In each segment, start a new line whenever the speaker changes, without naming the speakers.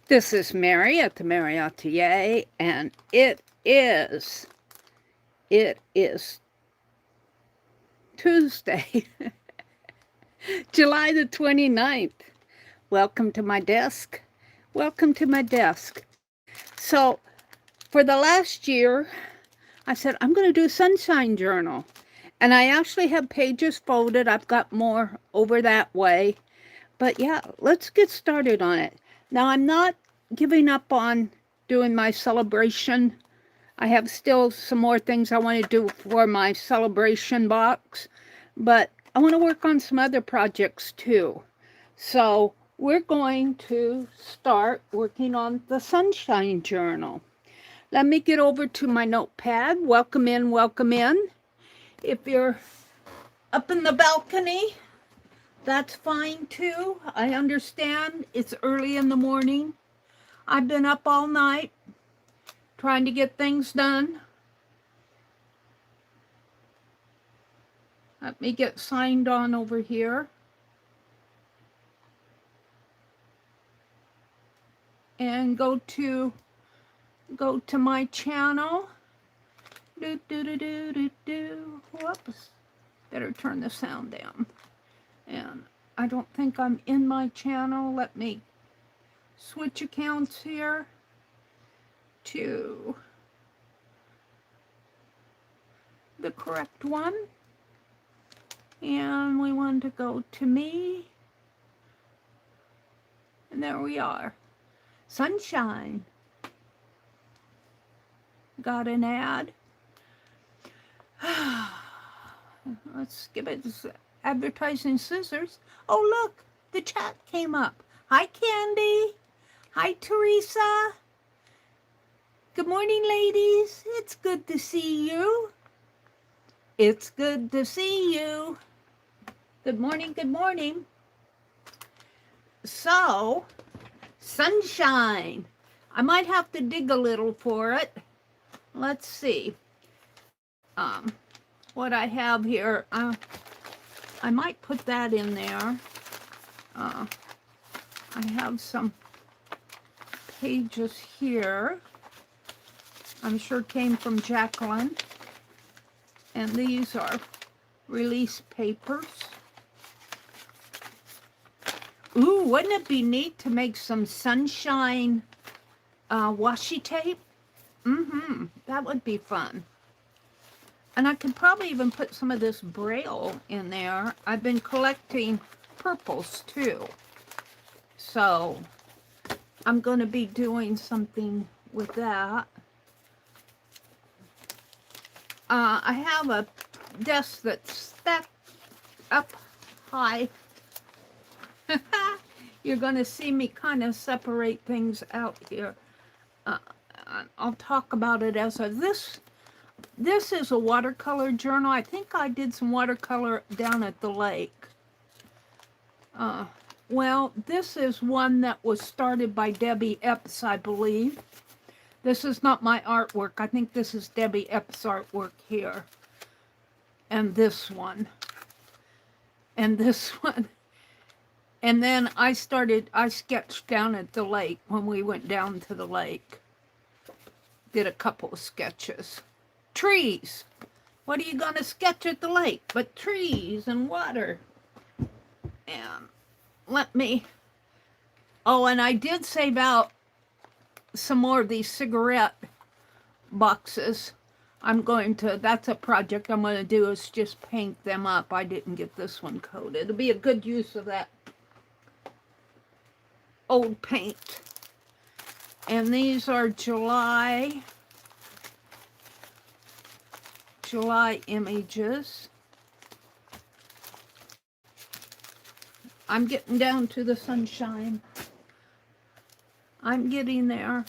This is Meri at the Meri Atelier, and it is Tuesday, July the 29th. Welcome to my desk. Welcome to my desk. So, for the last year, I said, I'm going to do a sunshine journal. And I actually have pages folded. I've got more over that way. But yeah, let's get started on it. Now, I'm not giving up on doing my celebration. I have still some more things I want to do for my celebration box, but I want to work on some other projects too. So we're going to start working on the sunshine journal. Let me get over to my notepad. Welcome in, welcome in. If you're up in the balcony, that's fine too. I understand it's early in the morning. I've been up all night trying to get things done. Let me get signed on over here. And go to my channel. Whoops. Better turn the sound down. And I don't think I'm in my channel. Let me switch accounts here to the correct one. And we want to go to me. And there we are. Sunshine. Got an ad. Let's give it advertising scissors. Oh, look, the chat came up. Hi, Candy. Hi, Teresa. Good morning, ladies. It's good to see you. It's good to see you. Good morning, good morning. So, sunshine. I might have to dig a little for it. Let's see. What I have here, I might put that in there. I have some pages here. I'm sure came from Jacqueline. And these are release papers. Ooh, wouldn't it be neat to make some sunshine washi tape? That would be fun. And I could probably even put some of this Braille in there. I've been collecting purples too. So I'm going to be doing something with that. I have a desk that's stacked up high. You're going to see me kind of separate things out here. I'll talk about it as this is a watercolor journal. I think I did some watercolor down at the lake. Well, this is one that was started by Debbie Epps, I believe. This is not my artwork. I think this is Debbie Epps' artwork here. And this one. And this one. And then I sketched down at the lake when we went down to the lake. Did a couple of sketches. Trees. What are you going to sketch at the lake but trees and water? And let me... Oh, and I did save out some more of these cigarette boxes. That's a project I'm going to do, is just paint them up. I didn't get this one coated. It'll be a good use of that old paint. And these are July images. I'm getting down to the sunshine. I'm getting there.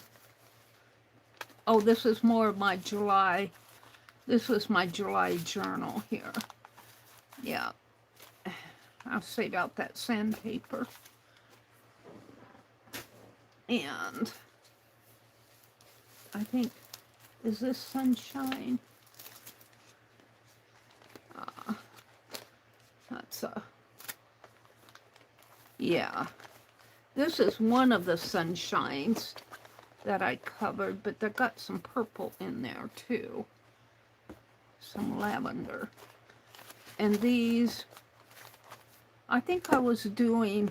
Oh, this is more of my July. This was my July journal here. Yeah. I'll save out that sandpaper. And I think, is this sunshine? That's a, yeah. This is one of the sunshines that I covered, but they got some purple in there too. Some lavender. And these, I think I was doing,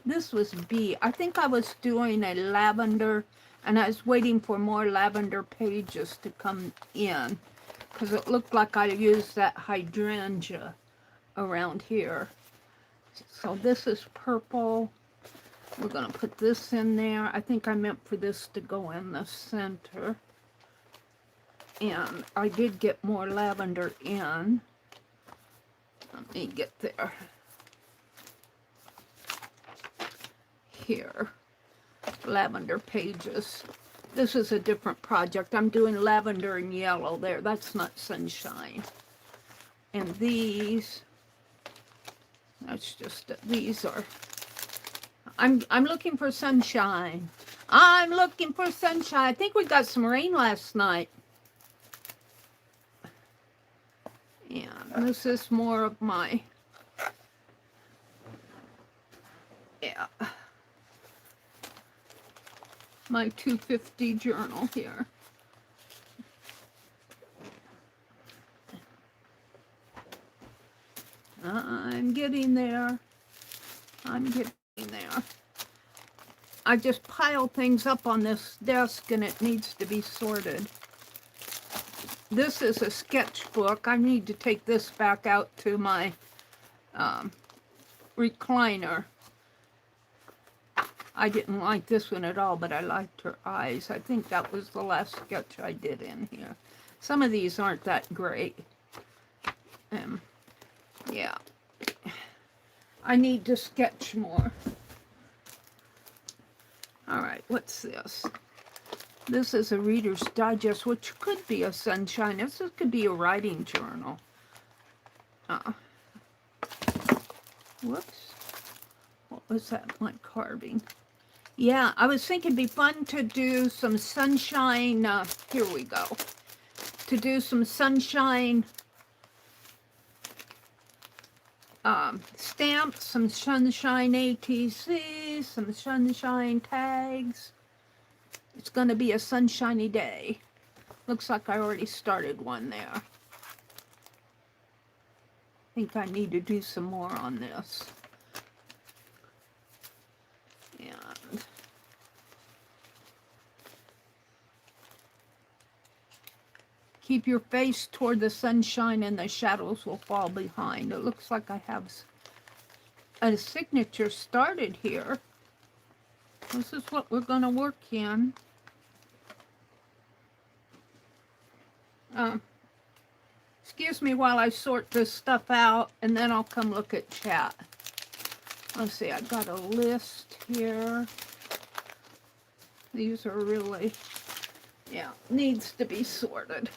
this was B. I think I was doing a lavender, and I was waiting for more lavender pages to come in, because it looked like I used that hydrangea around here. So this is purple. We're going to put this in there. I think I meant for this to go in the center. And I did get more lavender in. Let me get there. Here. Lavender pages. This is a different project. I'm doing lavender and yellow there. That's not sunshine. And these, that's just, these are, I'm looking for sunshine. I'm looking for sunshine. I think we got some rain last night. And this is more of my, yeah, my 250 journal here. I'm getting there. I'm getting there. I just piled things up on this desk and it needs to be sorted. This is a sketchbook. I need to take this back out to my recliner. I didn't like this one at all, but I liked her eyes. I think that was the last sketch I did in here. Some of these aren't that great. Yeah. I need to sketch more. All right, what's this? This is a Reader's Digest, which could be a sunshine. This could be a writing journal. Whoops. What was that? My carving. Yeah, I was thinking it'd be fun to do some sunshine. Here we go. To do some sunshine stamps, some sunshine ATCs, some sunshine tags. It's going to be a sunshiny day. Looks like I already started one there. I think I need to do some more on this. And keep your face toward the sunshine and the shadows will fall behind. It looks like I have a signature started here. This is what we're going to work in. Excuse me while I sort this stuff out, and then I'll come look at chat. Let's see, I got a list here. These are really, yeah, needs to be sorted.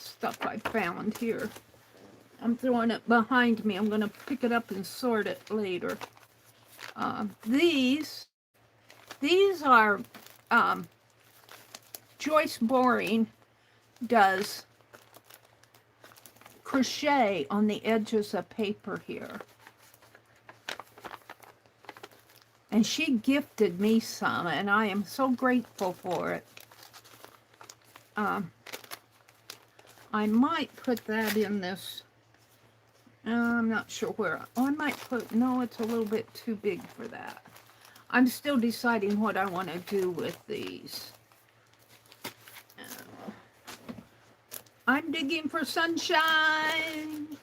Stuff I found here. I'm throwing it behind me. I'm going to pick it up and sort it later. These are, Joyce Boring does crochet on the edges of paper here. And she gifted me some, and I am so grateful for it. I might put that in this. I'm not sure where. Oh, I might put, no, it's a little bit too big for that. I'm still deciding what I want to do with these. I'm digging for sunshine.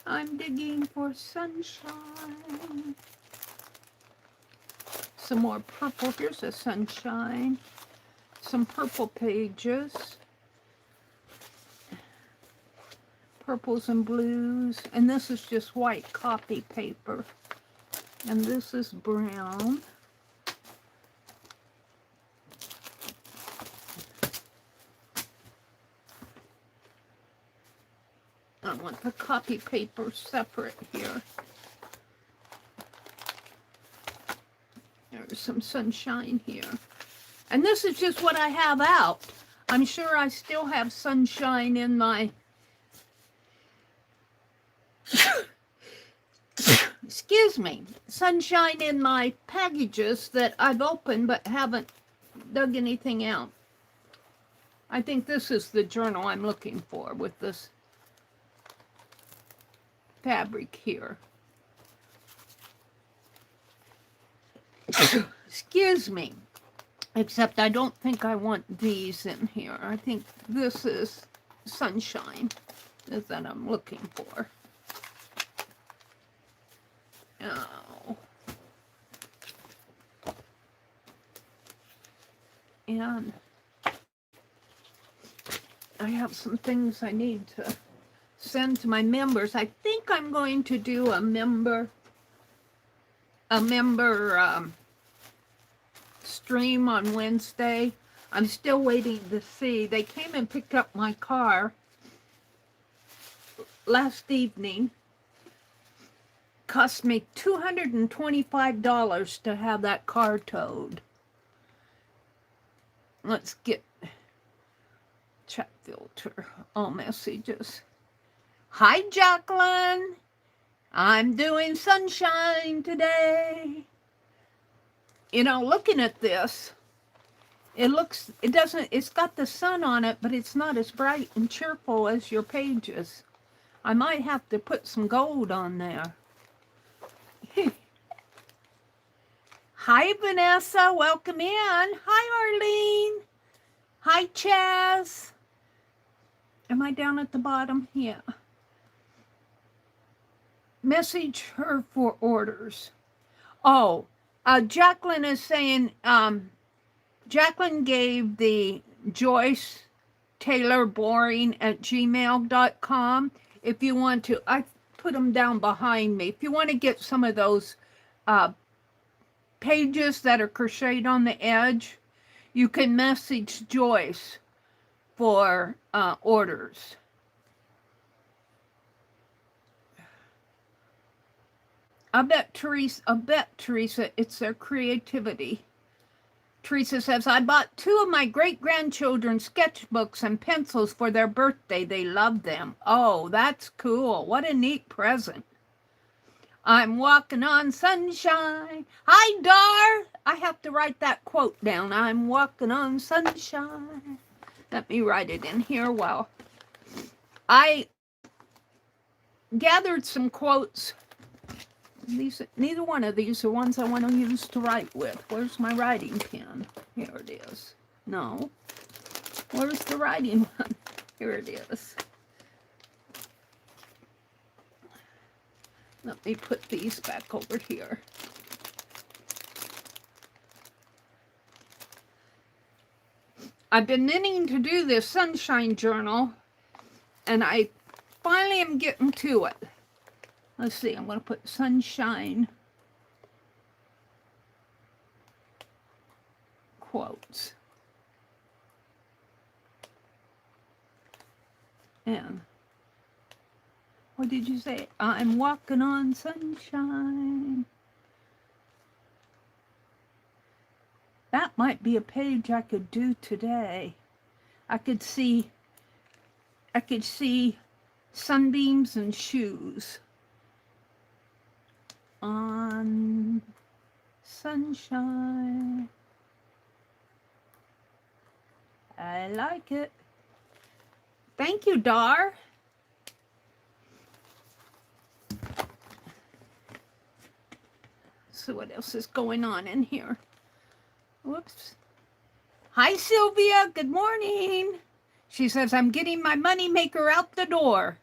I'm digging for sunshine. Some more purple. Here's a sunshine. Some purple pages. Purples and blues. And this is just white copy paper. And this is brown. I want the copy paper separate here. There's some sunshine here. And this is just what I have out. I'm sure I still have sunshine in my excuse me, sunshine in my packages that I've opened but haven't dug anything out. I think this is the journal I'm looking for with this fabric here. Excuse me. Except I don't think I want these in here. I think this is sunshine that I'm looking for. Oh. And I have some things I need to send to my members. I think I'm going to do a member stream on Wednesday. I'm still waiting to see. They came and picked up my car last evening. Cost me $225 to have that car towed. Let's get chat filter. All messages. Hi, Jacqueline. I'm doing sunshine today. You know, looking at this, it's got the sun on it, but it's not as bright and cheerful as your pages. I might have to put some gold on there. Hi, Vanessa. Welcome in. Hi, Arlene. Hi, Chaz. Am I down at the bottom? Yeah. Message her for orders. Oh, Jacqueline is saying, Jacqueline gave the Joyce Taylor Boring at gmail.com. If you want to, I put them down behind me. If you want to get some of those pages that are crocheted on the edge, you can message Joyce for orders. I bet Teresa, it's their creativity. Teresa says, I bought 2 of my great-grandchildren's sketchbooks and pencils for their birthday. They love them. Oh, that's cool. What a neat present. I'm walking on sunshine. Hi, Dar. I have to write that quote down. I'm walking on sunshine. Let me write it in here while I gathered some quotes. Neither one of these are ones I want to use to write with. Where's my writing pen? Here it is. No. Where's the writing one? Here it is. Let me put these back over here. I've been meaning to do this sunshine journal, and I finally am getting to it. Let's see, I'm going to put sunshine quotes. And what did you say? I'm walking on sunshine. That might be a page I could do today. I could see sunbeams and shoes. On sunshine. I like it. Thank you, Dar. So what else is going on in here? Whoops. Hi, Sylvia. Good morning. She says, I'm getting my moneymaker out the door.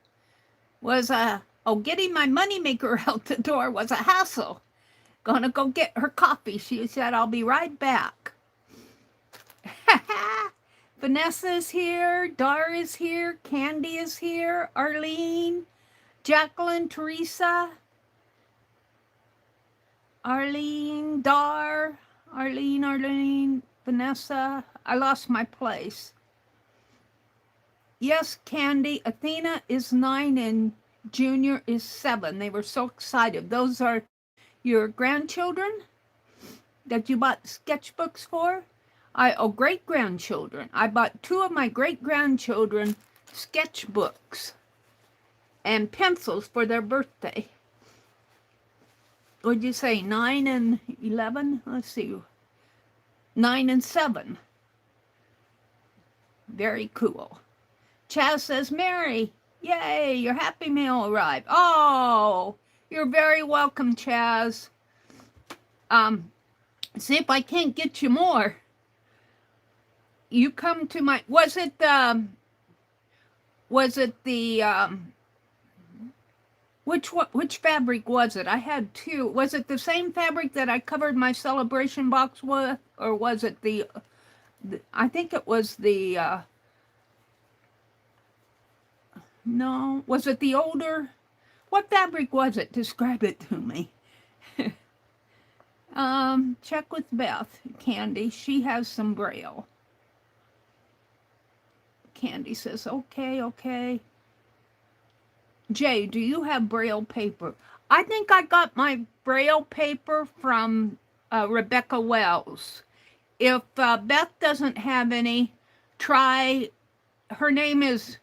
Getting my moneymaker out the door was a hassle. Gonna go get her coffee. She said, I'll be right back. Vanessa is here. Dar is here. Candy is here. Arlene. Jacqueline. Teresa. Arlene. Dar. Arlene. Vanessa. I lost my place. Yes, Candy. Athena is 9 and Junior is 7. They were so excited. Those are your grandchildren that you bought sketchbooks for? Great-grandchildren. I bought 2 of my great-grandchildren sketchbooks. and pencils for their birthday. What'd you say, 9 and 11? Let's see, 9 and 7. Very cool. Chaz says, Mary, yay, your Happy Meal arrived. Oh, you're very welcome, Chaz. See if I can't get you more. You come to my, was it the, which fabric was it? I had two. Was it the same fabric that I covered my celebration box with? Or was it the I think it was the, no, was it the older? What fabric was it? Describe it to me. Check with Beth, Candy. She has some Braille. Candy says, okay, okay. Jay, do you have Braille paper? I think I got my Braille paper from Rebecca Wells. If Beth doesn't have any, try, her name is,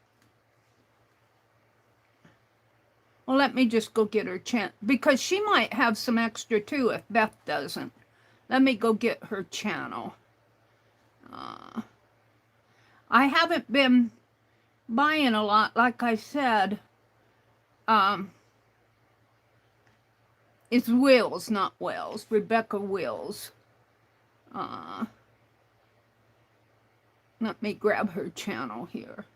well, let me just go get her channel, because she might have some extra too if Beth doesn't. Let me go get her channel. I haven't been buying a lot, like I said. It's Wills, not Wells. Rebecca Wills. Let me grab her channel here.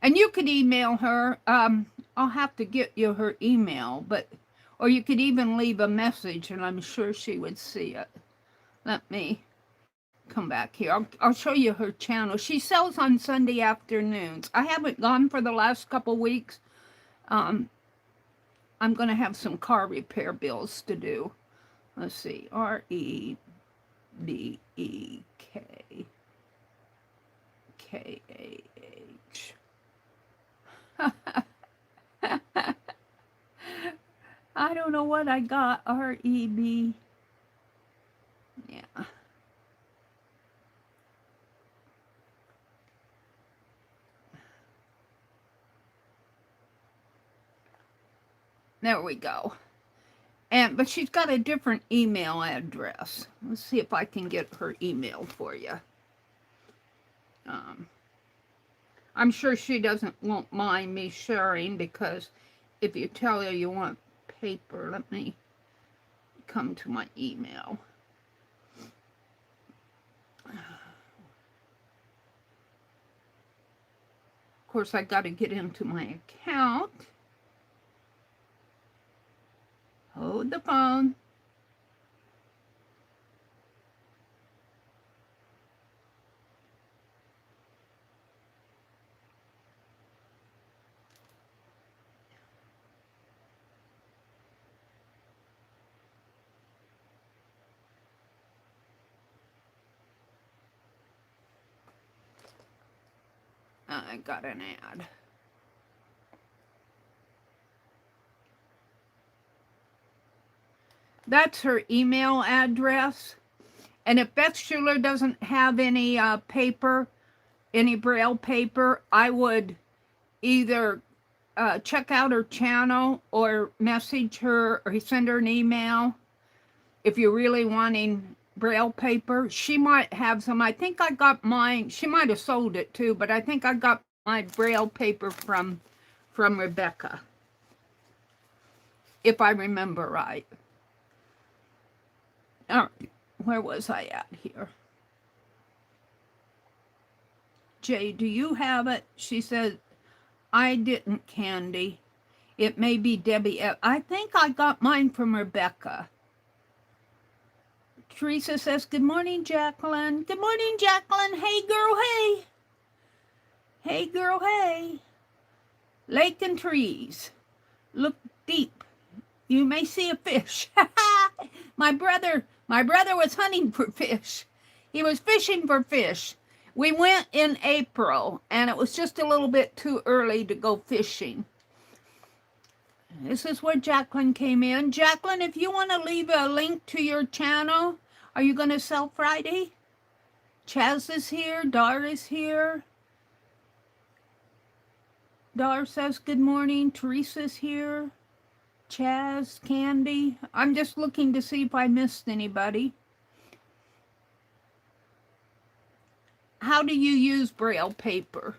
And you could email her. I'll have to get you her email, but, or you could even leave a message and I'm sure she would see it. Let me come back here. I'll show you her channel. She sells on Sunday afternoons. I haven't gone for the last couple weeks. I'm going to have some car repair bills to do. Let's see. REBEKKAH. I don't know what I got. REB. Yeah. There we go. But she's got a different email address. Let's see if I can get her email for you. I'm sure she won't mind me sharing, because if you tell her you want paper, let me come to my email. Of course, I got to get into my account. Hold the phone. I got an ad. That's her email address. And if Beth Schuler doesn't have any paper, any Braille paper, I would either check out her channel or message her or send her an email. If you're really wanting Braille paper, she might have some. I think I got mine. She might have sold it too, but I think I got my Braille paper from Rebecca, if I remember right. All right, where was I at here? Jay, do you have it? She said, I didn't, Candy. It may be Debbie. I think I got mine from Rebecca. Teresa says, good morning, Jacqueline. Good morning, Jacqueline. Hey, girl, hey. Hey, girl, hey. Lake and trees. Look deep. You may see a fish. My brother was hunting for fish. He was fishing for fish. We went in April, and it was just a little bit too early to go fishing. This is where Jacqueline came in. Jacqueline, if you want to leave a link to your channel, are you going to sell Friday? Chaz is here. Dar is here. Dar says good morning. Teresa's here. Chaz, Candy. I'm just looking to see if I missed anybody. How do you use Braille paper?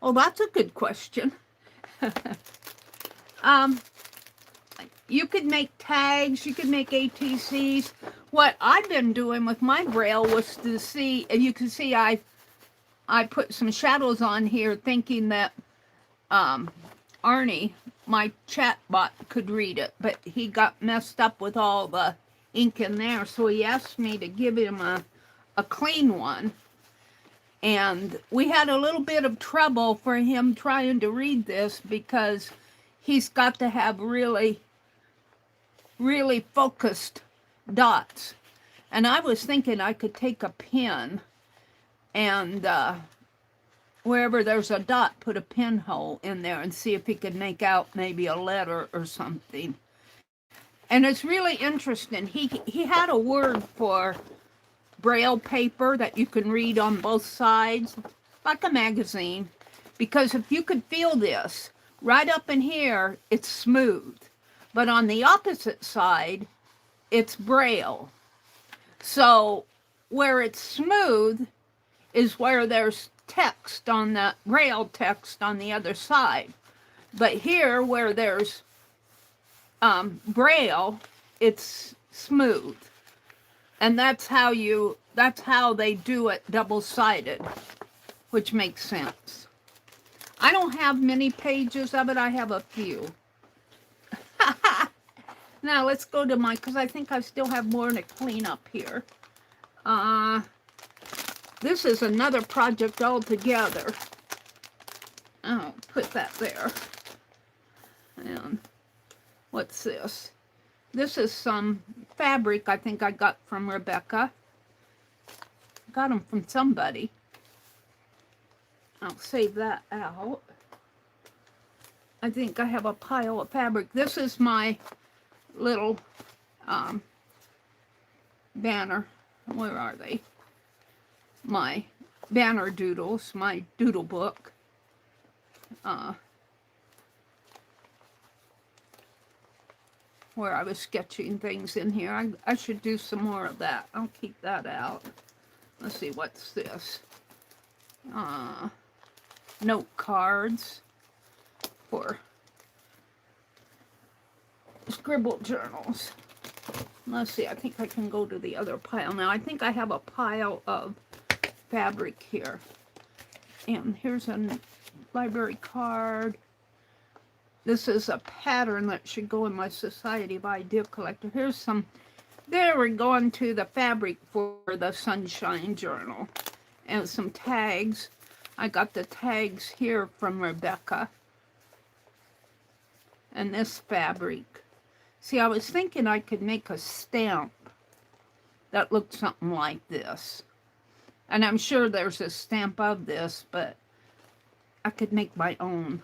Oh, that's a good question. You could make tags, you could make ATCs. What I've been doing with my Braille was to see, and you can see I put some shadows on here thinking that Arnie, my chat bot, could read it, but he got messed up with all the ink in there, so he asked me to give him a clean one. And we had a little bit of trouble for him trying to read this because he's got to have really focused dots. And I was thinking I could take a pen and wherever there's a dot, put a pinhole in there and see if he could make out maybe a letter or something. And it's really interesting. He had a word for Braille paper that you can read on both sides, like a magazine. Because if you could feel this, right up in here, it's smooth. But on the opposite side, it's Braille. So where it's smooth is where there's text on the Braille text on the other side. But here where there's Braille, it's smooth. And that's how they do it double-sided, which makes sense. I don't have many pages of it. I have a few. Now let's go to because I think I still have more to clean up here. This is another project altogether. I'll put that there. And what's this? This is some fabric I think I got from Rebecca. Got them from somebody. I'll save that out. I think I have a pile of fabric. This is my little banner. Where are they? My banner doodles, my doodle book. Where I was sketching things in here. I should do some more of that. I'll keep that out. Let's see, what's this? Note cards for scribble journals. Let's see, I think I can go to the other pile now. I think I have a pile of fabric here. And here's a library card. This is a pattern that should go in my Society of Idea Collector. Here's some, there we're going to the fabric for the Sunshine Journal. And some tags. I got the tags here from Rebecca. And this fabric. See, I was thinking I could make a stamp that looked something like this. And I'm sure there's a stamp of this, but I could make my own.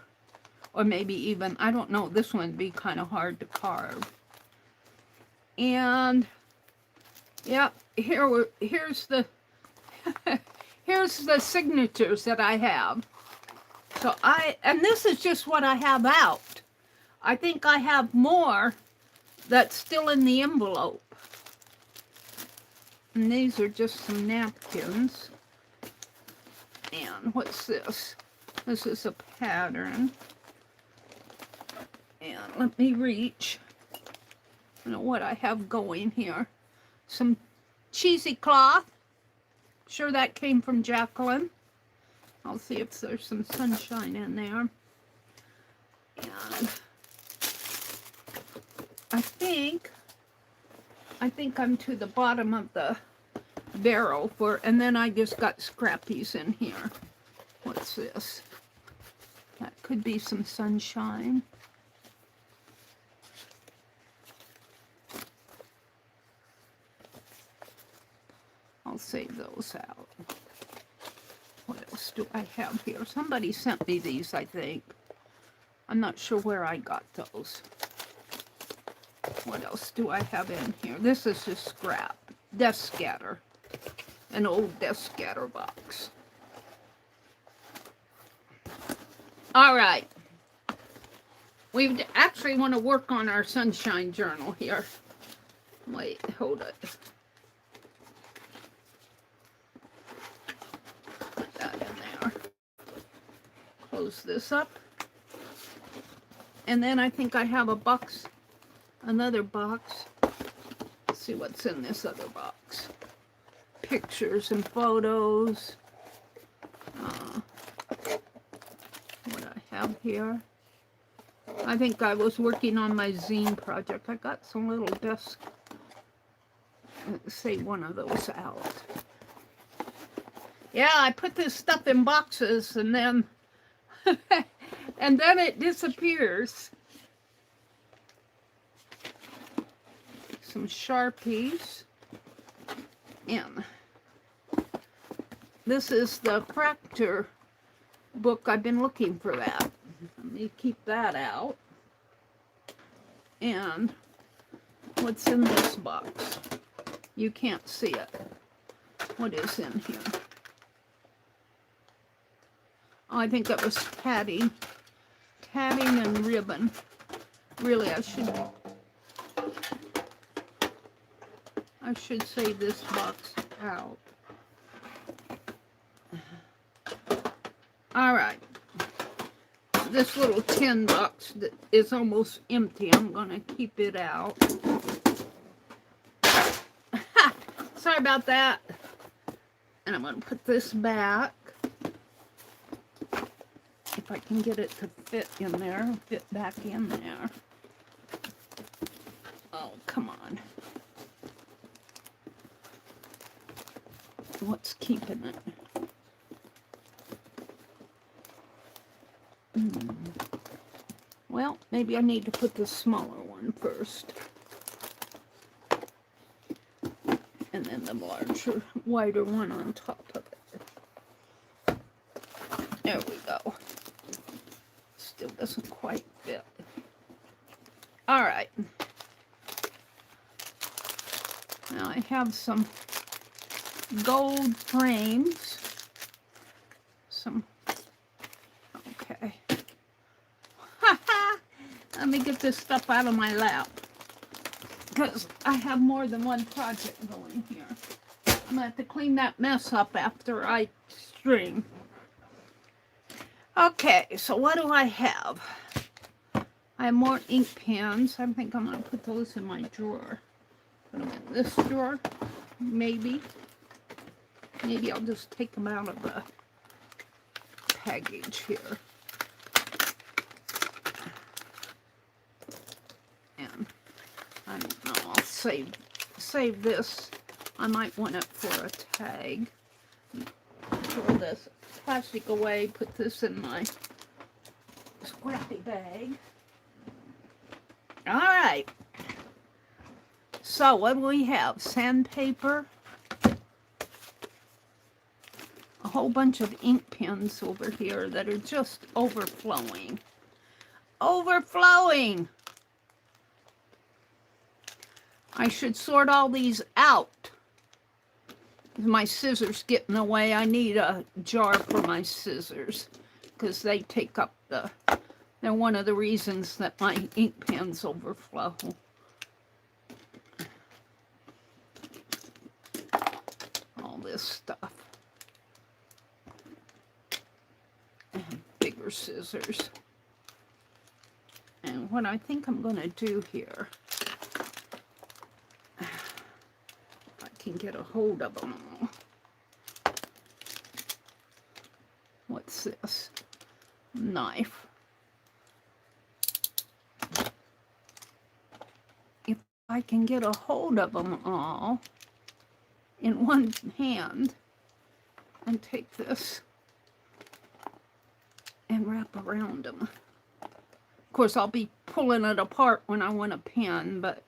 Or maybe even, I don't know, this one would be kind of hard to carve. And, yeah, here's the here's the signatures that I have. So and this is just what I have out. I think I have more that's still in the envelope. And these are just some napkins. And what's this? This is a pattern. And let me reach. I don't know what I have going here. Some cheesy cloth. Sure that came from Jacqueline. I'll see if there's some sunshine in there. And I think I'm to the bottom of the barrel and then I just got scrappies in here. What's this? That could be some sunshine. I'll save those out. What else do I have here? Somebody sent me these, I think. I'm not sure where I got those. What else do I have in here? This is just scrap. Desk scatter. An old desk scatter box. All right. We actually want to work on our sunshine journal here. Wait, hold it. Put that in there. Close this up. And then I think I have a box, another box. Let's see what's in this other box. Pictures and photos. What I have here. I think I was working on my zine project. I got some little desk. Let's say one of those out. Yeah, I put this stuff in boxes and then and then it disappears. Some Sharpies. And this is the Fracture book. I've been looking for that. Let me keep that out. And what's in this box? You can't see it. What is in here? Oh, I think that was tatting. Tatting and ribbon. Really, I should say this box out. All right. This little tin box that is almost empty. I'm going to keep it out. Sorry about that. And I'm going to put this back. If I can get it to fit in there, fit back in there. Oh, come on. What's keeping it? Well, maybe I need to put the smaller one first. And then the larger, wider one on top of it. There we go. Still doesn't quite fit. All right. Now I have some gold frames. Okay. Let me get this stuff out of my lap, because I have more than one project going here. I'm gonna have to clean that mess up after I stream. Okay, so what do I have? I have more ink pens. I think I'm gonna put those in my drawer. Put them in this drawer, maybe. Maybe I'll just take them out of the package here. And I don't know, I'll save this. I might want it for a tag. Throw this plastic away, put this in my scrappy bag. All right. So what do we have? Sandpaper. A whole bunch of ink pens over here that are just overflowing. Overflowing! I should sort all these out. My scissors get in the way. I need a jar for my scissors because they take up they're one of the reasons that my ink pens overflow. All this stuff. And bigger scissors. And what I think I'm going to do here, if I can get a hold of them all. What's this? Knife. If I can get a hold of them all in one hand and take this and wrap around them. Of course, I'll be pulling it apart when I want a pen, but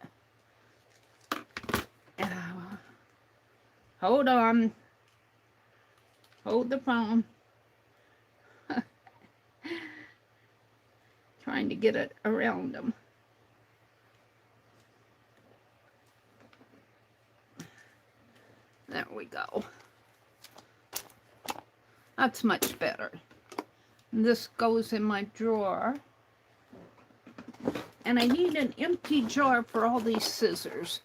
hold on. Hold the phone. Trying to get it around them. There we go. That's much better. And this goes in my drawer. And I need an empty jar for all these scissors.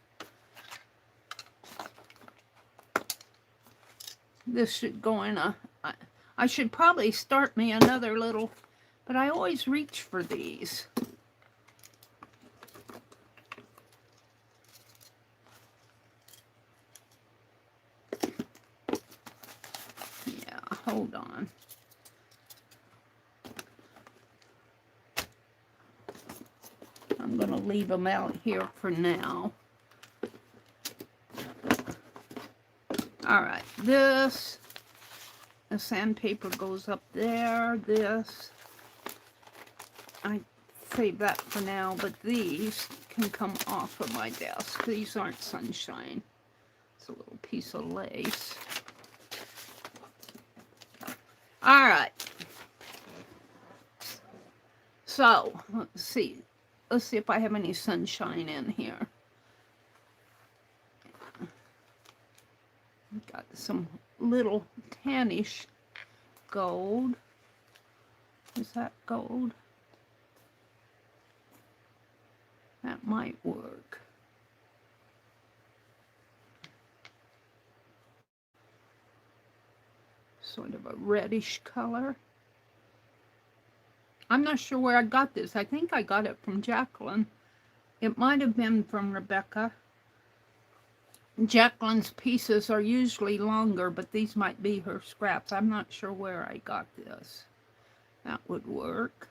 This should go in a... I should probably start me another little... But I always reach for these. Yeah, hold on. I'm going to leave them out here for now. All right, this, the sandpaper goes up there, this, I save that for now, but these can come off of my desk. These aren't sunshine. It's a little piece of lace. All right. So, let's see. Let's see if I have any sunshine in here. Got some little tannish gold. Is that gold? That might work. Sort of a reddish color. I'm not sure where I got this. I think I got it from Jacqueline. It might have been from Rebecca. Jacqueline's pieces are usually longer, but these might be her scraps. I'm not sure where I got this. That would work.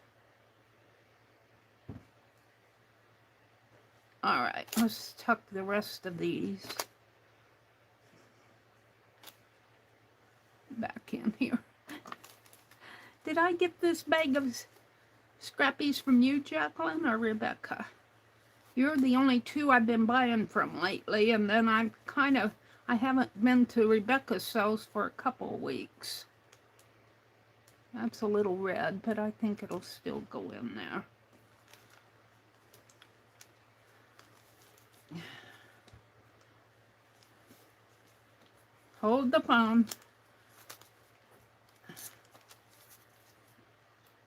All right, let's tuck the rest of these back in here. Did I get this bag of scrappies from you, Jacqueline, or Rebecca? You're the only two I've been buying from lately, and then I haven't been to Rebecca's sales for a couple of weeks. That's a little red, but I think it'll still go in there. Hold the phone.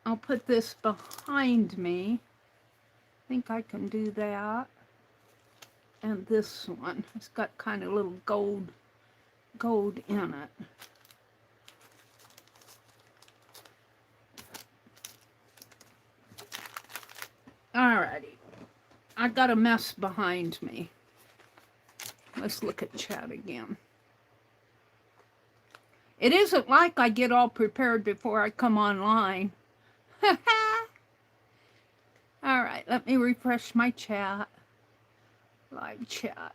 I'll put this behind me. I think I can do that. And this one, it's got kind of little gold in it. Alrighty, I got a mess behind me. Let's look at chat again. It isn't like I get all prepared before I come online. All right, let me refresh my chat. Live chat.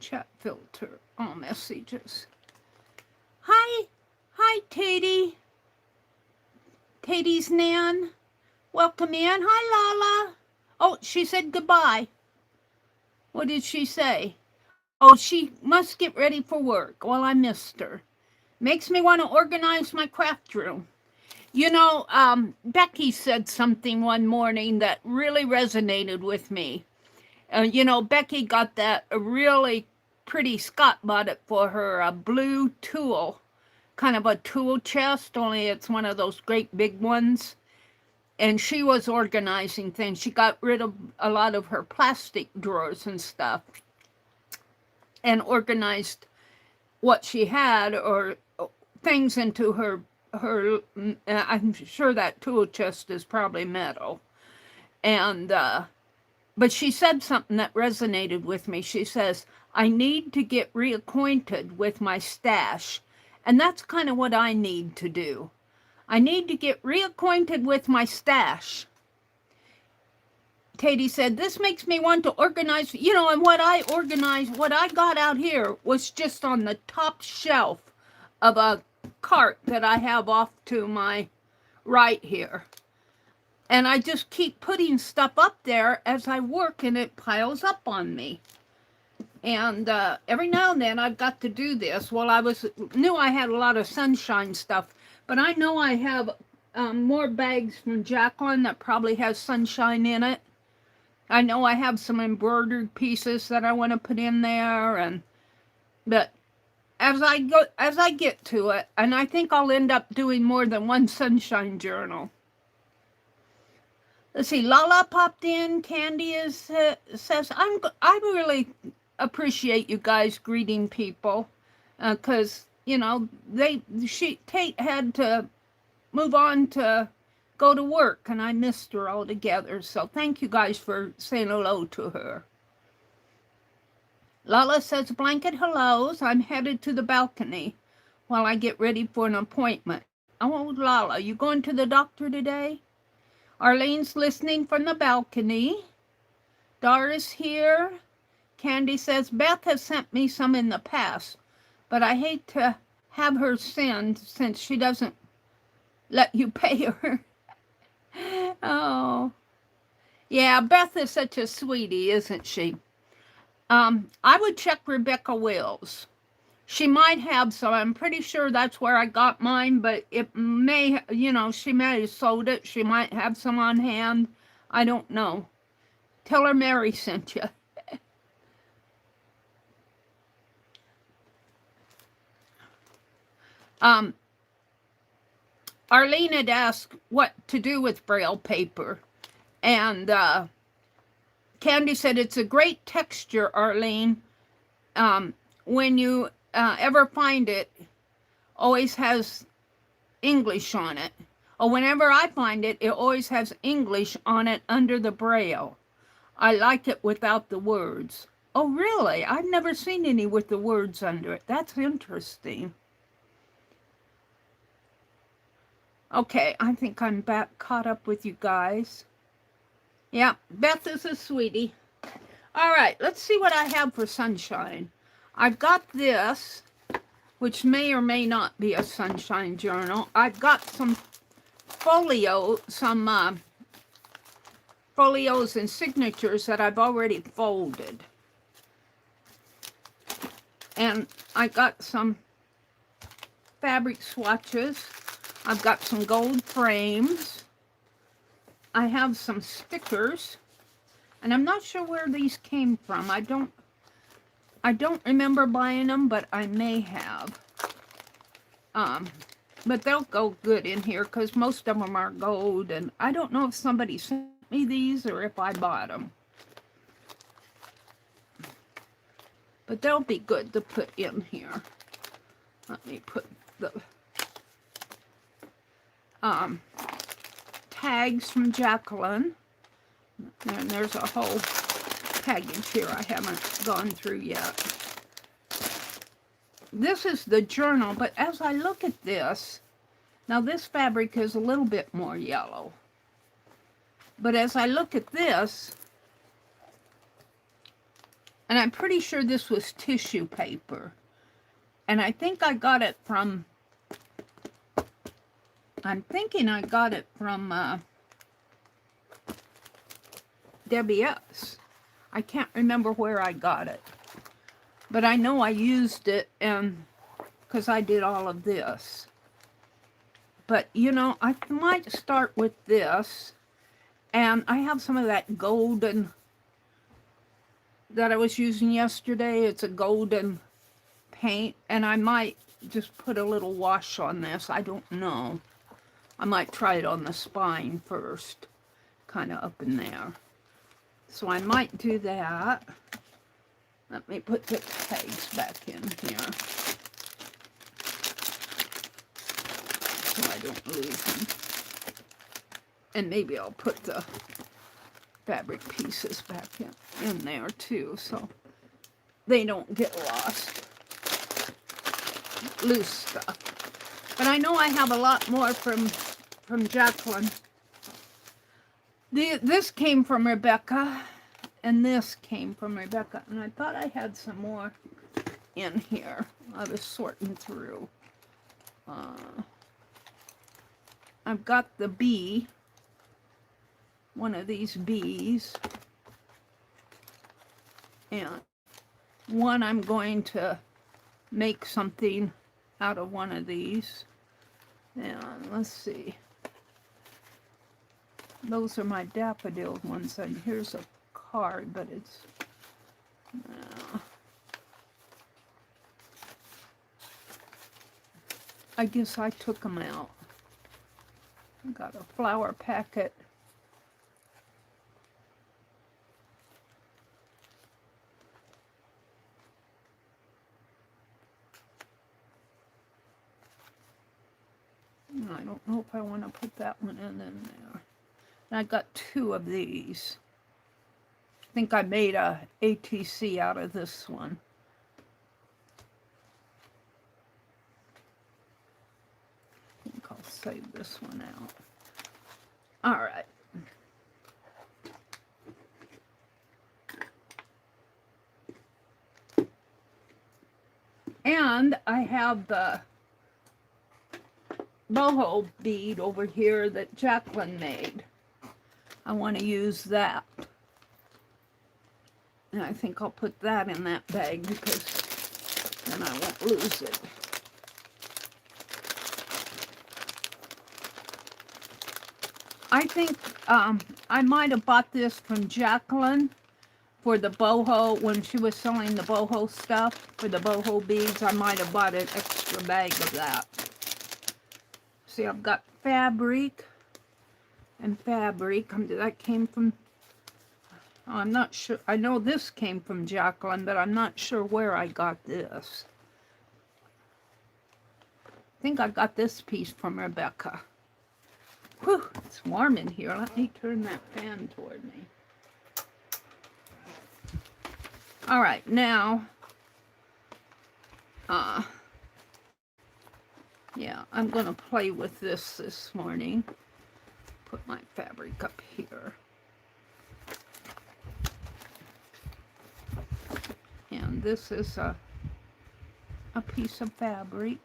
Chat filter, all messages. Hi, Katie. Katie's Nan. Welcome in. Hi, Lala. Oh, she said goodbye. What did she say? Oh, she must get ready for work. Well, I missed her. Makes me want to organize my craft room. You know, Becky said something one morning that really resonated with me. You know, Becky got that really pretty, Scott bought it for her, a blue tool, kind of a tool chest, only it's one of those great big ones. And she was organizing things. She got rid of a lot of her plastic drawers and stuff and organized what she had or things into her I'm sure that tool chest is probably metal. And but she said something that resonated with me. She says, I need to get reacquainted with my stash. And that's kind of what I need to do. I need to get reacquainted with my stash. Katie said, this makes me want to organize, you know, and what I organized, what I got out here was just on the top shelf of a cart that I have off to my right here. And I just keep putting stuff up there as I work and it piles up on me. And every now and then I've got to do this. Well, knew I had a lot of sunshine stuff, but I know I have more bags from Jacqueline that probably has sunshine in it. I know I have some embroidered pieces that I want to put in there, but as I get to it, and I think I'll end up doing more than one sunshine journal. Let's see, Lala popped in. Candy says, I really appreciate you guys greeting people, because you know Tate had to move on to go to work, and I missed her altogether. So thank you guys for saying hello to her. Lala says, blanket hellos. I'm headed to the balcony while I get ready for an appointment. Oh, Lala, you going to the doctor today? Arlene's listening from the balcony. Doris here. Candy says, Beth has sent me some in the past, but I hate to have her send since she doesn't let you pay her. Oh. Yeah, Beth is such a sweetie, isn't she? I would check Rebecca Wills. She might have some. I'm pretty sure that's where I got mine, but it may, you know, she may have sold it. She might have some on hand. I don't know. Tell her Mary sent you. Arlene had asked what to do with Braille paper, and Candy said it's a great texture, Arlene. When you ever find it, always has English on it. Or whenever I find it, it always has English on it under the Braille. I like it without the words. Oh, really? I've never seen any with the words under it. That's interesting. Okay, I think I'm back caught up with you guys. Yeah, Beth is a sweetie. All right, let's see what I have for sunshine. I've got this, which may or may not be a sunshine journal. I've got some folios and signatures that I've already folded. And I got some fabric swatches. I've got some gold frames. I have some stickers. And I'm not sure where these came from. I don't remember buying them, but I may have. But they'll go good in here because most of them are gold. And I don't know if somebody sent me these or if I bought them. But they'll be good to put in here. Let me put the tags from Jacqueline. And there's a whole package here I haven't gone through yet. This is the journal, but as I look at this, now this fabric is a little bit more yellow. But as I look at this, and I'm pretty sure this was tissue paper. And I think I got it from, I'm thinking I got it from Debbie S. I can't remember where I got it. But I know I used it because I did all of this. But, you know, I might start with this. And I have some of that golden that I was using yesterday. It's a golden paint. And I might just put a little wash on this. I don't know. I might try it on the spine first. Kind of up in there. So I might do that. Let me put the tags back in here so I don't lose them. And maybe I'll put the fabric pieces back in there too so they don't get lost. Loose stuff. But I know I have a lot more from Jacqueline. This came from Rebecca. And this came from Rebecca. And I thought I had some more in here. I was sorting through. I've got the bee. One of these bees. And one I'm going to make something out of one of these. And let's see. Those are my daffodil ones. And here's a card, but it's I guess I took them out. I got a flower packet. I don't know if I want to put that one in there. And I got 2 of these. I think I made a ATC out of this one. I think I'll save this one out. All right. And I have the boho bead over here that Jacqueline made. I want to use that. And I think I'll put that in that bag because then I won't lose it. I think I might have bought this from Jacqueline for the boho when she was selling the boho stuff, for the boho beads. I might have bought an extra bag of that. See, I've got fabric and fabric. That came from, I'm not sure. I know this came from Jacqueline, but I'm not sure where I got this. I think I got this piece from Rebecca. Whew, it's warm in here. Let me turn that fan toward me. All right, now, yeah, I'm going to play with this morning. Put my fabric up here. And this is a piece of fabric.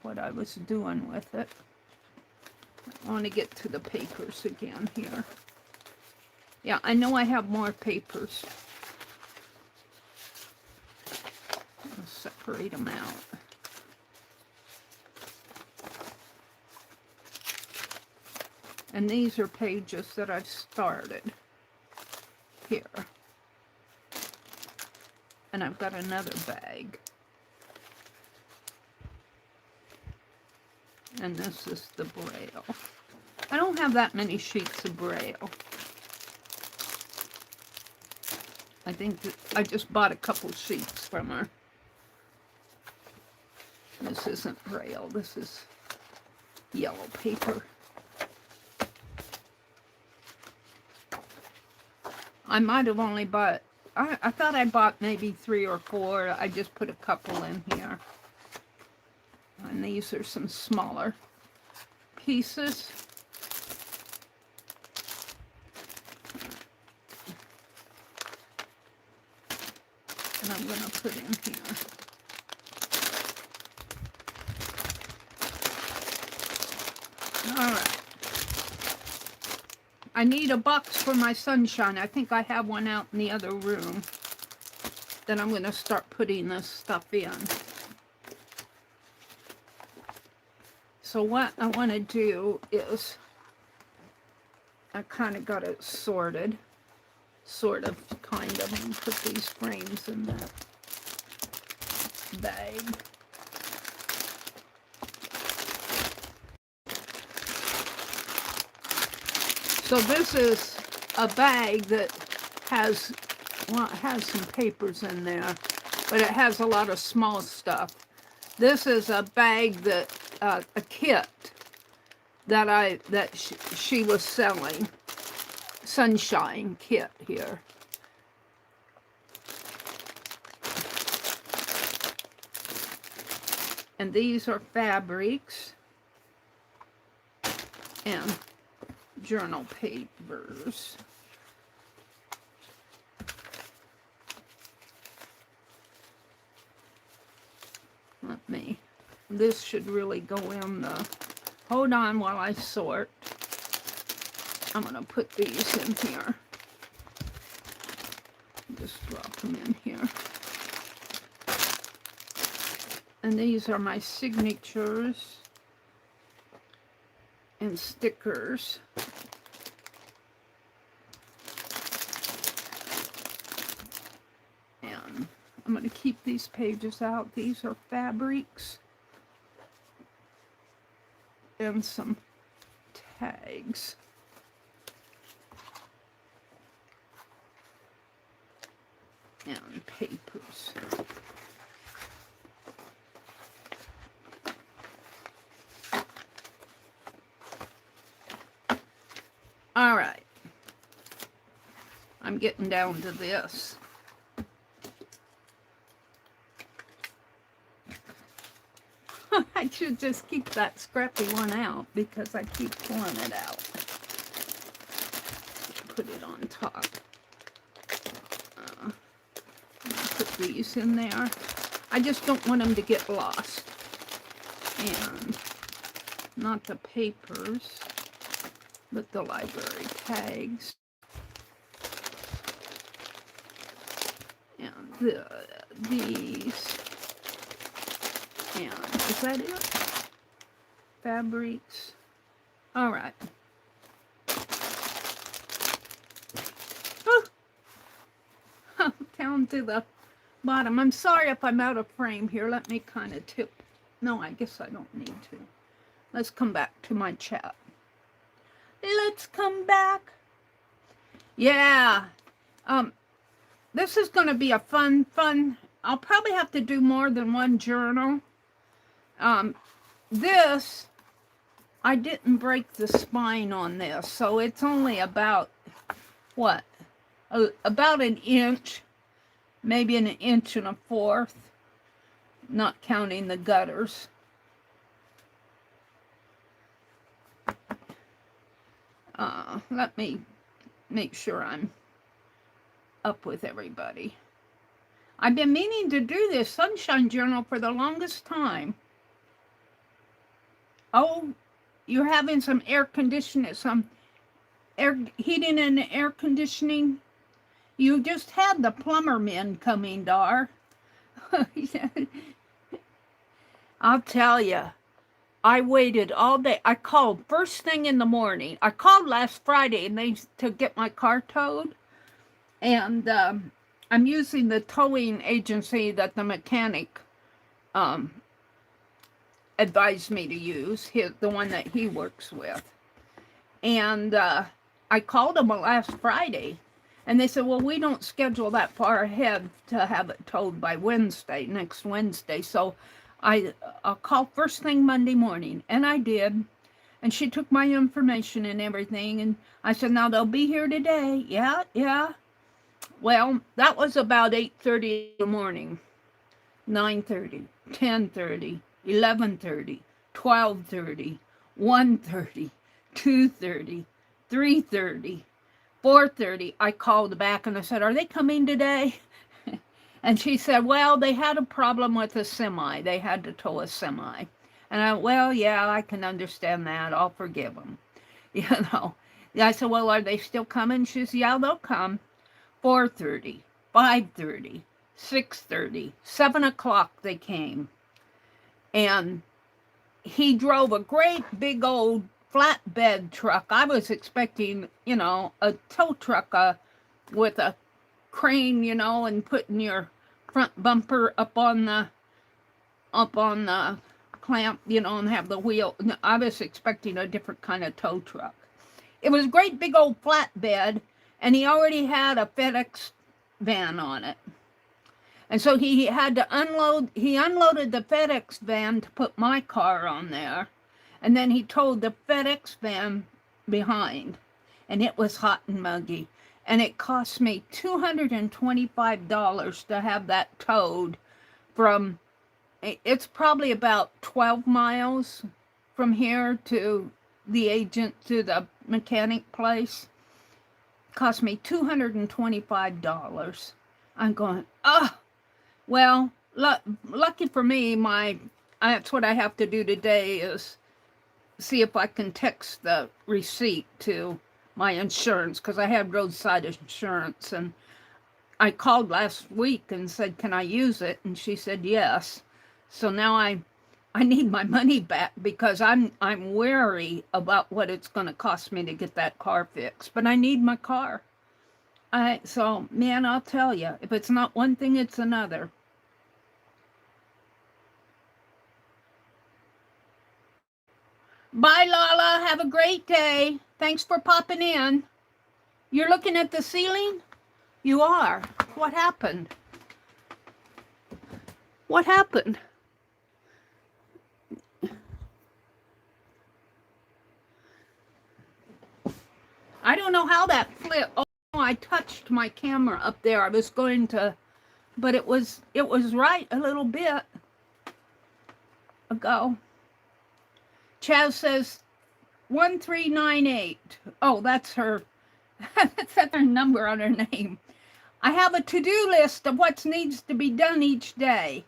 What I was doing with it. I want to get to the papers again here. Yeah, I know I have more papers. I'll separate them out. And these are pages that I've started here. And I've got another bag. And this is the Braille. I don't have that many sheets of Braille. I think that I just bought a couple sheets from her. This isn't Braille. This is yellow paper. I might have only bought, I thought I bought maybe 3 or 4. I just put a couple in here. And these are some smaller pieces. And I'm going to put in here. All right. I need a box for my sunshine. I think I have one out in the other room. Then I'm going to start putting this stuff in. So what I want to do is, I kind of got it sorted, kind of, and put these frames in that bag. So this is a bag that has, well, it has some papers in there, but it has a lot of small stuff. This is a bag that, a kit that she was selling. Sunshine kit here. And these are fabrics and journal papers. This should really go in the, hold on while I sort. I'm going to put these in here. Just drop them in here. And these are my signatures and stickers. And I'm going to keep these pages out. These are fabrics and some tags. And papers. All right. I'm getting down to this. I should just keep that scrappy one out because I keep pulling it out. Put it on top. Put these in there. I just don't want them to get lost. And not the papers, but the library tags. And these. And is that it? Fabrics. All right. Oh, down to the bottom. I'm sorry if I'm out of frame here. Let me kind of tip. No, I guess I don't need to. Let's come back to my chat. Let's come back. Yeah. This is going to be a fun. I'll probably have to do more than one journal. This, I didn't break the spine on this, so it's only about, what? About an inch, maybe an inch and a fourth, not counting the gutters. Let me make sure I'm up with everybody. I've been meaning to do this sunshine journal for the longest time. Oh, you're having some air conditioning, some air heating and air conditioning. You just had the plumber men coming, Dar. I'll tell you, I waited all day. I called first thing in the morning. I called last Friday and to get my car towed. And I'm using the towing agency that the mechanic advised me to use, the one that he works with. And I called them last Friday, and they said, well, we don't schedule that far ahead to have it towed by Wednesday, next Wednesday. So I'll call first thing Monday morning. And I did. And she took my information and everything. And I said, now they'll be here today. Yeah. Well, that was about 8:30 in the morning, 9:30, 10:30, 11:30, 12:30, 1:30, 2:30, 3:30, 4:30. I called back and I said, are they coming today? And she said, well, they had a problem with a semi. They had to tow a semi. And well, yeah, I can understand that. I'll forgive them. I said, well, are they still coming? She said, yeah, they'll come. 4:30, 5:30, 6:30, 7 o'clock they came. And he drove a great big old flatbed truck. I was expecting, a tow truck with a crane, and putting your front bumper up on the clamp, and have the wheel. I was expecting a different kind of tow truck. It was a great big old flatbed. And he already had a FedEx van on it. And so he had to unloaded the FedEx van to put my car on there. And then he towed the FedEx van behind. And it was hot and muggy. And it cost me $225 to have that towed from, it's probably about 12 miles from here to the mechanic place. Cost me $225. I'm going, well, lucky for me, that's what I have to do today is see if I can text the receipt to my insurance, because I had roadside insurance, and I called last week and said, can I use it? And she said yes. So now I need my money back because I'm wary about what it's going to cost me to get that car fixed. But I need my car. So, man, I'll tell you, if it's not one thing, it's another. Bye, Lala. Have a great day. Thanks for popping in. You're looking at the ceiling? You are. What happened? What happened? I don't know how that flipped. Oh, I touched my camera up there. I was going to, but it was right a little bit ago. Chaz says 1398. Oh, that's her. That's her number on her name. I have a to-do list of what needs to be done each day.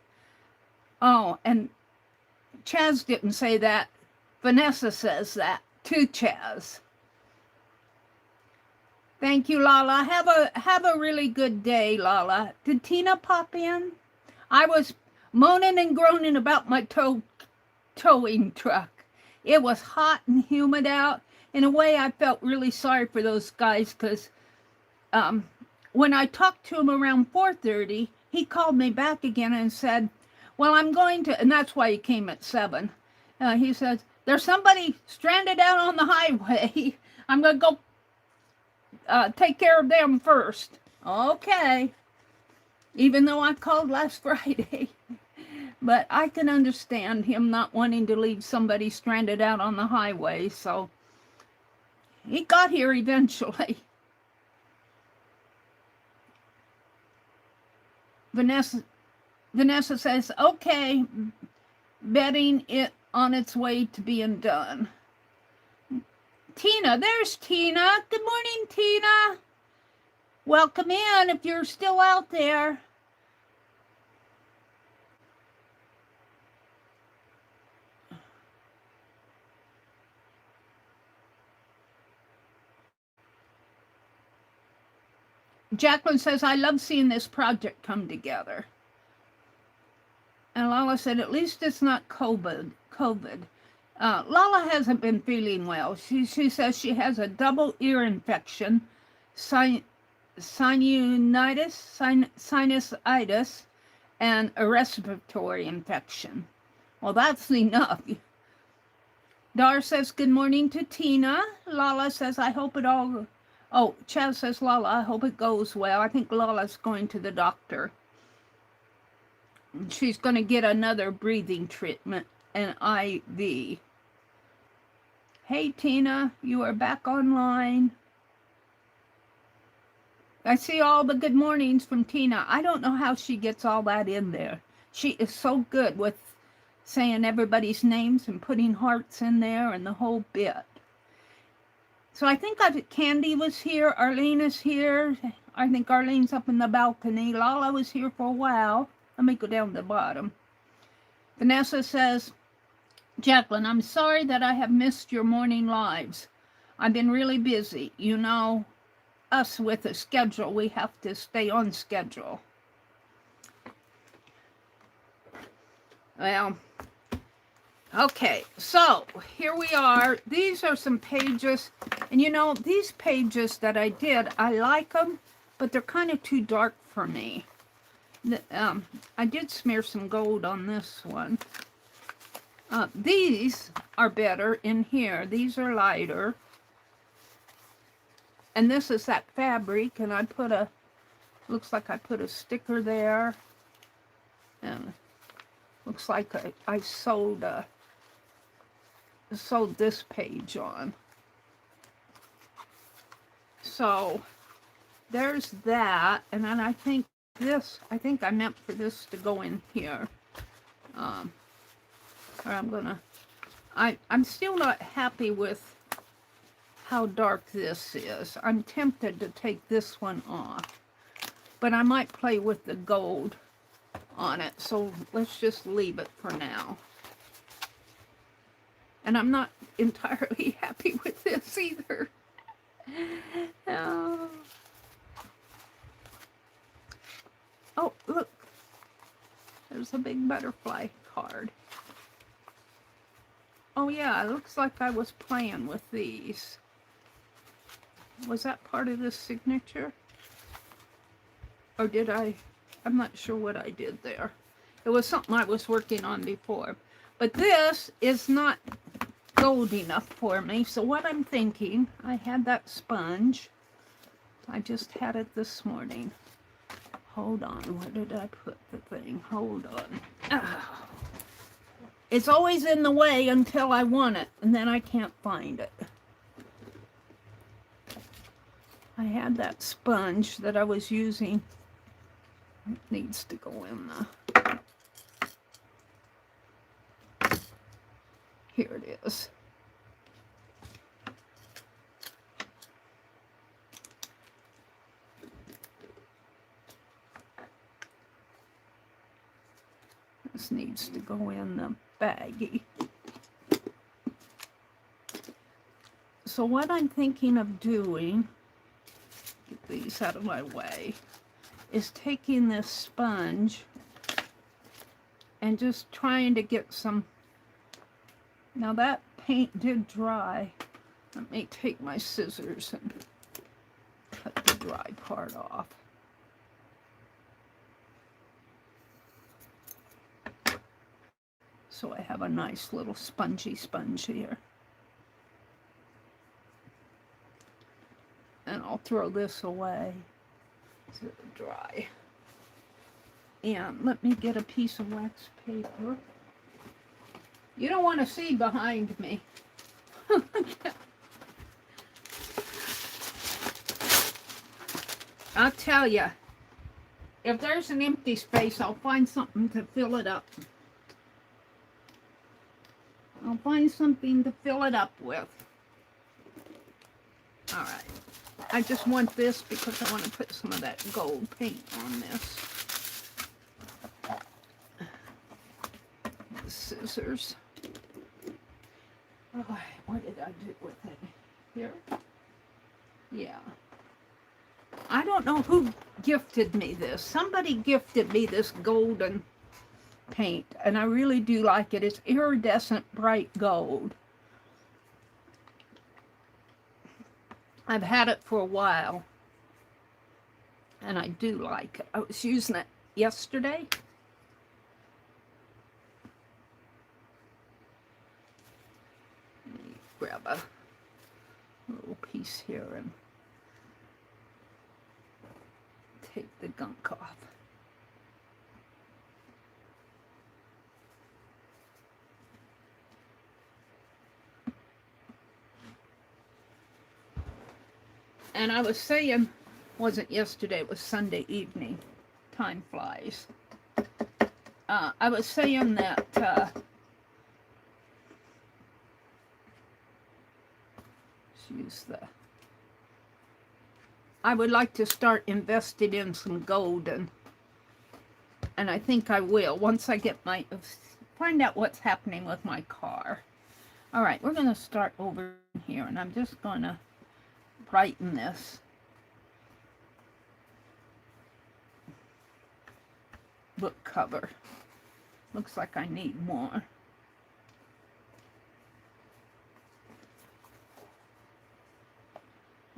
Oh, and Chaz didn't say that. Vanessa says that to Chaz. Thank you, Lala. Have a really good day, Lala. Did Tina pop in? I was moaning and groaning about my towing truck. It was hot and humid out. In a way, I felt really sorry for those guys because when I talked to him around 4:30, he called me back again and said, well, I'm going to, and that's why he came at 7. He says, there's somebody stranded out on the highway. I'm going to go take care of them first. Okay. Even though I called last Friday. But I can understand him not wanting to leave somebody stranded out on the highway. So he got here eventually. Vanessa says, okay, betting it on its way to being done. Tina, there's Tina. Good morning, Tina. Welcome in if you're still out there. Jacqueline says, I love seeing this project come together. And Lala said, at least it's not COVID. Lala hasn't been feeling well. She says she has a double ear infection, sinusitis, and a respiratory infection. Well, that's enough. Dar says, good morning to Tina. Lala says, I hope it all... Oh, Chaz says, Lala, I hope it goes well. I think Lala's going to the doctor. She's going to get another breathing treatment, an IV. Hey, Tina, you are back online. I see all the good mornings from Tina. I don't know how she gets all that in there. She is so good with saying everybody's names and putting hearts in there and the whole bit. So I think Candy was here. Arlene is here. I think Arlene's up in the balcony. Lala was here for a while. Let me go down to the bottom. Vanessa says, Jacqueline, I'm sorry that I have missed your morning lives. I've been really busy. You know, us with a schedule, we have to stay on schedule. Well, okay, so here we are. These are some pages, and you know, these pages that I did, I like them, but they're kind of too dark for me. I did smear some gold on this one. These are better in here. These are lighter. And this is that fabric, and I put a, looks like I put a sticker there. And looks like I sewed this page on. So there's that, and then I think this, I meant for this to go in here. Or I'm still not happy with how dark this is. I'm tempted to take this one off, but I might play with the gold on it, so let's just leave it for now. And I'm not entirely happy with this either. Oh, look. There's a big butterfly card. Oh yeah, it looks like I was playing with these. Was that part of this signature? Or did I? I'm not sure what I did there. It was something I was working on before. But this is not gold enough for me. So what I'm thinking, I had that sponge. I just had it this morning. Hold on, where did I put the thing? Hold on. Ah. It's always in the way until I want it, and then I can't find it. I had that sponge that I was using. It needs to go in the... Here it is. This needs to go in the baggie. So what I'm thinking of doing, get these out of my way, is taking this sponge and just trying to get some... Now that paint did dry. Let me take my scissors and cut the dry part off. So I have a nice little spongy sponge here. And I'll throw this away to dry. And let me get a piece of wax paper. You don't want to see behind me. I'll tell you, if there's an empty space, I'll find something to fill it up. I'll find something to fill it up with. All right. I just want this because I want to put some of that gold paint on this. The scissors. Oh, what did I do with it? Here? Yeah. I don't know who gifted me this. Somebody gifted me this golden paint, and I really do like it. It's iridescent bright gold. I've had it for a while, and I do like it. I was using it yesterday. Let me grab a little piece here and take the gunk off. And I was saying, wasn't yesterday, it was Sunday evening. Time flies. I was saying that let's use the... I would like to start investing in some gold, and I think I will once I get my... find out what's happening with my car. All right, we're going to start over here, and I'm just going to brighten this book cover. Looks like I need more.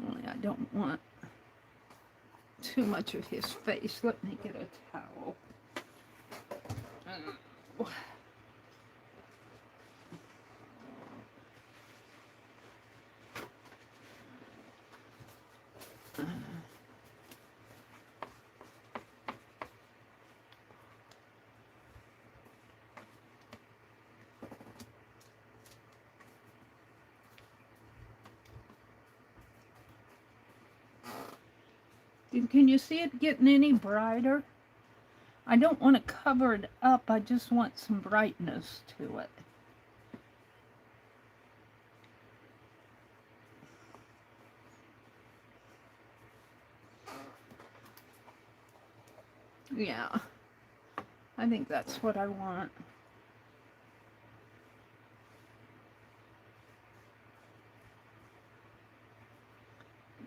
Only I don't want too much of his face. Let me get a towel. Can you see it getting any brighter? I don't want to cover it up. I just want some brightness to it. Yeah, I think that's what I want.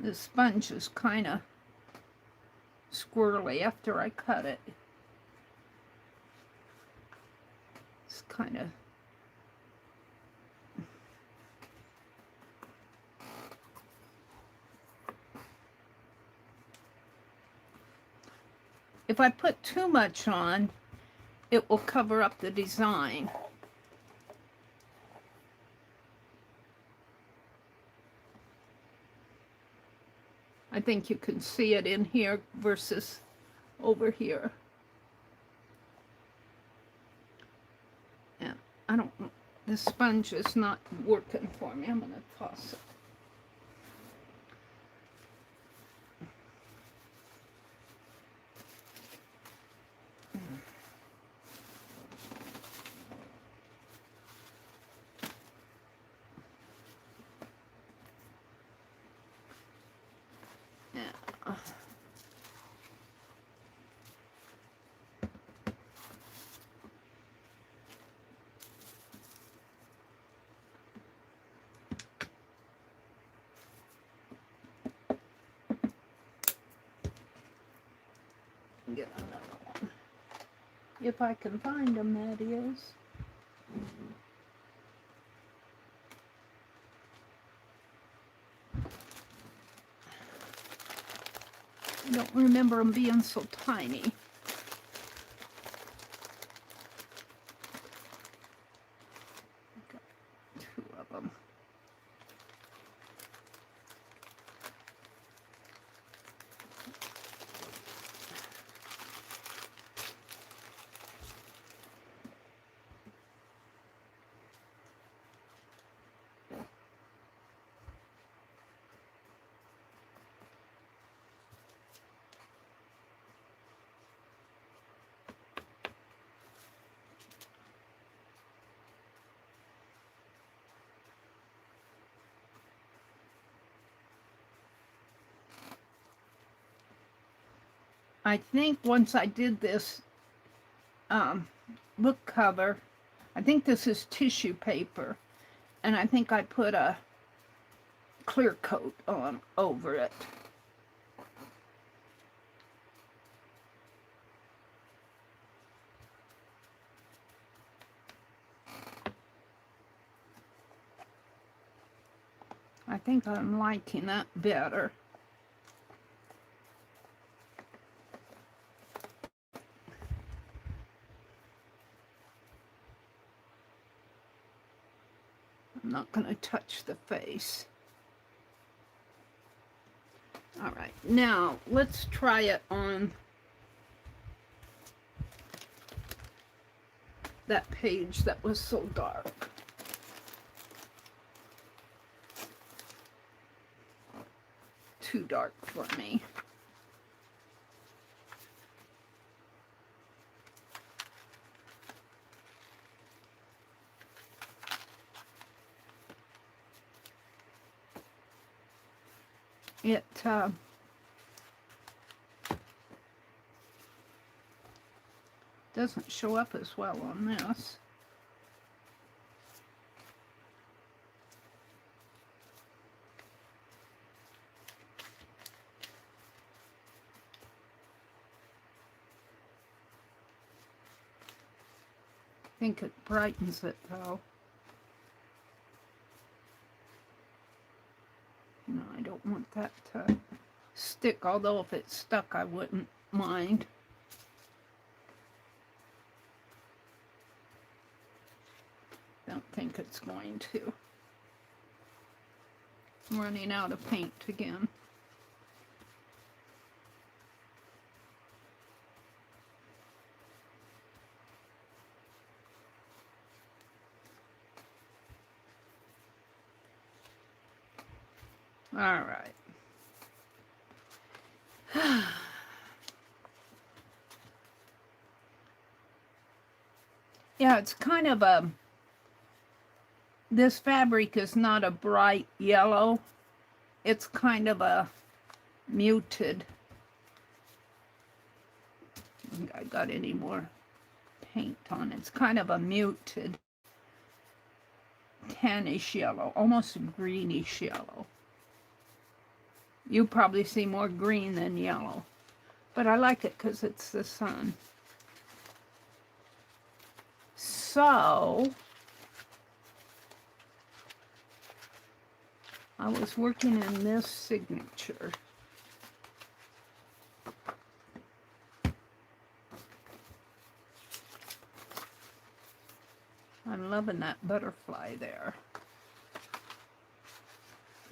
The sponge is kind of squirrely after I cut it. It's kind of... If I put too much on, it will cover up the design. I think you can see it in here versus over here. And I don't, the sponge is not working for me. I'm going to toss it. Get another one. If I can find them, that is. I don't remember them being so tiny. Got two of them. I think once I did this book cover, I think this is tissue paper, and I think I put a clear coat on over it. I think I'm liking that better. I'm not going to touch the face. All right, now let's try it on that page that was so dark. Too dark for me. It doesn't show up as well on this. I think it brightens it though. No, I don't want that to stick, although if it stuck I wouldn't mind. Don't think it's going to. I'm running out of paint again. All right. Yeah, it's kind of a, this fabric is not a bright yellow. It's kind of a muted. I think I got any more paint on it. It's kind of a muted tannish yellow, almost a greenish yellow. You probably see more green than yellow, but I like it because it's the sun. So, I was working in this signature. I'm loving that butterfly there.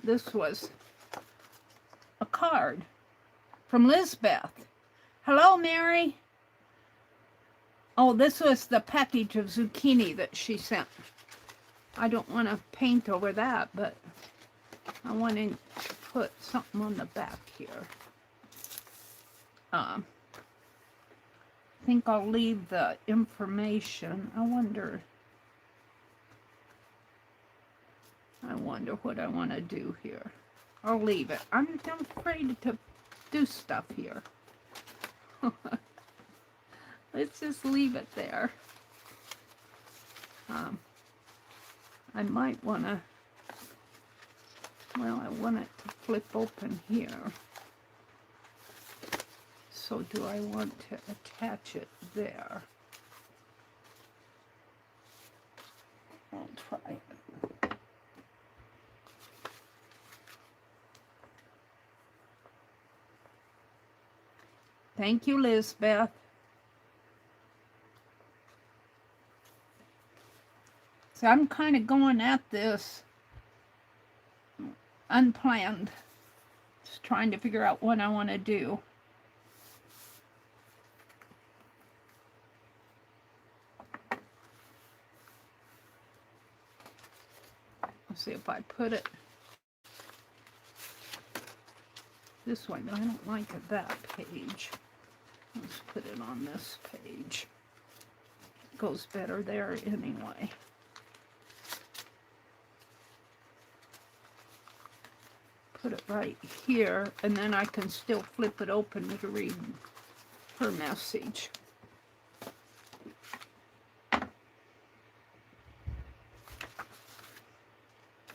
This was a card from Lisbeth. Hello, Mary. Oh, this was the package of zucchini that she sent. I don't want to paint over that, but I want to put something on the back here. I think I'll leave the information. I wonder what I want to do here. I'll leave it. I'm afraid to do stuff here. Let's just leave it there. I might want to, well, I want it to flip open here. So do I want to attach it there? I'll try it. Thank you, Lisbeth. So I'm kind of going at this unplanned, just trying to figure out what I want to do. Let's see if I put it this way. I don't like that page. Let's put it on this page. It goes better there anyway. Put it right here, and then I can still flip it open to read her message.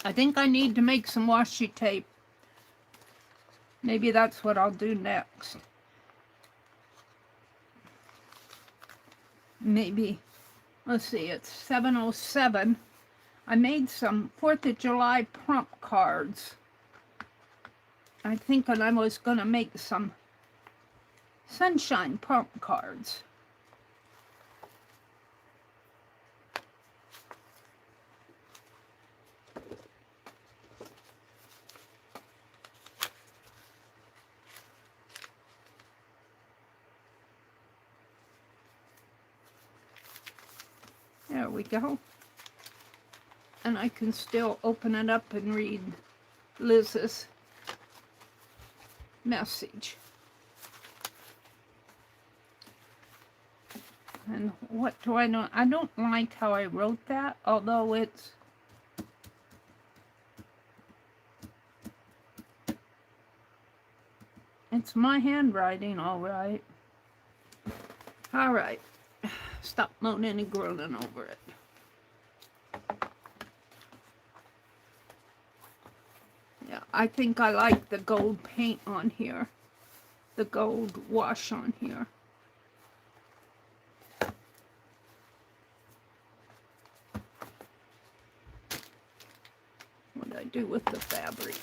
I think I need to make some washi tape. Maybe that's what I'll do next. Maybe, let's see, it's 7:07. I made some 4th of July prompt cards. I think I was going to make some sunshine prompt cards. There we go. And I can still open it up and read Liz's message. And what do I know? I don't like how I wrote that, although it's my handwriting, all right. All right. Stop moaning and groaning over it. Yeah, I think I like the gold paint on here. The gold wash on here. What did I do with the fabric?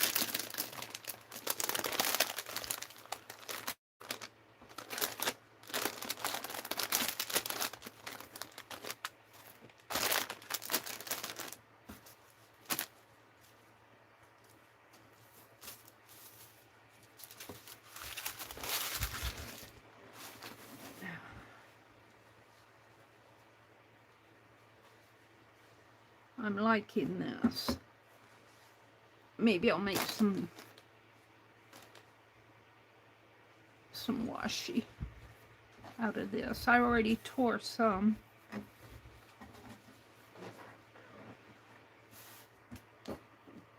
I'm liking this. Maybe I'll make some washi out of this. I already tore some.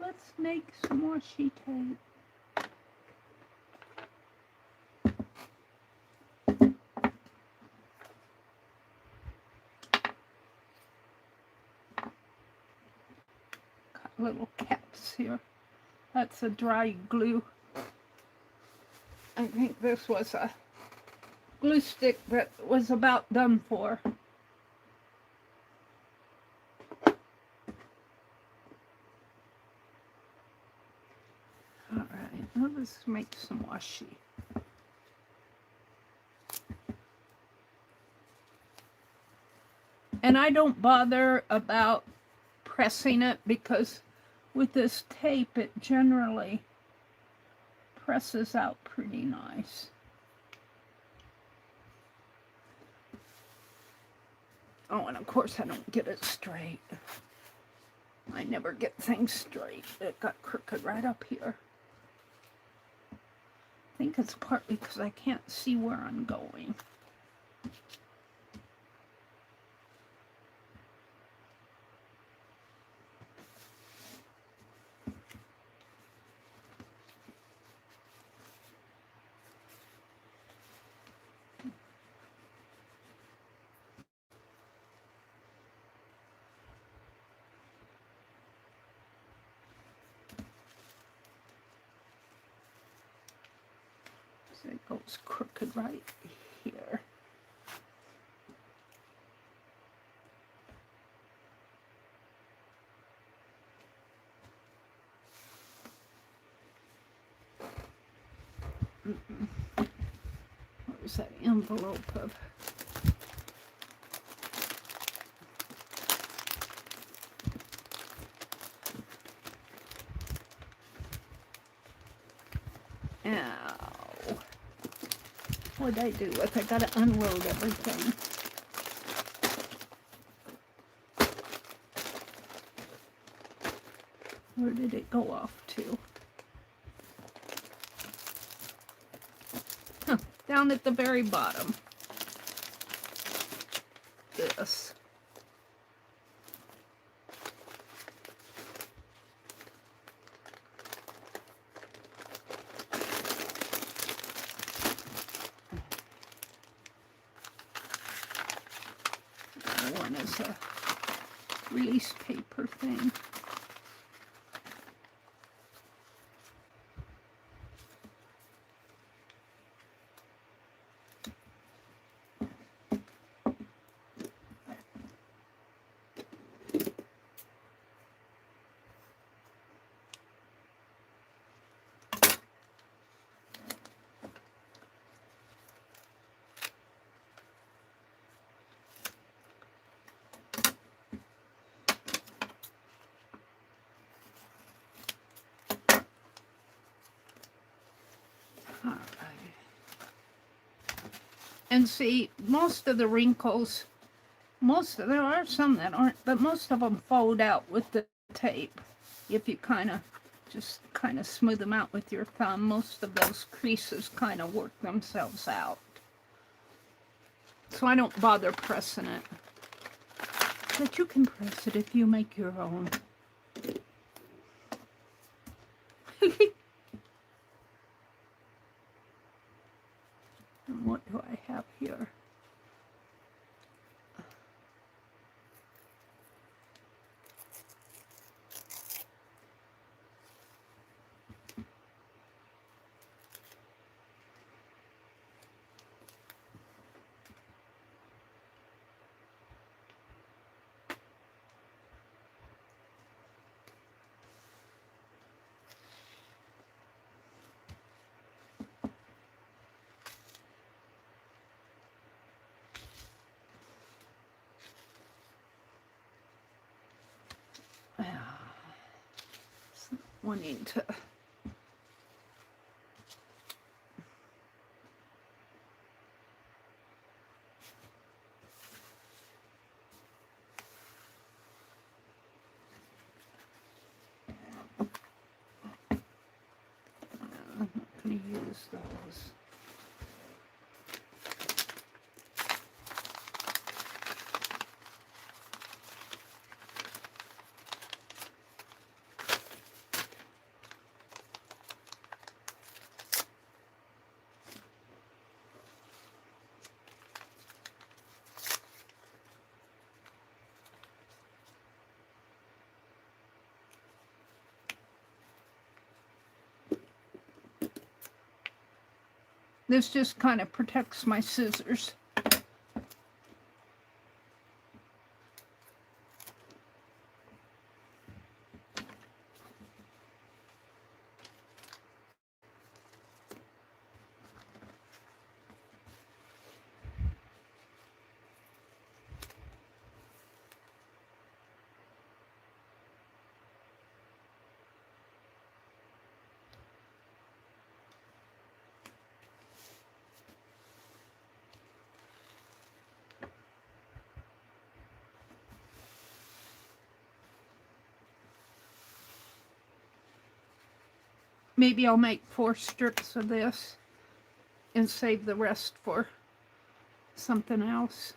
Let's make some washi tape. Little caps here. That's a dry glue. I think this was a glue stick that was about done for. Alright, now let's make some washi. And I don't bother about pressing it because with this tape it generally presses out pretty nice. Oh, and of course I don't get it straight. I never get things straight. It got crooked right up here. I think it's partly because I can't see where I'm going. It goes crooked right here. Where's that envelope of? Ow. What'd I do with it? I gotta unload everything. Where did it go off to? Huh, down at the very bottom. This. One is a release paper thing. And see, most of the wrinkles, there are some that aren't, but most of them fold out with the tape. If you just kind of smooth them out with your thumb, most of those creases kind of work themselves out. So I don't bother pressing it. But you can press it if you make your own. And what do I have here? Wanting to I'm not going to use those. This just kind of protects my scissors. Maybe I'll make 4 strips of this and save the rest for something else.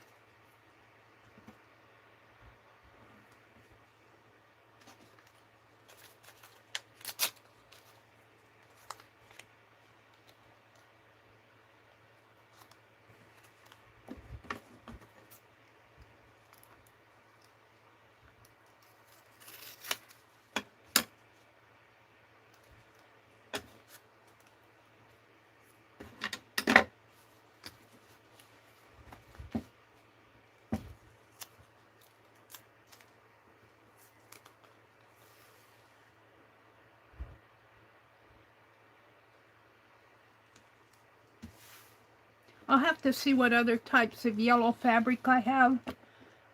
I'll have to see what other types of yellow fabric I have.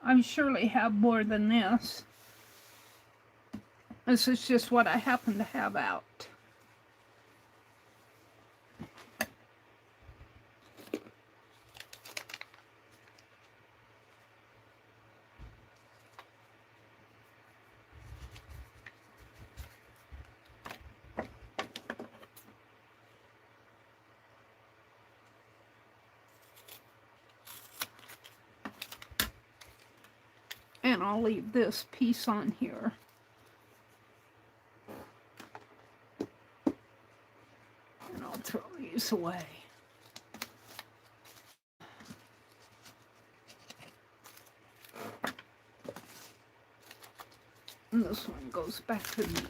I surely have more than this. This is just what I happen to have out. And I'll leave this piece on here. And I'll throw these away. And this one goes back to the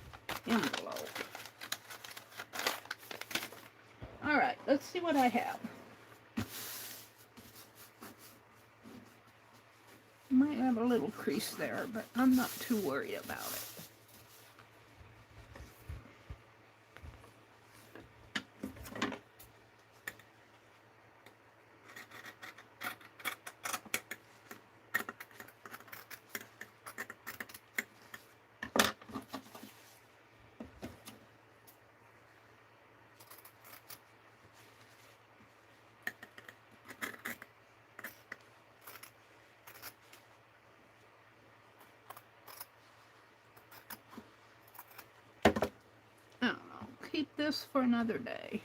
envelope. All right, let's see what I have. Might have a little crease there, but I'm not too worried about it. Keep this for another day.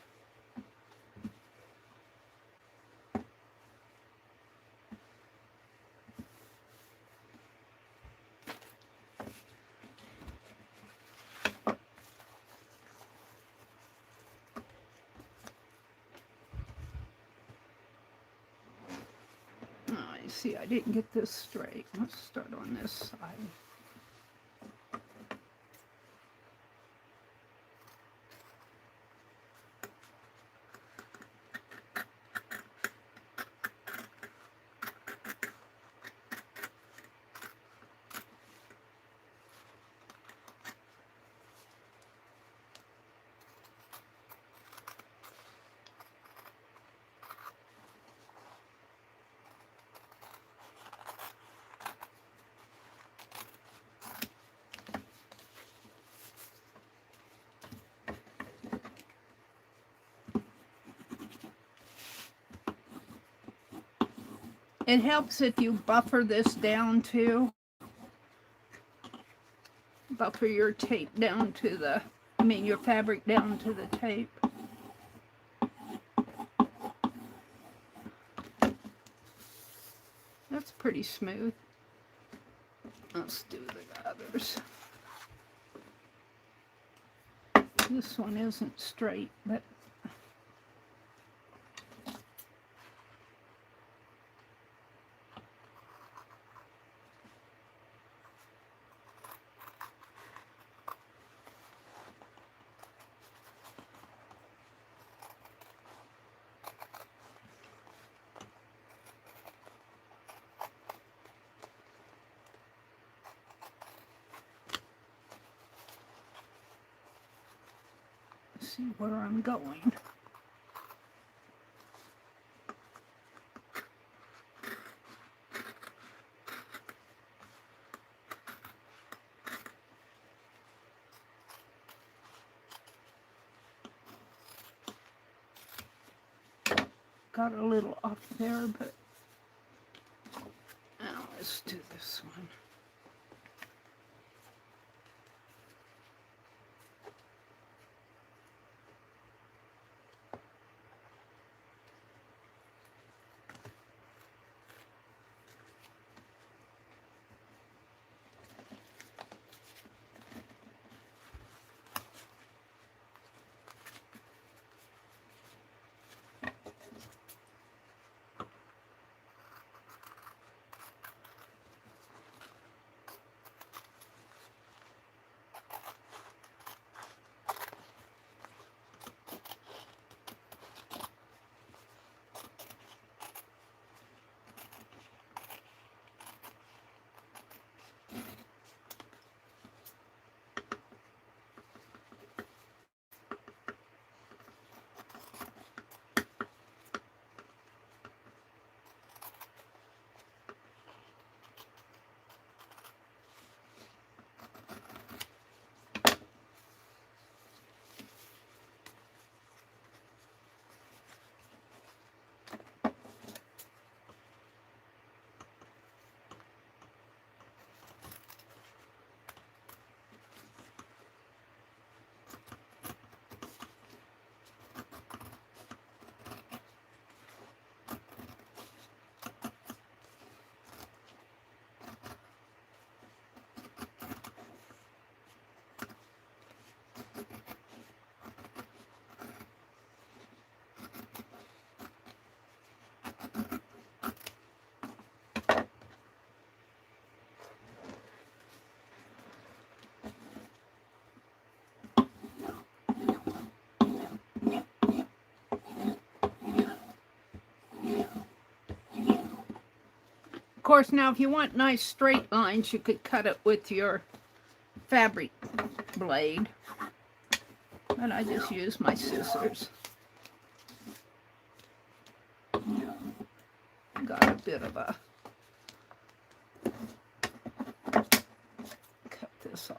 Oh, I see, I didn't get this straight. Let's start on this side. It helps if you buffer this down too. Buffer your tape down to the, your fabric down to the tape. That's pretty smooth. Let's do the others. This one isn't straight, but see where I'm going. Got a little off there, but now let's do this one. course, now if you want nice straight lines, you could cut it with your fabric blade. But I just use my scissors. Got a bit of a... Cut this off.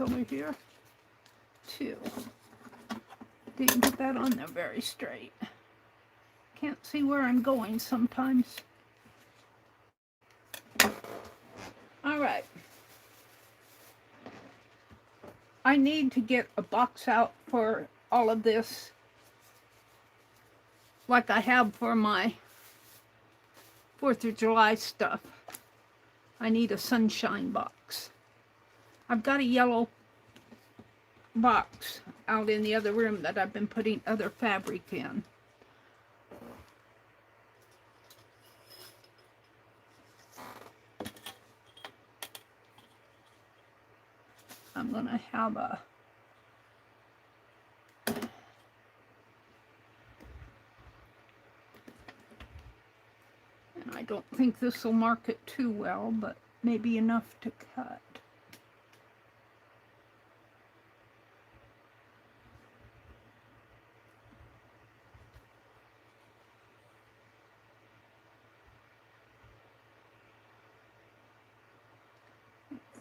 Over here, 2. Didn't get that on there very straight. Can't see where I'm going sometimes. All right. I need to get a box out for all of this, like I have for my 4th of July stuff. I need a sunshine box. I've got a yellow box out in the other room that I've been putting other fabric in. I'm going to have a... And I don't think this will mark it too well, but maybe enough to cut.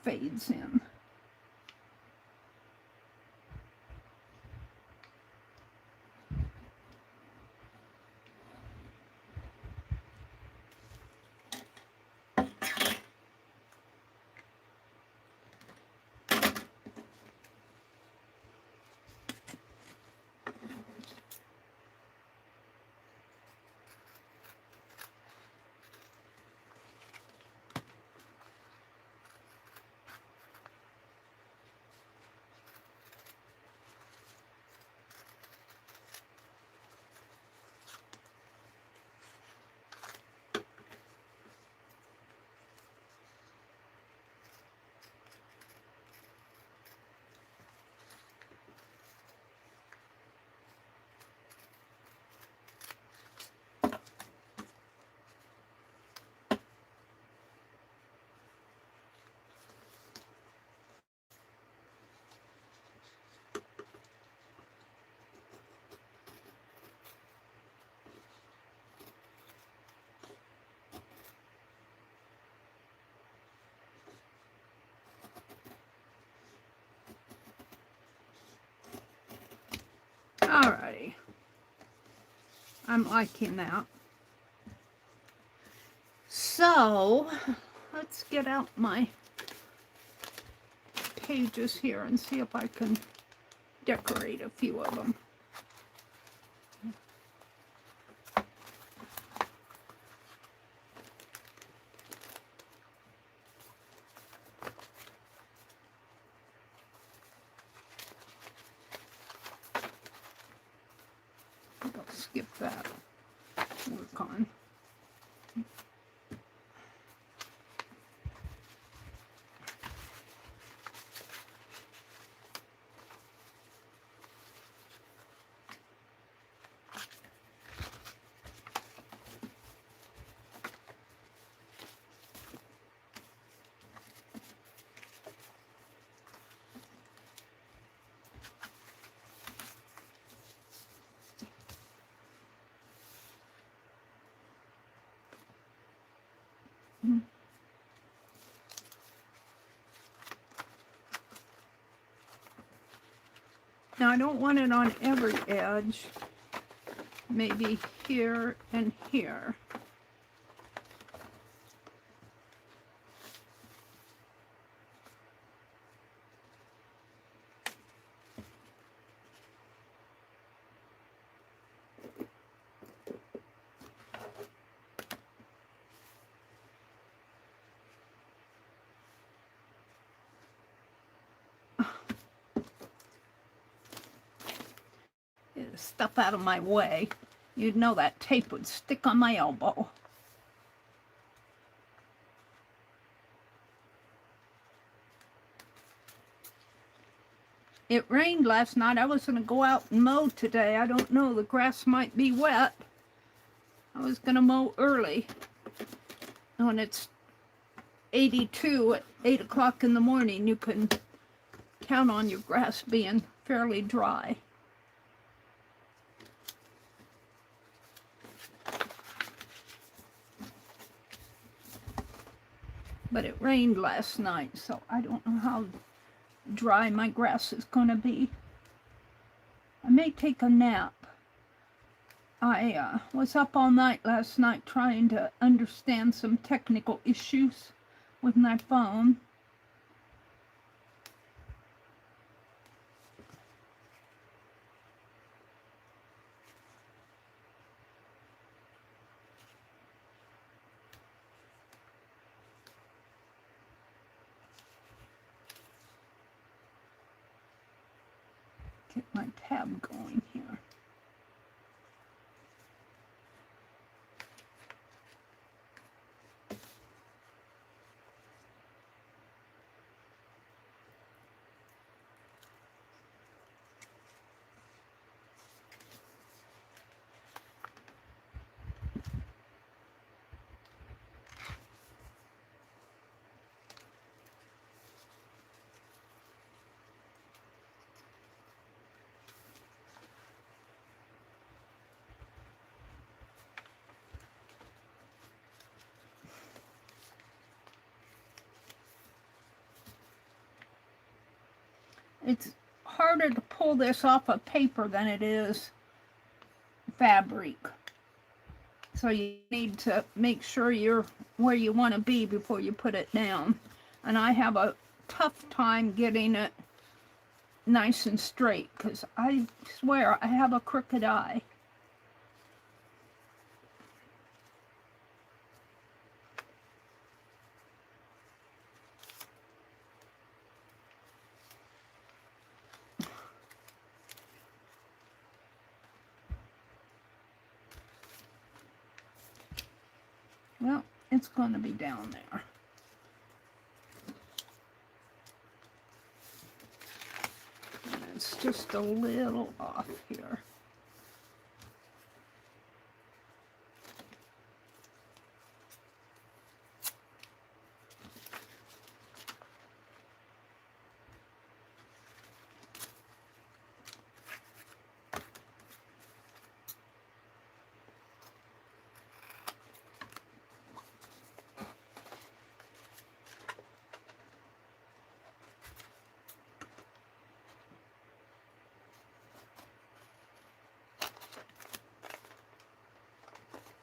Fades in. Alrighty. I'm liking that. So, let's get out my pages here and see if I can decorate a few of them. I'll skip that. Work on. Now I don't want it on every edge, maybe here and here. stuff out of my way. You'd know that tape would stick on my elbow. It rained last night. I was going to go out and mow today. I don't know. The grass might be wet. I was going to mow early. When it's 82 at 8 o'clock in the morning, you can count on your grass being fairly dry. But it rained last night, so I don't know how dry my grass is going to be. I may take a nap. I was up all night last night trying to understand some technical issues with my phone. Get my tab going here. It's harder to pull this off of paper than it is fabric. So you need to make sure you're where you want to be before you put it down. And I have a tough time getting it nice and straight because I swear I have a crooked eye. Well, it's going to be down there. And it's just a little off here.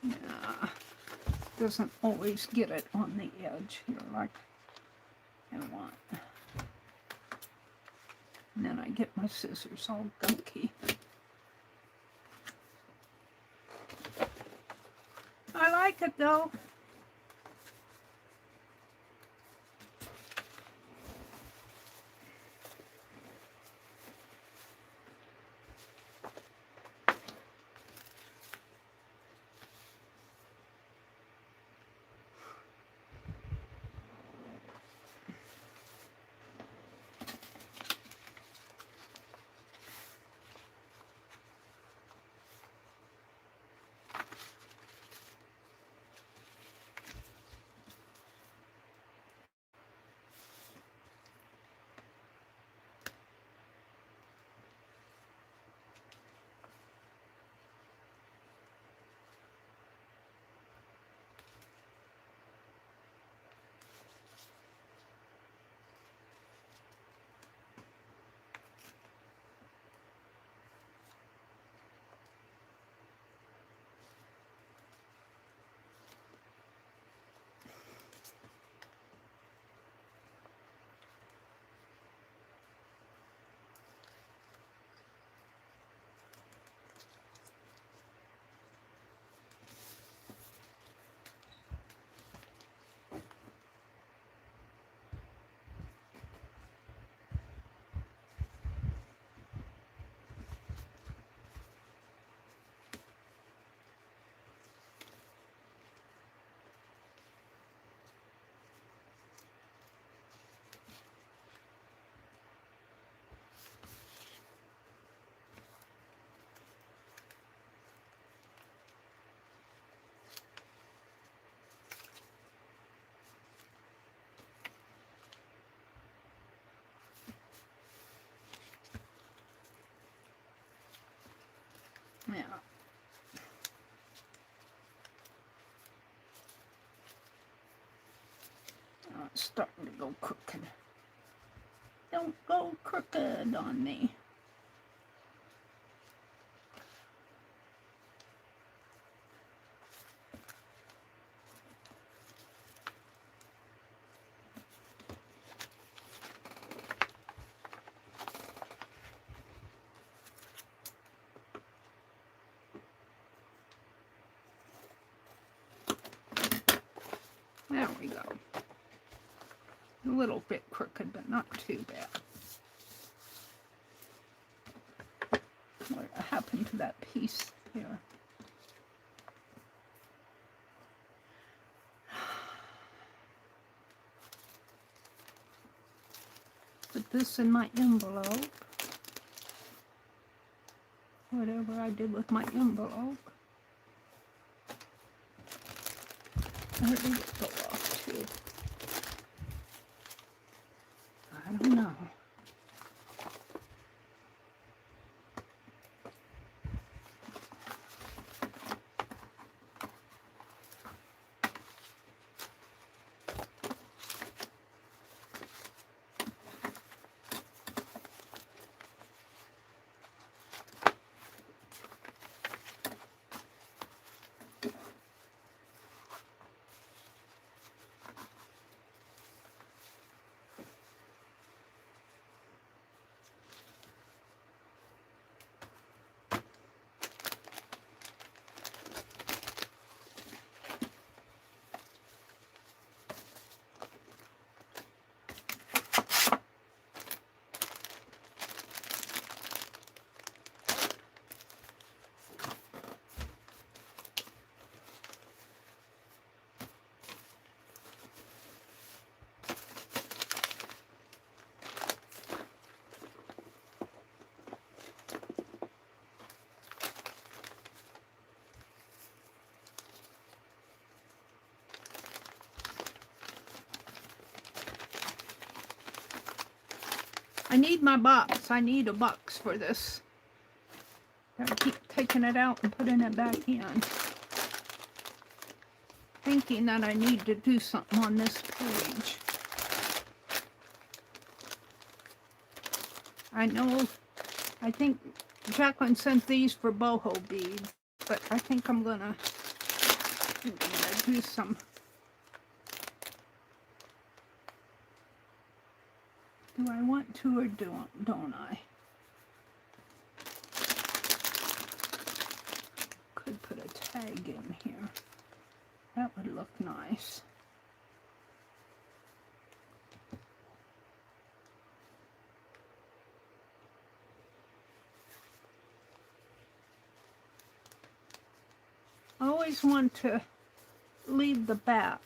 Yeah, doesn't always get it on the edge here like I want. And then I get my scissors all gunky. I like it though. Yeah. Oh, it's starting to go crooked. Don't go crooked on me. There we go. A little bit crooked, but not too bad. What happened to that piece here? Put this in my envelope. Whatever I did with my envelope. Where did it go off to? I don't know. I need my box. I need a box for this. I keep taking it out and putting it back in. Thinking that I need to do something on this page. I know, I think Jacqueline sent these for boho beads, but I think I'm gonna do some. Do I want to or don't I? Could put a tag in here. That would look nice. I always want to leave the back.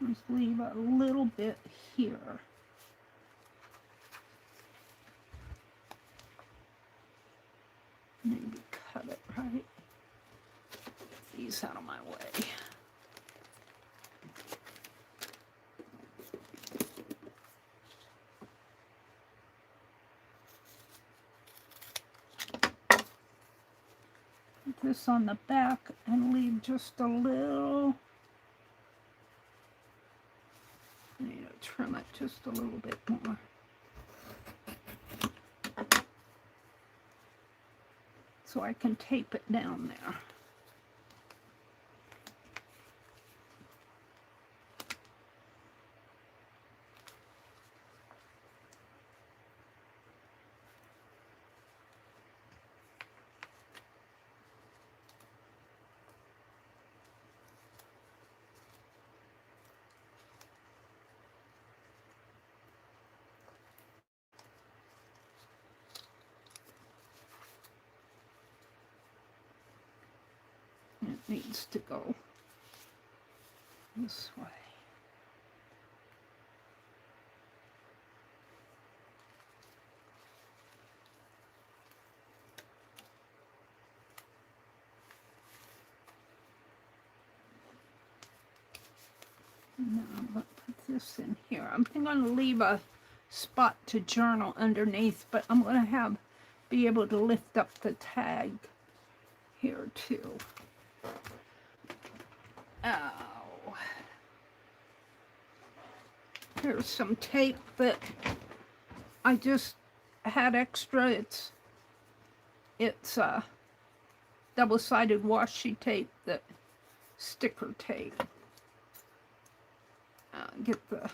Just leave a little bit here. Maybe cut it right. Get these out of my way. Put this on the back and leave just a little. I need to trim it just a little bit more. So I can tape it down there. It needs to go this way. Now I'm going to put this in here. I'm going to leave a spot to journal underneath, but I'm going to be able to lift up the tag here too. Oh. Here's some tape that I just had extra. It's double-sided washi tape, that sticker tape. Get the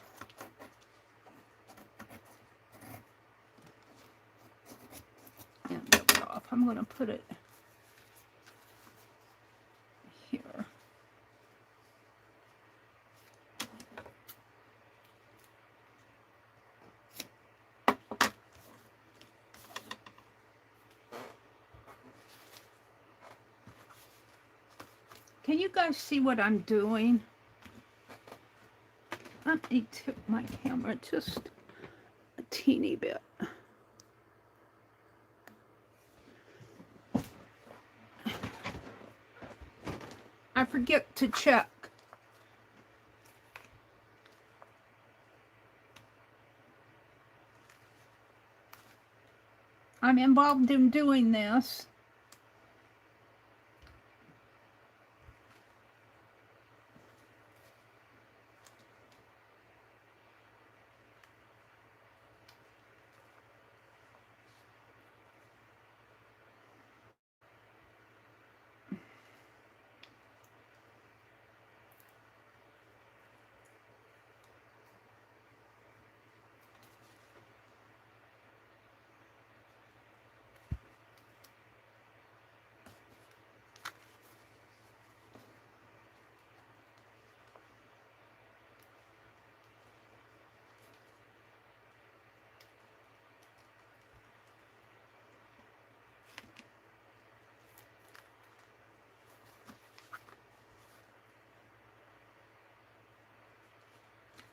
end of it off. I'm going to put it here. Can you guys see what I'm doing? Let me tip my camera just a teeny bit. I forget to check. I'm involved in doing this.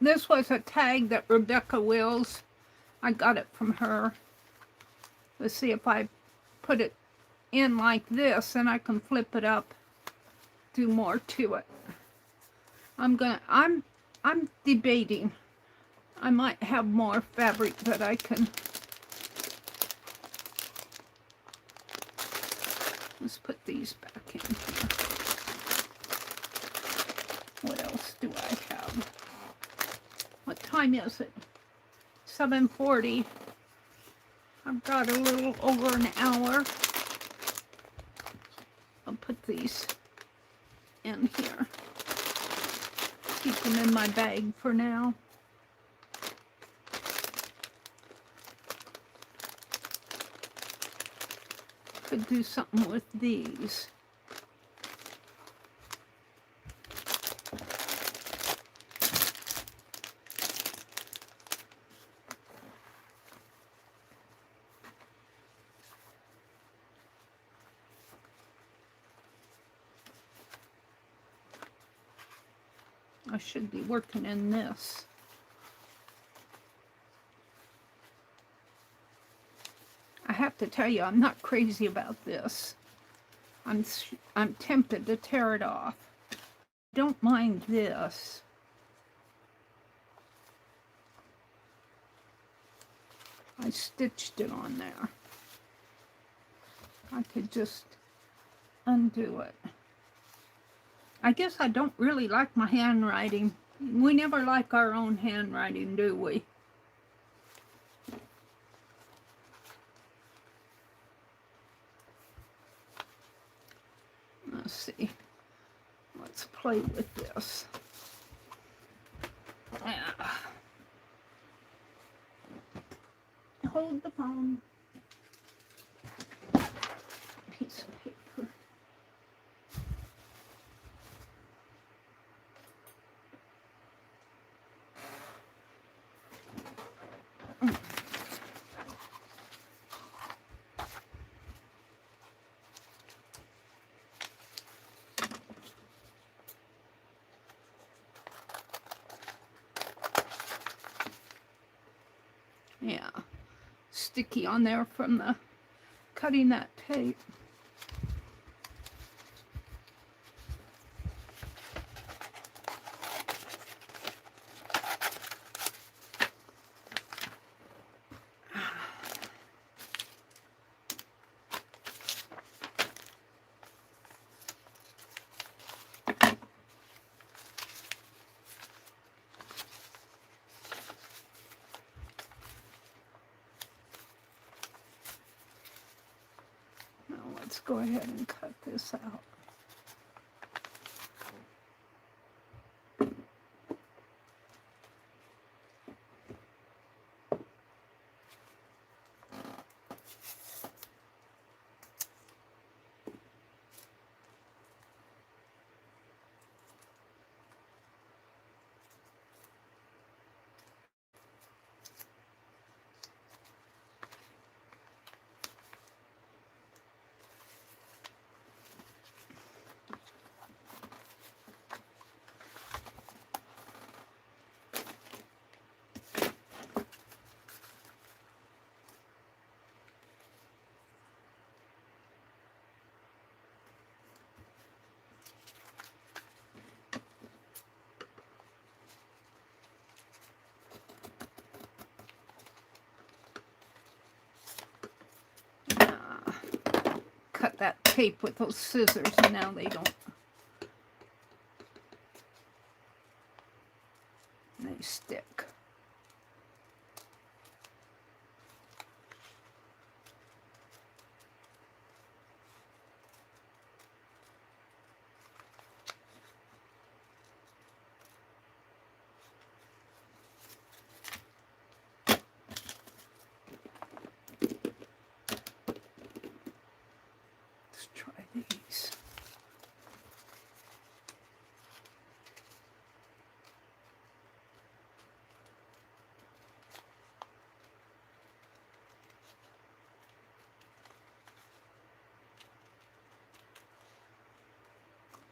This was a tag that Rebecca Wills, I got it from her. Let's see if I put it in like this, and I can flip it up, do more to it. I'm debating. I might have more fabric that I can. Let's put these back in here. What else do I have? What time is it? 7:40. I've got a little over an hour. I'll put these in here. Keep them in my bag for now. Could do something with these. I should be working in this. I have to tell you, I'm not crazy about this. I'm tempted to tear it off. Don't mind this. I stitched it on there. I could just undo it. I guess I don't really like my handwriting. We never like our own handwriting, do we? Let's see. Let's play with this. Hold the phone. Piece of paper. Yeah, sticky on there from the cutting that tape. Now let's go ahead and cut this out. Cut that tape with those scissors, and now they stick. Let's try these.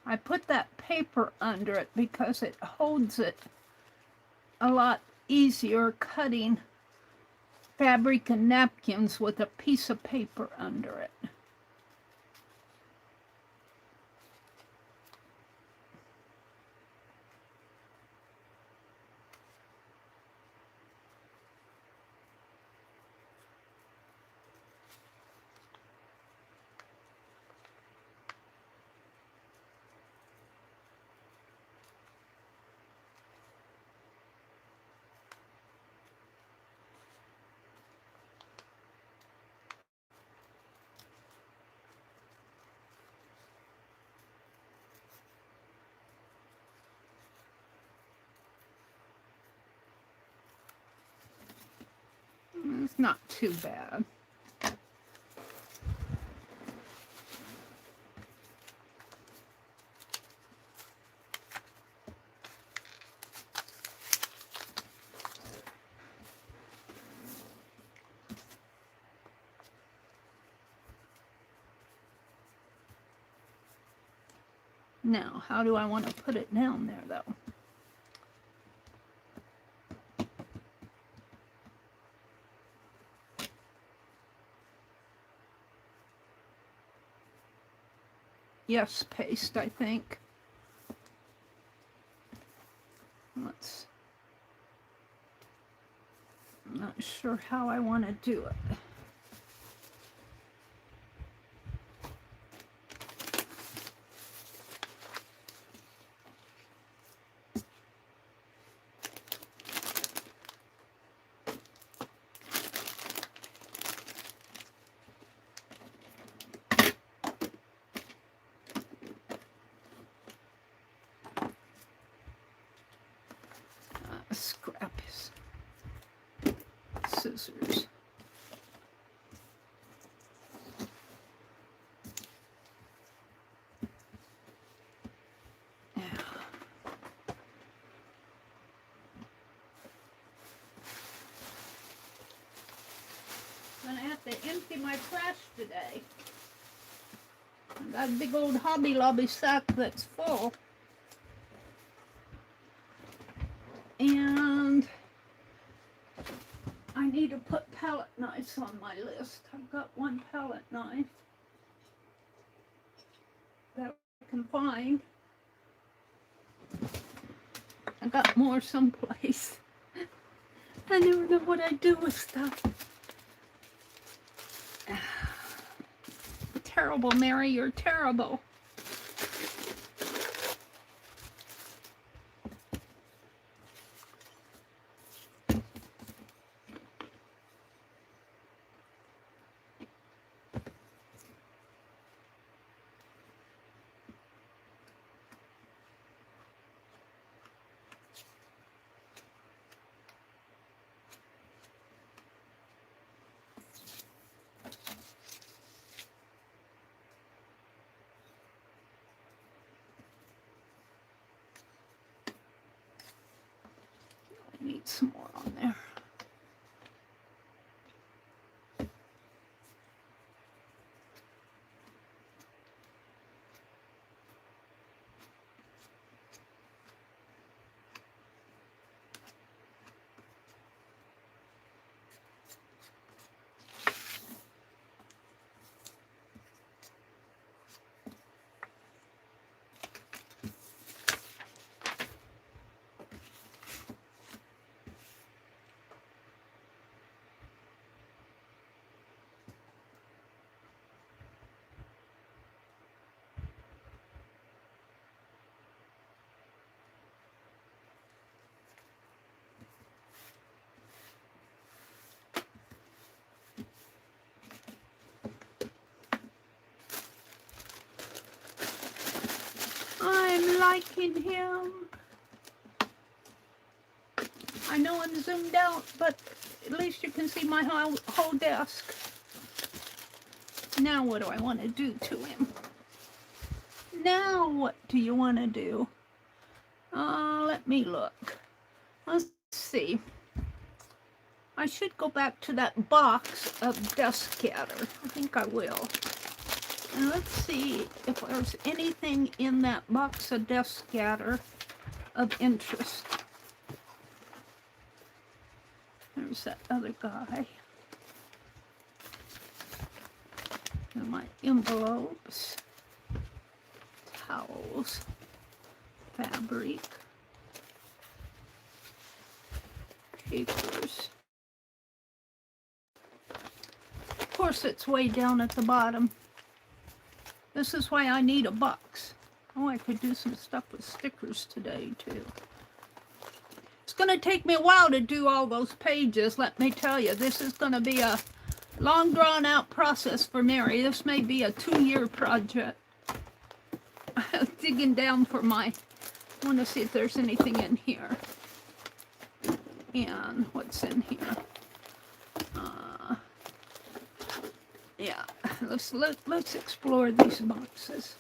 I put that paper under it because it holds it a lot easier cutting fabric and napkins with a piece of paper under it. It's not too bad. Now, how do I want to put it down there, though? Yes, paste, I think. I'm not sure how I want to do it. Scrap his scissors. Yeah. I'm gonna have to empty my trash today. I got a big old Hobby Lobby sack that's full. And I need need to put palette knives on my list. I've got one palette knife that I can find. I got more someplace. I never know what I do with stuff. Terrible, Mary, you're terrible. I need some more on there. I'm liking him. I know I'm zoomed out, but at least you can see my whole desk. Now what do I want to do to him? Now what do you want to do? Let me look. Let's see. I should go back to that box of dust scatter. I think I will. And let's see if there's anything in that box of dust scatter of interest. There's that other guy. And my envelopes, towels, fabric, papers. Of course, it's way down at the bottom. This is why I need a box. Oh, I could do some stuff with stickers today, too. It's going to take me a while to do all those pages, let me tell you. This is going to be a long, drawn-out process for Mary. This may be a 2-year project. I'm digging down for I want to see if there's anything in here. And what's in here? Yeah, let's explore these boxes.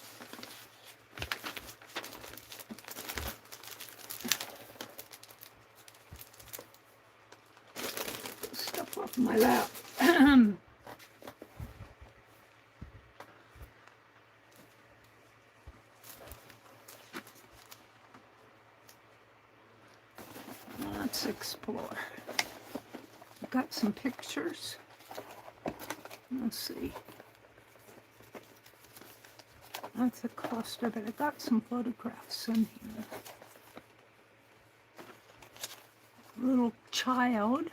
Stuff off my lap. Let's explore. Got some pictures. Let's see. That's a cluster, but I got some photographs in here. Little child.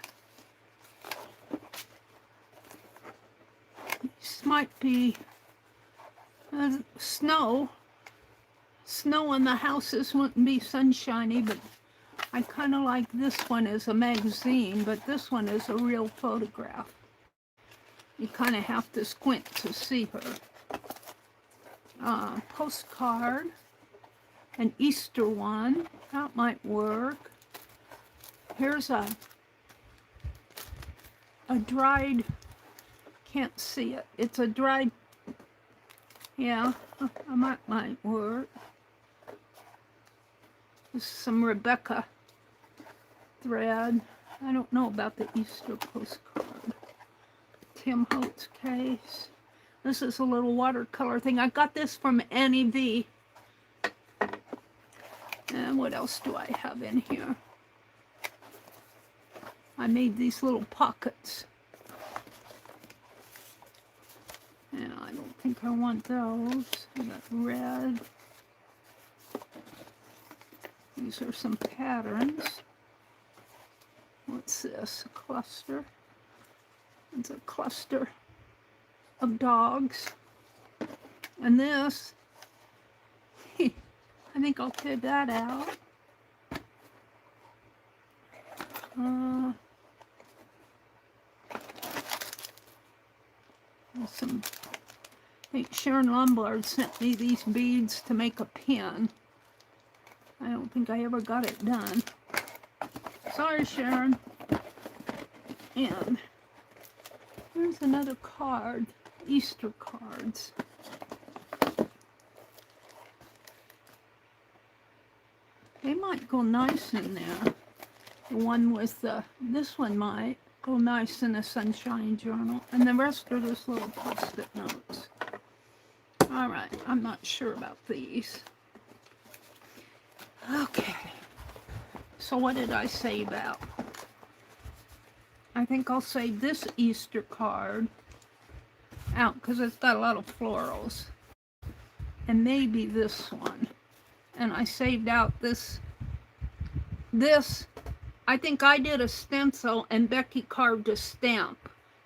This might be snow. Snow on the houses wouldn't be sunshiny, but I kind of like this one as a magazine, but this one is a real photograph. You kind of have to squint to see her. Postcard, an Easter one, that might work. Here's a dried, can't see it. It's a dried, yeah, might work. This is some Rebecca thread. I don't know about the Easter postcard. Tim Holtz case. This is a little watercolor thing. I got this from NEV. And what else do I have in here? I made these little pockets. And I don't think I want those. I got red. These are some patterns. What's this? A cluster. It's a cluster of dogs. And this, I think I'll figure that out. I think Sharon Lombard sent me these beads to make a pin. I don't think I ever got it done. Sorry, Sharon. And here's another card, Easter cards. They might go nice in there. The one with this one might go nice in a sunshine journal. And the rest are just little post-it notes. All right, I'm not sure about these. Okay. So what did I save out? I think I'll save this Easter card out because it's got a lot of florals. And maybe this one. And I saved out this, I think I did a stencil and Becky carved a stamp.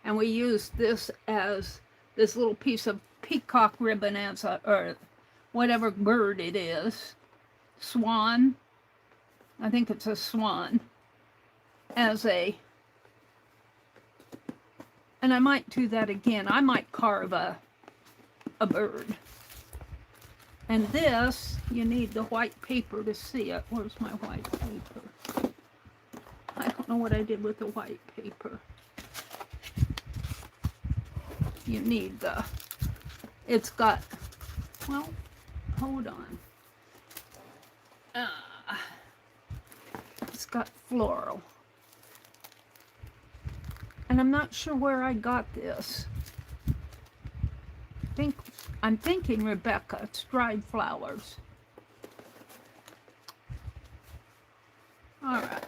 And we used this as this little piece of peacock ribbon as a, or whatever bird it is. Swan. I think it's a swan. As a, and I might do that again. I might carve a bird. And this, you need the white paper to see it. Where's my white paper? I don't know what I did with the white paper. You need the, it's got, well, hold on. It's got floral. And I'm not sure where I got this. I'm thinking Rebecca. It's dried flowers. All right.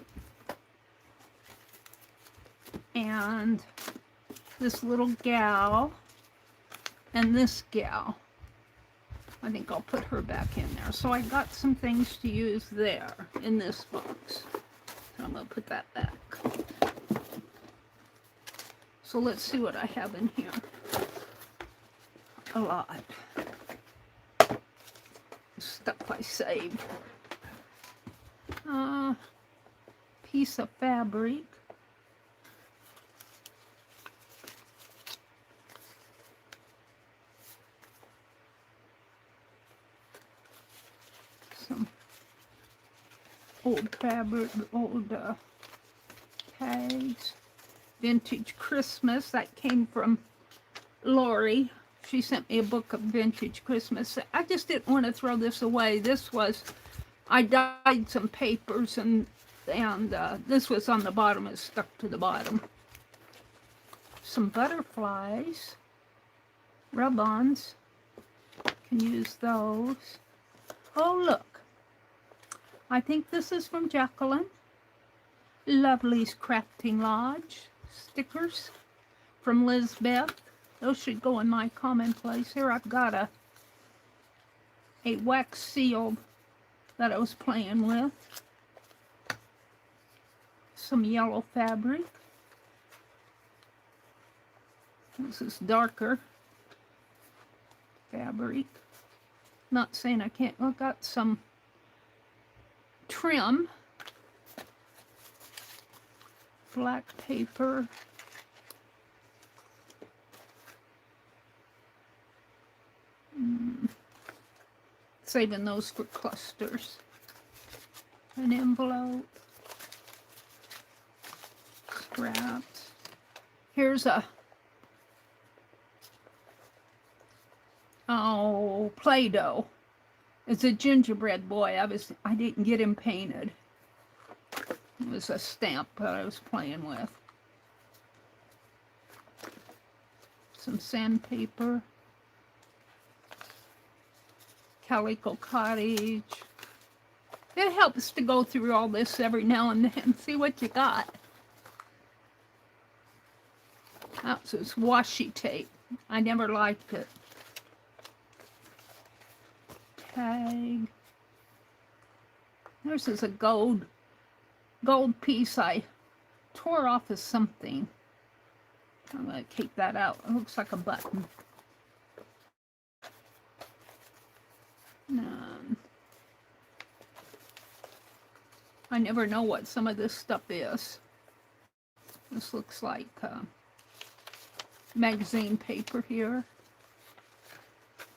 And this little gal and this gal. I think I'll put her back in there. So I got some things to use there in this box. So I'm going to put that back. So let's see what I have in here. A lot. Stuff I saved. Piece of fabric. Some old fabric, old tags. Vintage Christmas. That came from Lori. She sent me a book of vintage Christmas. I just didn't want to throw this away. This was, I dyed some papers and this was on the bottom. It stuck to the bottom. Some butterflies, rub-ons. Can use those. Oh, look. I think this is from Jacqueline. Lovely's Crafting Lodge. Stickers from Lizbeth. Those should go in my commonplace. Here I've got a wax seal that I was playing with. Some yellow fabric. This is darker fabric. Not saying I can't. I've got some trim. Black paper. Saving those for clusters. An envelope. Scraps. Here's a Play-Doh. It's a gingerbread boy. I didn't get him painted. It was a stamp that I was playing with. Some sandpaper. Calico Cottage. It helps to go through all this every now and then. See what you got. That's this washi tape. I never liked it. Tag. This is a gold piece I tore off of something. I'm going to take that out. It looks like a button. I never know what some of this stuff is. This looks like magazine paper here.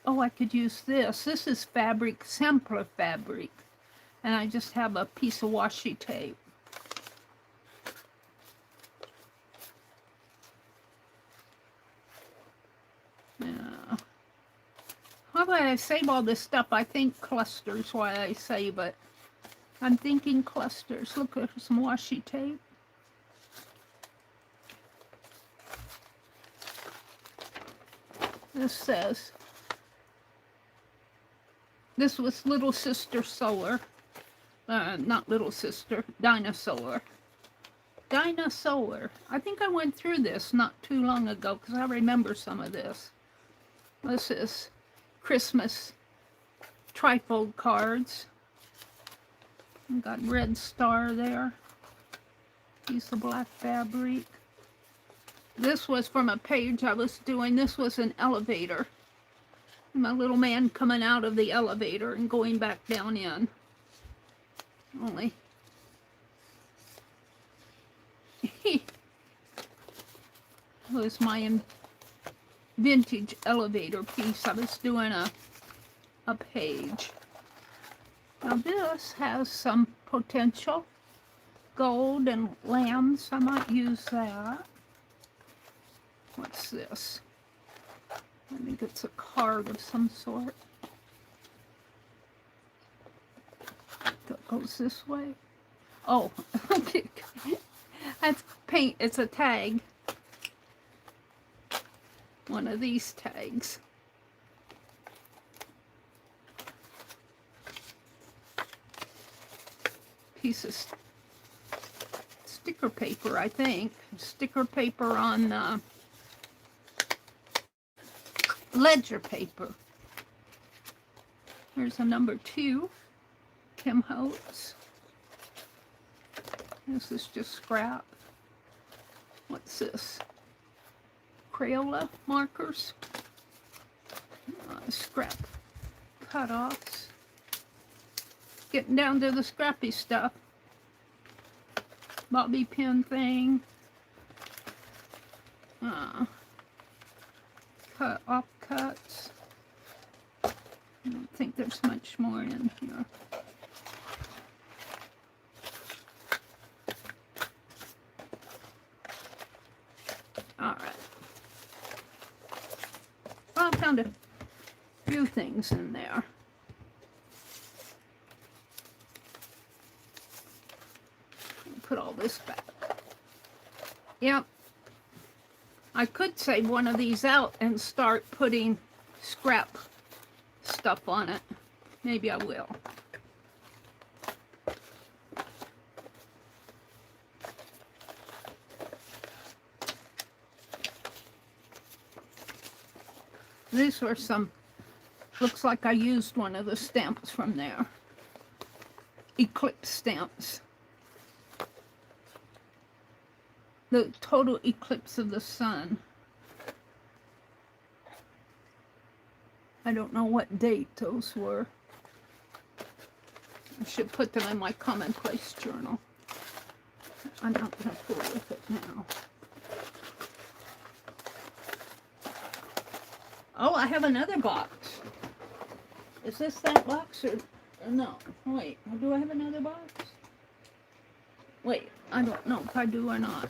Oh, I could use this. This is fabric, sampler fabric. And I just have a piece of washi tape. Yeah. How do I save all this stuff? I think clusters why I save it. I'm thinking clusters. Look, there's some washi tape. This says, this was Little Sister Solar. Not Little Sister, Dinosaur. Dinosaur. I think I went through this not too long ago because I remember some of this. This is Christmas trifold cards. I've got red star there. Piece of black fabric. This was from a page I was doing. This was an elevator. My little man coming out of the elevator and going back down in. Only. It was my vintage elevator piece. I was doing a page. Now this has some potential. Gold and lambs. I might use that. What's this? I think it's a card of some sort. That goes this way. Oh, okay. That's paint. It's a tag. One of these tags. Piece of sticker paper, I think. Sticker paper on ledger paper. There's a number 2. Kim Holtz. This is just scrap. What's this? Crayola markers. Scrap cut-offs. Getting down to the scrappy stuff. Bobby pin thing. Cut off cuts. I don't think there's much more in here. Alright. Well, I found a few things in there. Put all this back. Yep. I could save one of these out and start putting scrap stuff on it. Maybe I will. These were some, looks like I used one of the stamps from there. Eclipse stamps. The total eclipse of the sun. I don't know what date those were. I should put them in my commonplace journal. I'm not going to fool with it now. Oh, I have another box. Is this that box or no? Wait, do I have another box? Wait, I don't know if I do or not.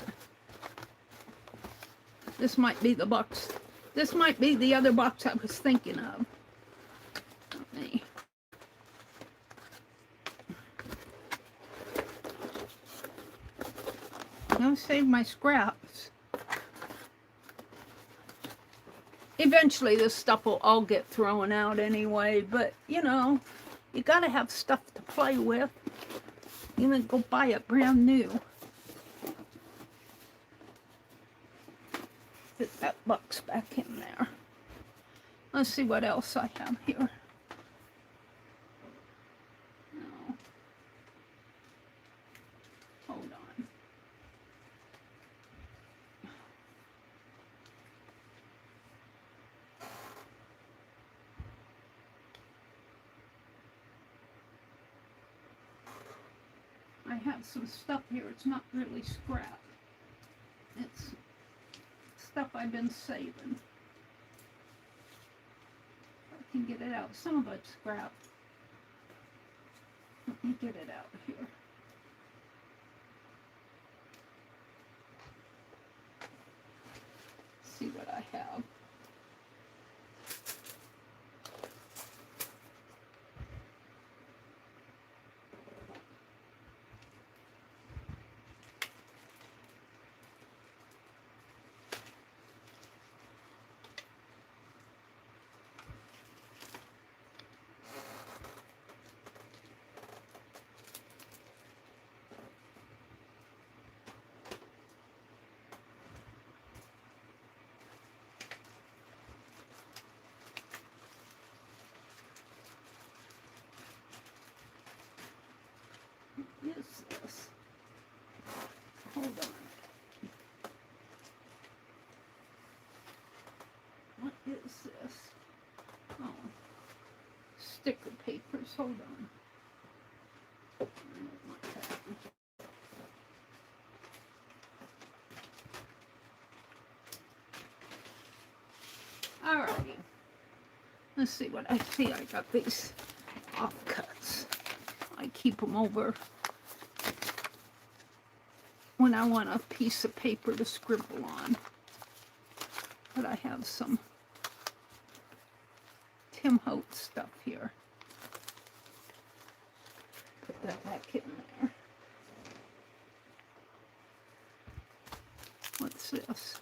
This might be the box. This might be the other box I was thinking of. Let me. I'll save my scraps. Eventually this stuff will all get thrown out anyway, but you know, you gotta have stuff to play with. Even go buy it brand new. box back in there. Let's see what else I have here. No. Hold on. I have some stuff here. It's not really scrap. It's stuff I've been saving. I can get it out. Some of it's scrap. Let me get it out here. See what I have. What is this? Hold on. What is this? Oh, sticker papers. Hold on. I don't want that. Alrighty. Let's see what I see. I got these offcuts. I keep them over when I want a piece of paper to scribble on. But I have some Tim Holt stuff here. Put that back in there. What's this?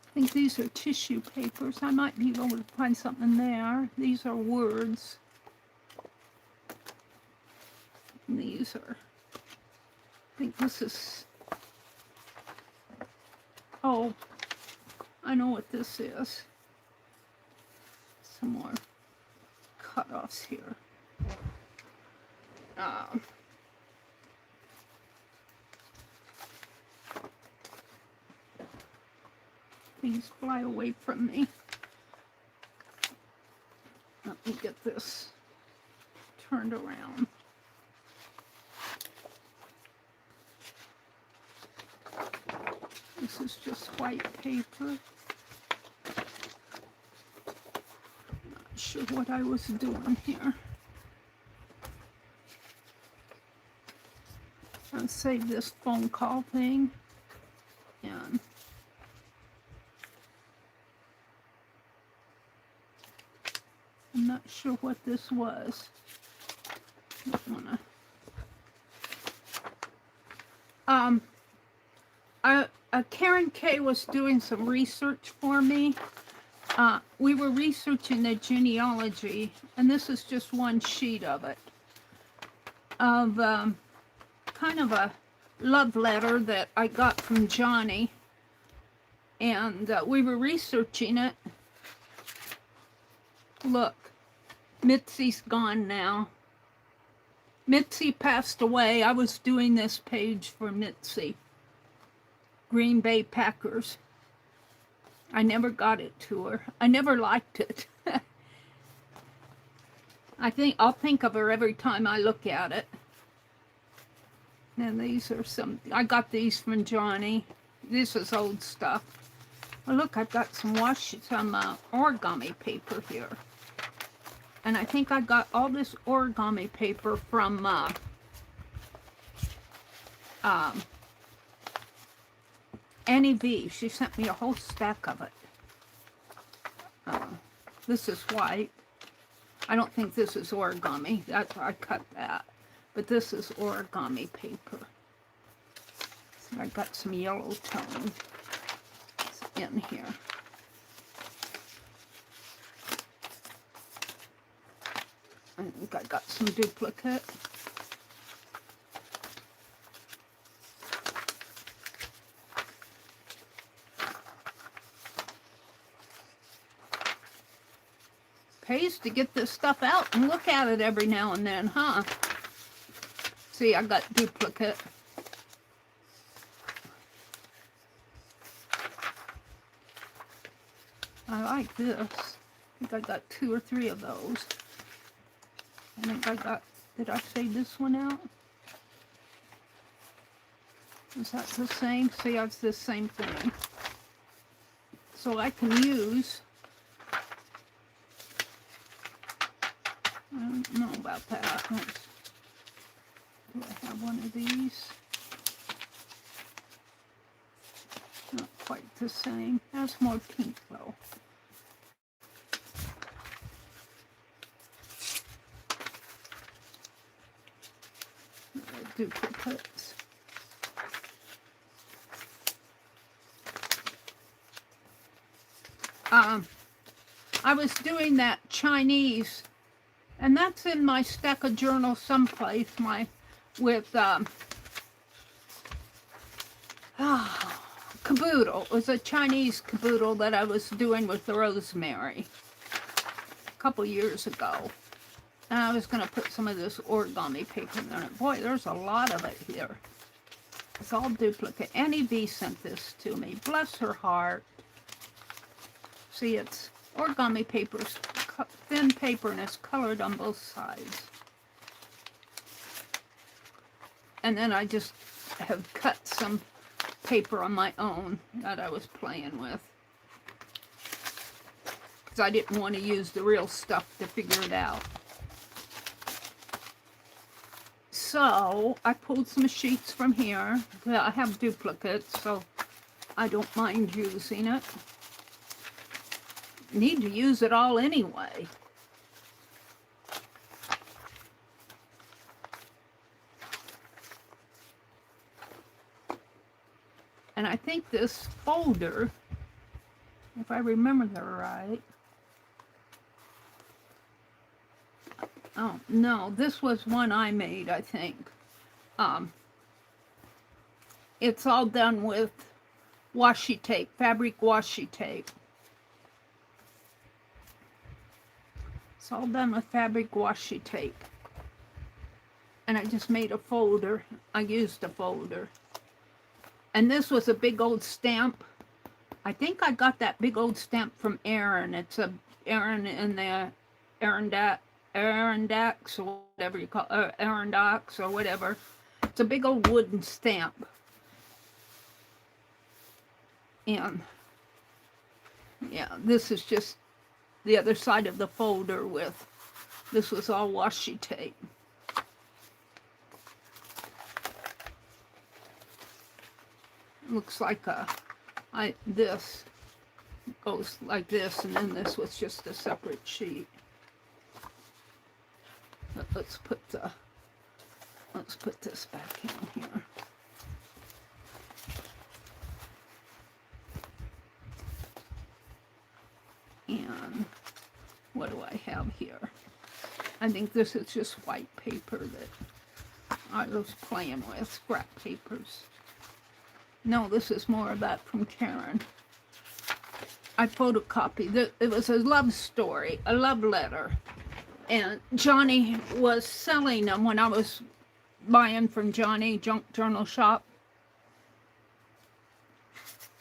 I think these are tissue papers. I might be able to find something there. These are words. And these are, I think this is, oh, I know what this is. Some more cut-offs here. Things fly away from me. Let me get this turned around. This is just white paper. Not sure what I was doing here. I'll save this phone call thing. And I'm not sure what this was. Don't wanna. Karen Kay was doing some research for me. We were researching the genealogy, and this is just one sheet of it, of kind of a love letter that I got from Johnny, and we were researching it. Look, Mitzi's gone now. Mitzi passed away. I was doing this page for Mitzi. Green Bay Packers. I never got it to her. I never liked it. I'll think of her every time I look at it. And these are some, I got these from Johnny. This is old stuff. Well, look, I've got some origami paper here. And I think I got all this origami paper from Annie V. She sent me a whole stack of it. This is white. I don't think this is origami. I cut that. But this is origami paper. So I got some yellow tone in here. I think I got some duplicate. Pays to get this stuff out and look at it every now and then, huh? See, I got duplicate. I like this. I think I got 2 or 3 of those. I think I got, did I say this one out? Is that the same? See, it's the same thing. So I can use, I don't know about that. Do I have one of these? Not quite the same. That's more pink though. Duplicates. I was doing that Chinese, and that's in my stack of journals someplace, with caboodle. It was a Chinese caboodle that I was doing with the rosemary a couple years ago. And I was going to put some of this origami paper in there. Boy, there's a lot of it here. It's all duplicate. Annie V sent this to me. Bless her heart. See, it's origami paper, thin paper, and it's colored on both sides. And then I just have cut some paper on my own that I was playing with. Because I didn't want to use the real stuff to figure it out. So I pulled some sheets from here. I have duplicates, so I don't mind using it. Need to use it all anyway. And I think this folder, if I remember that right, oh no, this was one I made, I think. It's all done with washi tape, fabric washi tape. It's all done with fabric washi tape. And I just made a folder. I used a folder. And this was a big old stamp. I think I got that big old stamp from Erin. It's a Erin in the Arondax or whatever you call it, Arondax or whatever. It's a big old wooden stamp. And yeah, this is just the other side of the folder with, this was all washi tape. Looks like this goes like this, and then this was just a separate sheet. But let's put this back in here. And what do I have here? I think this is just white paper that I was playing with, scrap papers. No, this is more of that from Karen. I photocopied it. It was a love story, a love letter. And Johnny was selling them when I was buying from Johnny, Junk Journal Shop.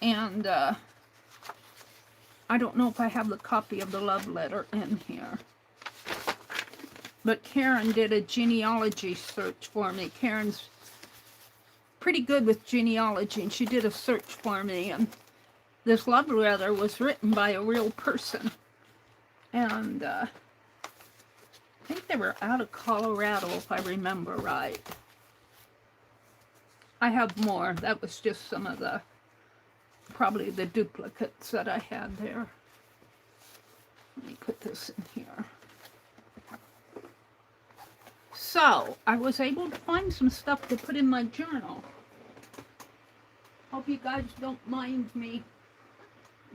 And I don't know if I have the copy of the love letter in here. But Karen did a genealogy search for me. Karen's pretty good with genealogy, and she did a search for me, and this love letter was written by a real person. And I think they were out of Colorado, if I remember right. I have more. That was just some of the, probably the duplicates that I had there. Let me put this in here. So, I was able to find some stuff to put in my journal. Hope you guys don't mind me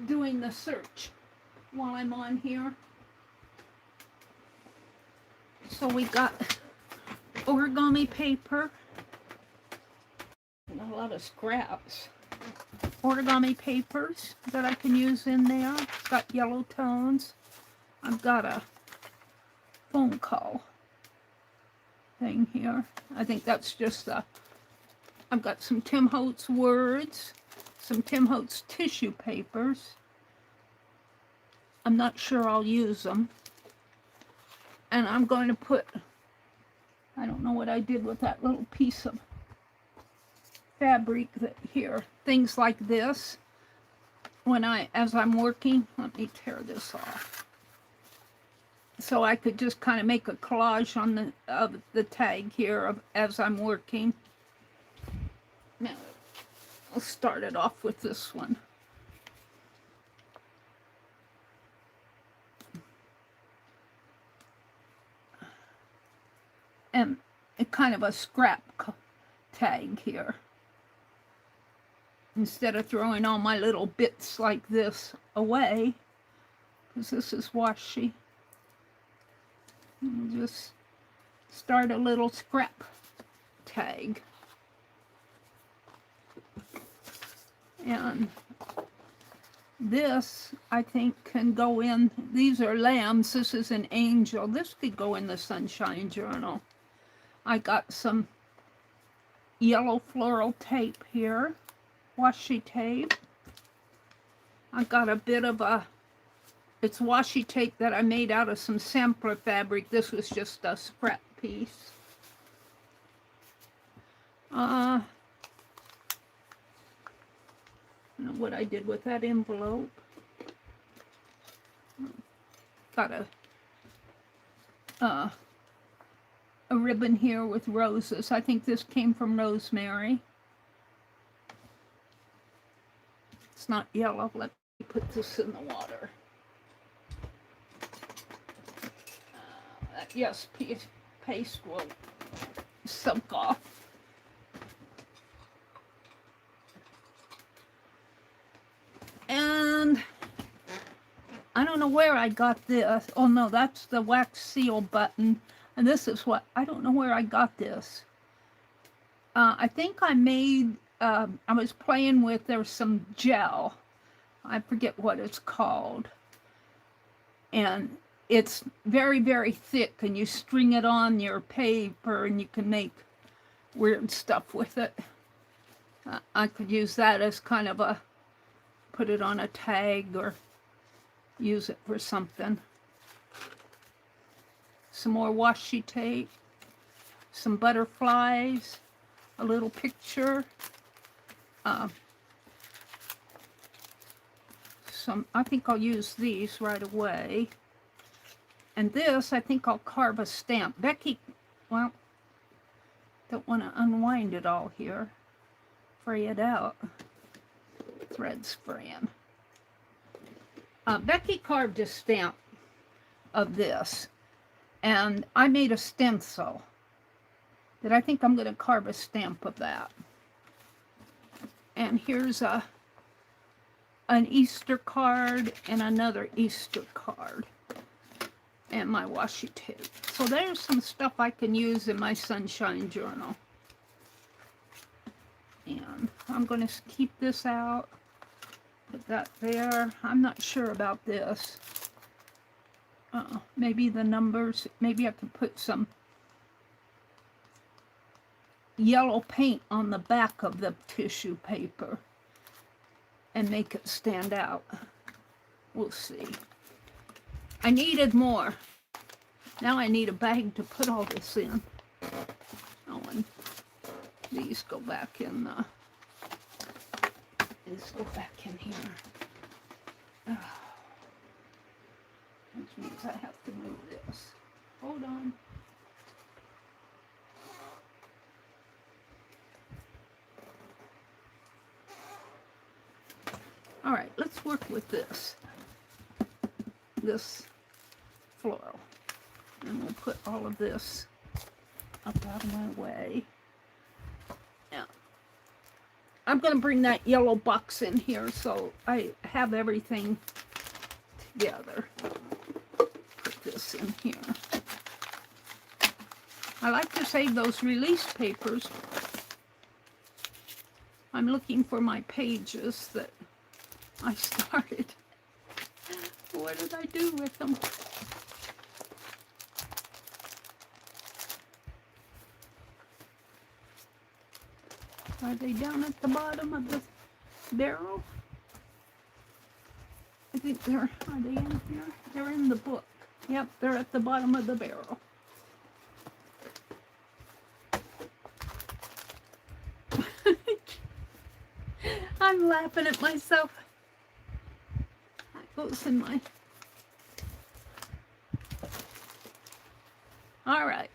doing the search while I'm on here. So we got origami paper and a lot of scraps. Origami papers that I can use in there. It's got yellow tones. I've got a phone call thing here. I think that's just I've got some Tim Holtz words, some Tim Holtz tissue papers. I'm not sure I'll use them. And I'm going to put, I don't know what I did with that little piece of fabric that here. Things like this, as I'm working, let me tear this off. So I could just kind of make a collage on the tag here as I'm working. Now, I'll start it off with this one. And a kind of a scrap tag here. Instead of throwing all my little bits like this away, because this is washi, and just start a little scrap tag. And this, I think, can go in. These are lambs. This is an angel. This could go in the Sunshine Journal. I got some yellow floral tape here, washi tape. I got a bit of it's washi tape that I made out of some sampler fabric. This was just a scrap piece. I don't know what I did with that envelope. Got a ribbon here with roses. I think this came from Rosemary. It's not yellow. Let me put this in the water. Yes, paste will soak off. And I don't know where I got this. Oh no, that's the wax seal button. And this is what, I don't know where I got this. I think I made, I was playing with, there's some gel. I forget what it's called. And it's very, very thick, and you string it on your paper and you can make weird stuff with it. I could use that as kind of put it on a tag or use it for something. Some more washi tape, some butterflies, a little picture, I think I'll use these right away. And this, I think I'll carve a stamp. Becky, well, don't want to unwind it all here. Fray it out. Thread spraying. Becky carved a stamp of this. And I made a stencil that I think I'm going to carve a stamp of that. And here's an Easter card and another Easter card. And my washi tape. So there's some stuff I can use in my Sunshine Journal. And I'm going to keep this out. Put that there. I'm not sure about this. Maybe the numbers, maybe I could put some yellow paint on the back of the tissue paper and make it stand out. We'll see. I needed more. Now I need a bag to put all this in. Oh, and these go back in, these go back in here. Which means I have to move this. Hold on. All right, let's work with this floral. And we'll put all of this up out of my way. Now, I'm going to bring that yellow box in here so I have everything together. Put this in here. I like to save those release papers. I'm looking for my pages that I started. What did I do with them? Are they down at the bottom of the barrel? I think are they in here? They're in the book. Yep, they're at the bottom of the barrel. I'm laughing at myself. That goes in my... All right.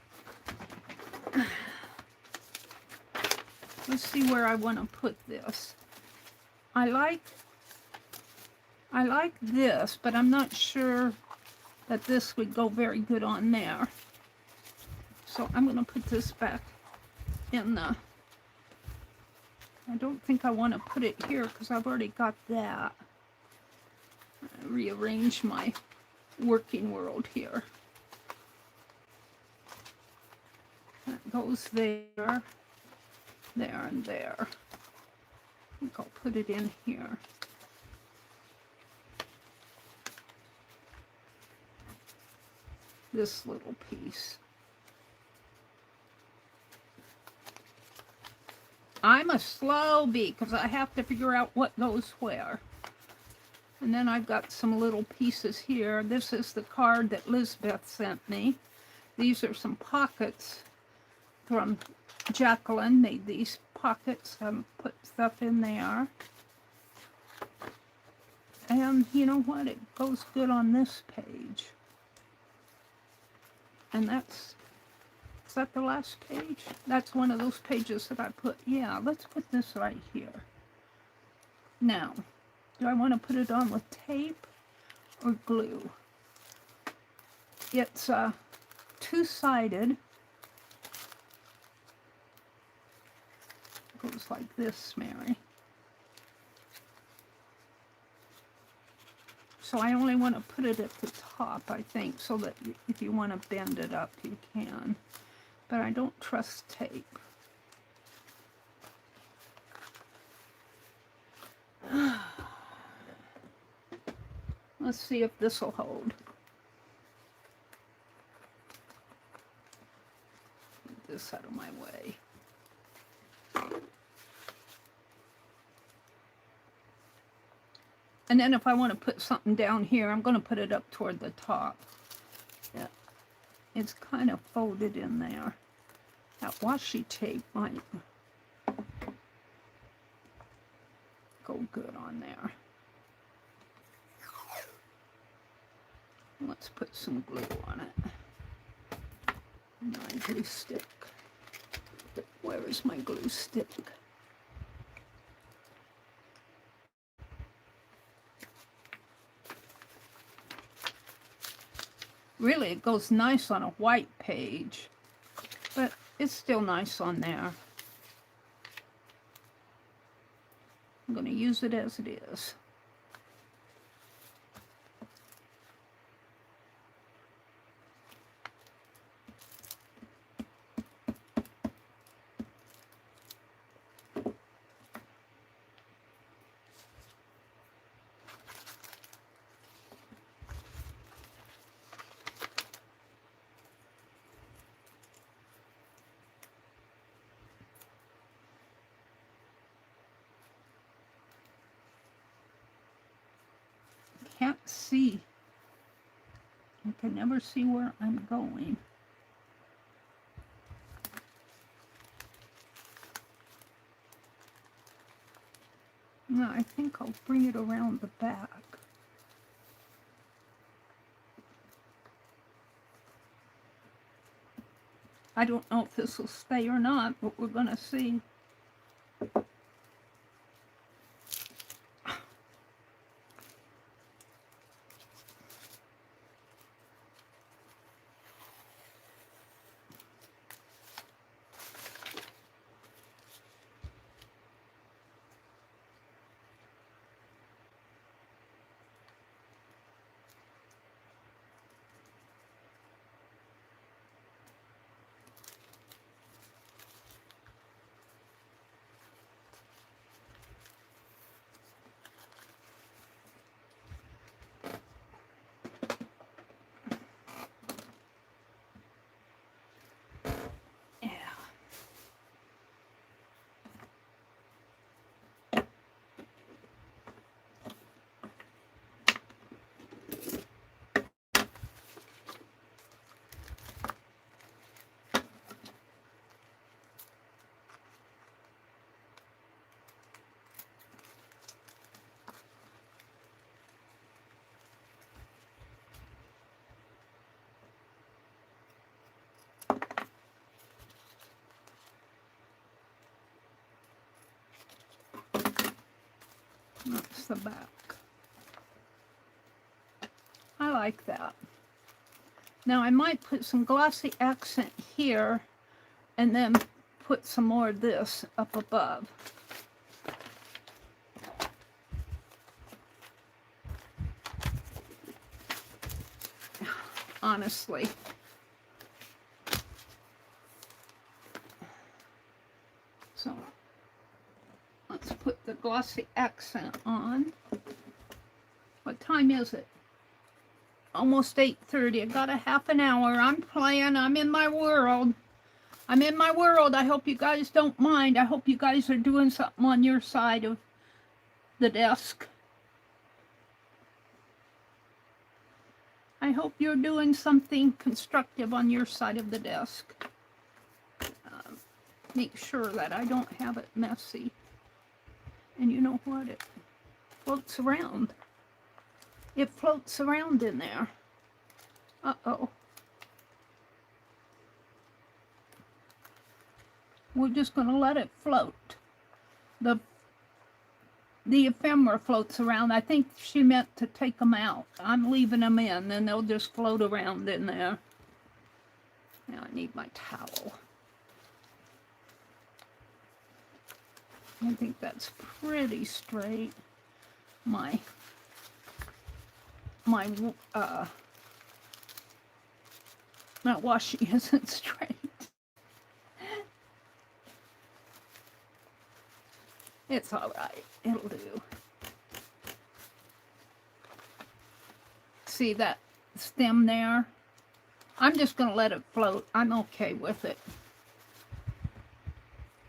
Let's see where I want to put this. I like this, but I'm not sure that this would go very good on there. So I'm going to put this back in the... I don't think I want to put it here because I've already got that. Rearrange my working world here. That goes there, there, and there. I think I'll put it in here. This little piece. I'm a slow bee because I have to figure out what goes where. And then I've got some little pieces here. This is the card that Lisbeth sent me. These are some pockets from Jacqueline. Made these pockets and put stuff in there. And you know what? It goes good on this page. And that's... Is that the last page? That's one of those pages that I put. Yeah, let's put this right here. Now, do I want to put it on with tape or glue? It's two-sided. Goes like this, Mary. So I only want to put it at the top, I think, so that if you want to bend it up, you can. But I don't trust tape. Let's see if this will hold. Get this out of my way. And then if I want to put something down here, I'm going to put it up toward the top. Yeah. It's kind of folded in there. That washi tape might go good on there. Let's put some glue on it. My glue stick. Where is my glue stick? Really, it goes nice on a white page, but it's still nice on there. I'm going to use it as it is. Can't see. I can never see where I'm going. No, I think I'll bring it around the back. I don't know if this will stay or not, but we're going to see. That's the back. I like that. Now I might put some glossy accent here and then put some more of this up above. Honestly. So let's put the glossy accent on. What time is it? Almost 8:30. I got a half an hour. I'm playing. I'm in my world. I'm in my world. I hope you guys don't mind. I hope you guys are doing something on your side of the desk. I hope you're doing something constructive on your side of the desk. Make sure that I don't have it messy. And you know what? It floats around. It floats around in there. Uh-oh. We're just going to let it float. The ephemera floats around. I think she meant to take them out. I'm leaving them in, and they'll just float around in there. Now I need my towel. I think that's pretty straight. My washing isn't straight. It's all right. It'll do. See that stem there? I'm just going to let it float. I'm okay with it.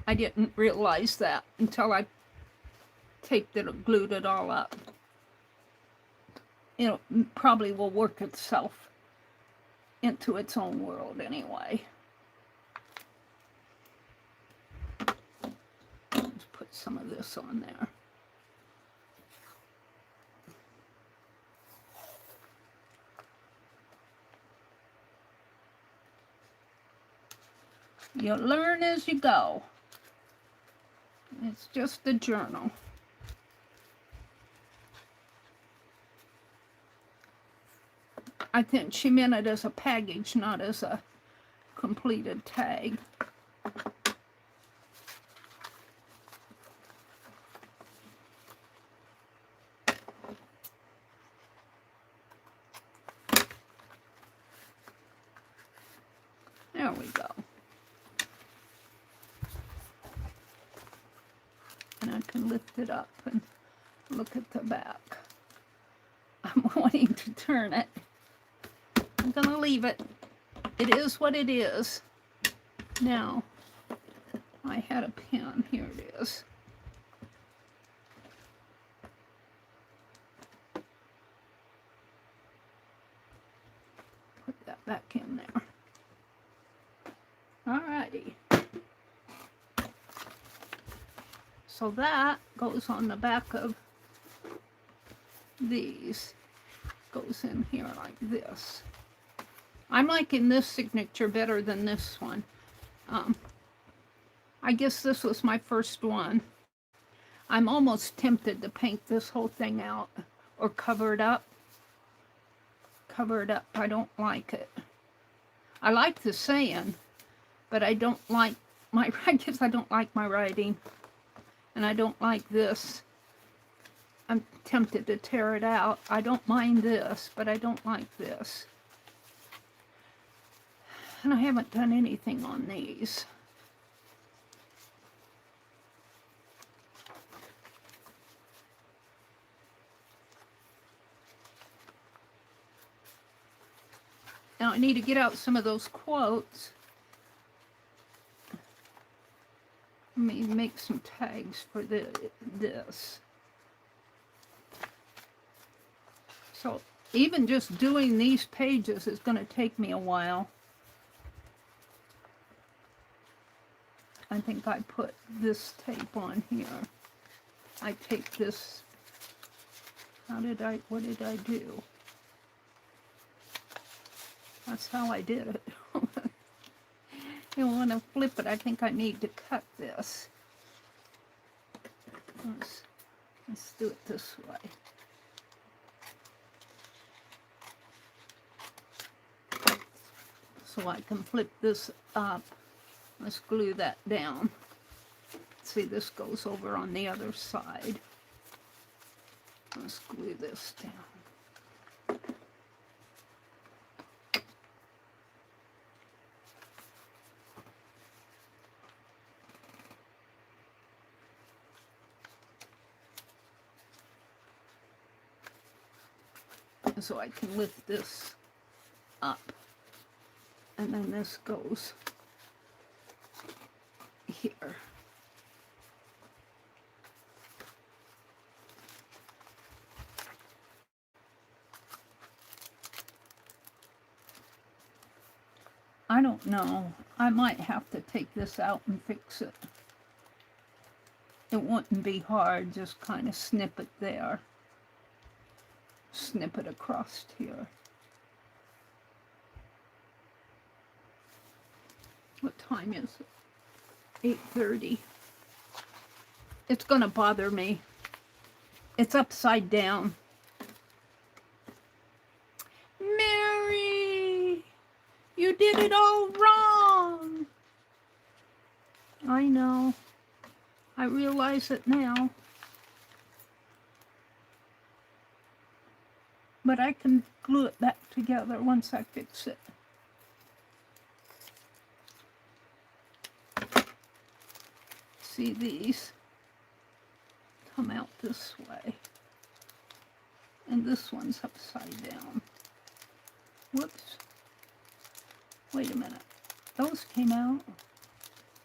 I didn't realize that until I taped it or glued it all up. It probably will work itself into its own world anyway. Let's put some of this on there. You learn as you go. It's just a journal. I think she meant it as a package, not as a completed tag. There we go. And I can lift it up and look at the back. I'm wanting to turn it. I'm going to leave it. It is what it is. Now, I had a pen. Here it is. Put that back in there. Alrighty. So that goes on the back of these. Goes in here like this. I'm liking this signature better than this one. I guess this was my first one. I'm almost tempted to paint this whole thing out or cover it up. Cover it up. I don't like it. I like the saying, but I don't like my, I guess I don't like my writing. And I don't like this. I'm tempted to tear it out. I don't mind this, but I don't like this. And I haven't done anything on these. Now I need to get out some of those quotes. Let me make some tags for this. So even just doing these pages is going to take me a while. I think I put this tape on here. I take this. What did I do? That's how I did it. You want to flip it, I think I need to cut this. Let's do it this way. So I can flip this up. Let's glue that down. See, this goes over on the other side. Let's glue this down. So I can lift this up. And then this goes here. I don't know. I might have to take this out and fix it. It wouldn't be hard, just kind of snip it there. Snip it across here. What time is it? 8:30. It's gonna bother me. It's upside down. Meri, you did it all wrong. I know. I realize it now. But I can glue it back together once I fix it. See, these come out this way. And this one's upside down. Whoops. Wait a minute. Those came out.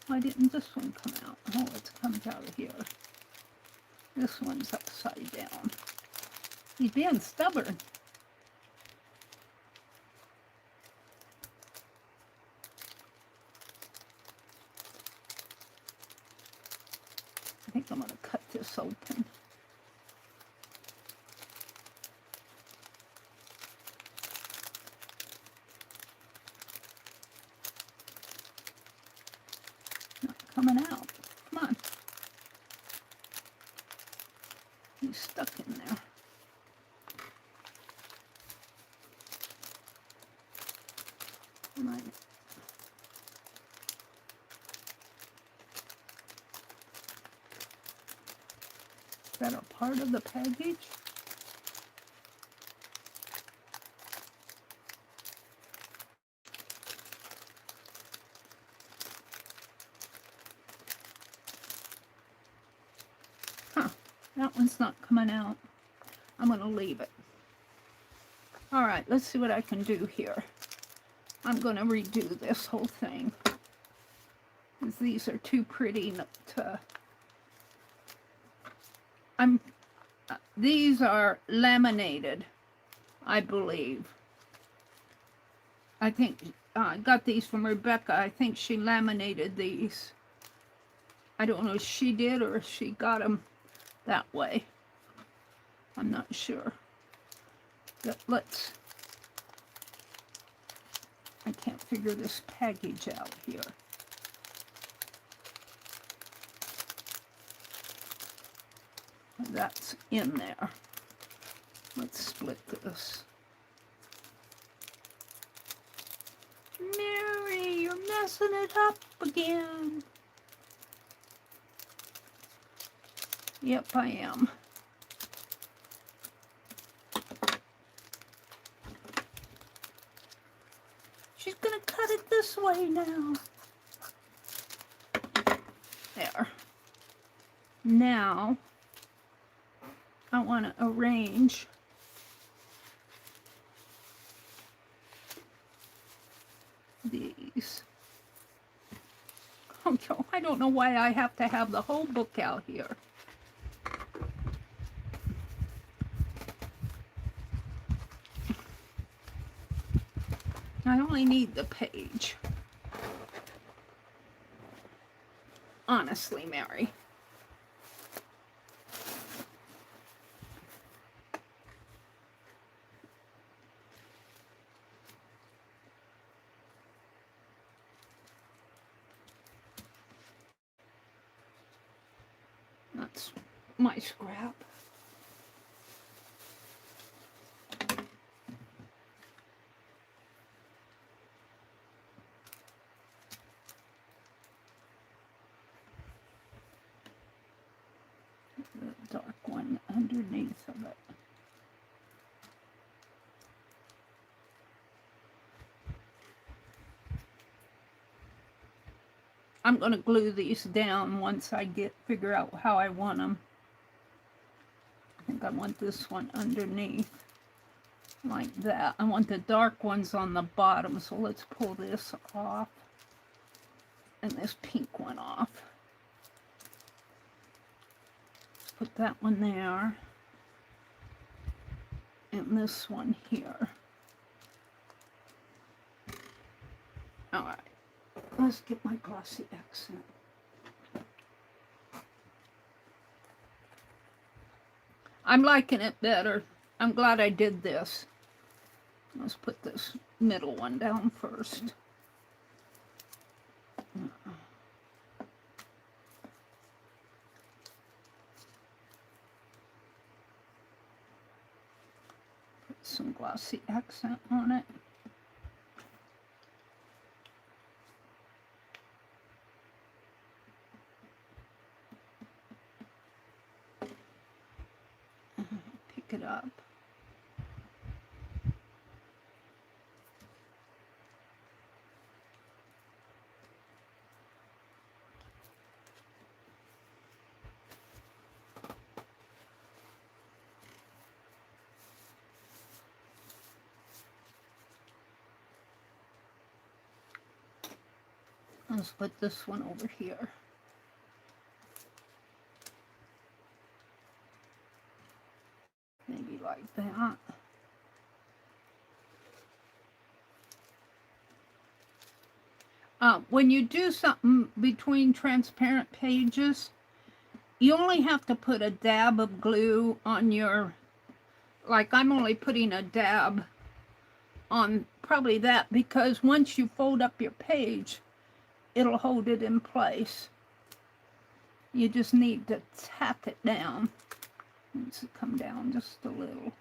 Why didn't this one come out? Oh, it's coming out of here. This one's upside down. He's being stubborn. I think I'm going to cut this open. Not coming out. Come on. He's stuck in there. Right. Is that a part of the package? Huh, that one's not coming out. I'm going to leave it. All right, let's see what I can do here. I'm going to redo this whole thing, because these are too pretty to... These are laminated, I believe. I think I got these from Rebecca. I think she laminated these. I don't know if she did or if she got them that way. I'm not sure. But let's... I can't figure this package out here. That's in there. Let's split this. Meri, you're messing it up again. Yep, I am. She's gonna cut it this way now. There. Now, I want to arrange these. Oh, I don't know why I have to have the whole book out here. I only need the page. Honestly, Meri. That's my scrap. the dark one underneath of it. I'm going to glue these down once I figure out how I want them. I think I want this one underneath like that. I want the dark ones on the bottom, so let's pull this off and this pink one off. Let's put that one there and this one here. All right. Let's get my glossy accent. I'm liking it better. I'm glad I did this. Let's put this middle one down first. Put some glossy accent on it. It up. Let's put this one over here. Maybe like that. When you do something between transparent pages, you only have to put a dab of glue on your, like I'm only putting a dab on probably that, because once you fold up your page, it'll hold it in place. You just need to tap it down. Let's come down just a little.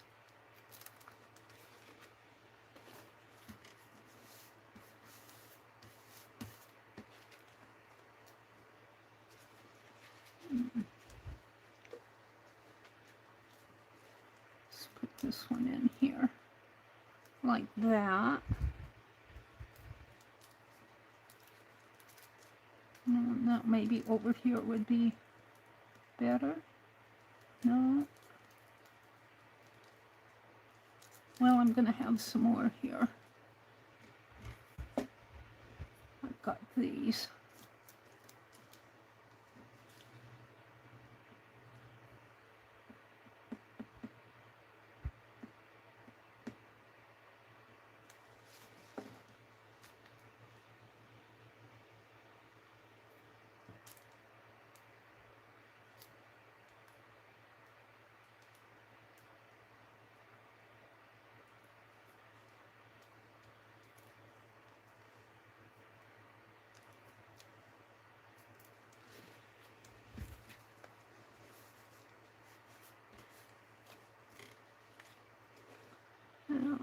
Let's put this one in here, like that. And that maybe over here would be better. No. Well, I'm going to have some more here. I've got these.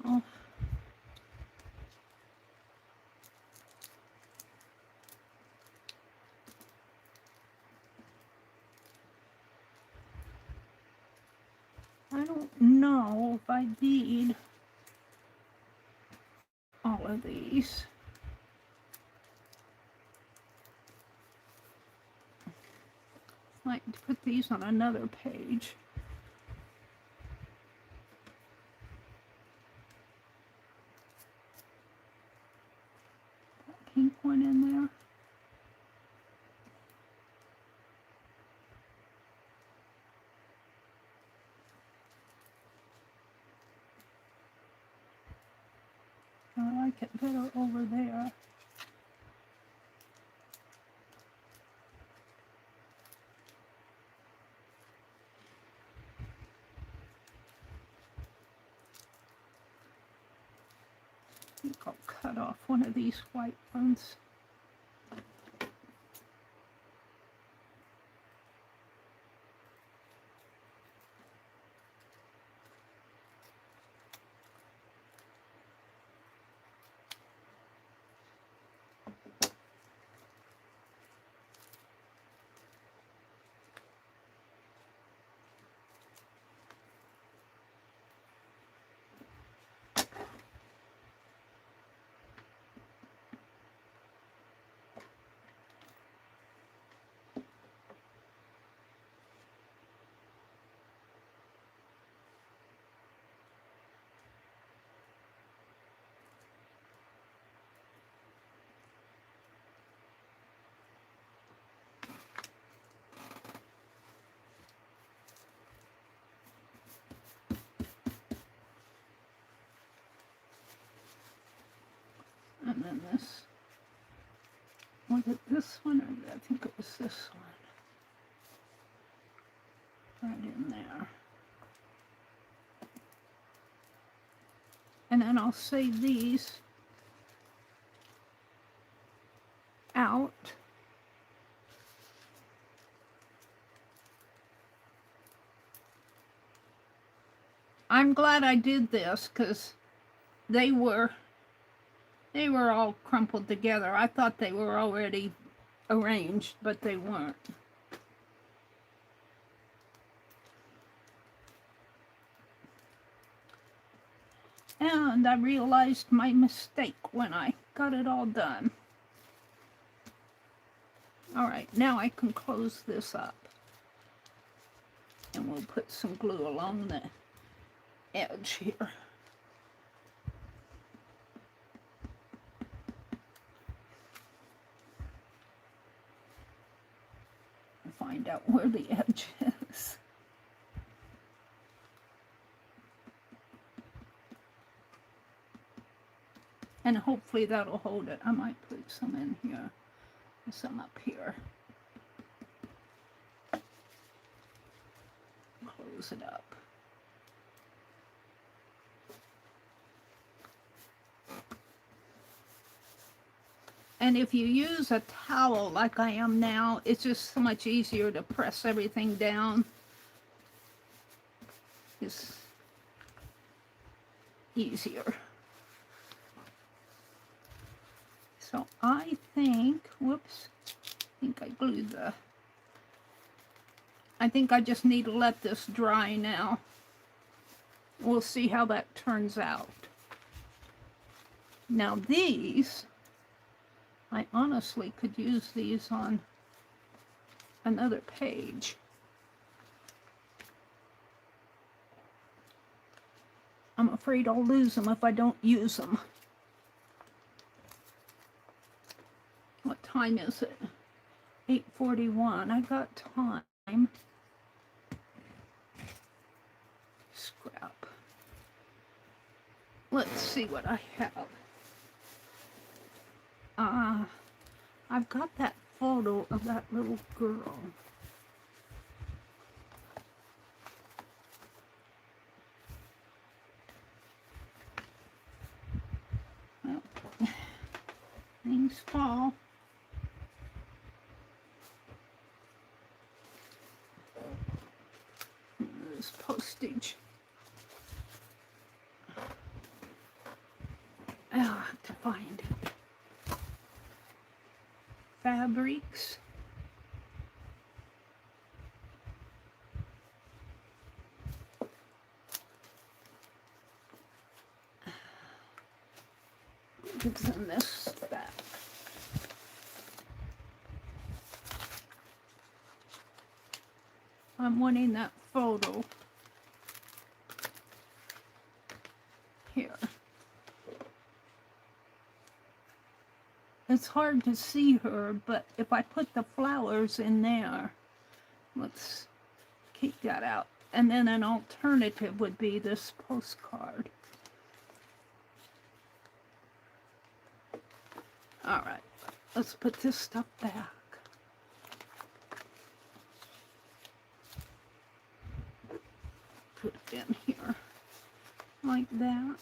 Oh. I don't know if I need all of these. I like to put these on another page. Pink one in there. I like it better over there. I think I'll cut off one of these white ones. then this, was it this one, or I think it was this one, right in there. And then I'll say these out. I'm glad I did this because they were all crumpled together. I thought they were already arranged, but they weren't. And I realized my mistake when I got it all done. All right, now I can close this up. And we'll put some glue along the edge here. Find out where the edge is. And hopefully that'll hold it. I might put some in here, some up here. Close it up. And if you use a towel like I am now, it's just so much easier to press everything down. It's easier. So I think, whoops, I think I glued the, I think I just need to let this dry now. We'll see how that turns out. Now these, I honestly could use these on another page. I'm afraid I'll lose them if I don't use them. What time is it? 8:41. I got time. Scrap. Let's see what I have. I've got that photo of that little girl. Well, things fall. There's postage. I have to find it. Fabrics. It's in this back. I'm wanting that photo here. It's hard to see her, but if I put the flowers in there, let's keep that out. And then an alternative would be this postcard. All right, let's put this stuff back. Put it in here like that.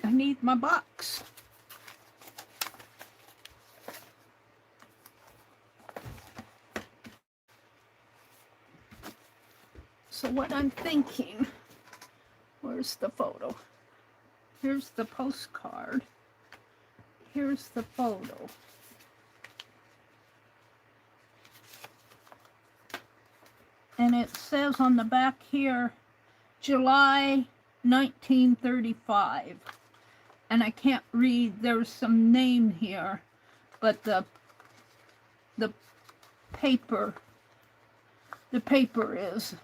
I need my box. So what I'm thinking, where's the photo? Here's the postcard. Here's the photo. And it says on the back here, July 1935. And I can't read, there's some name here, but the paper is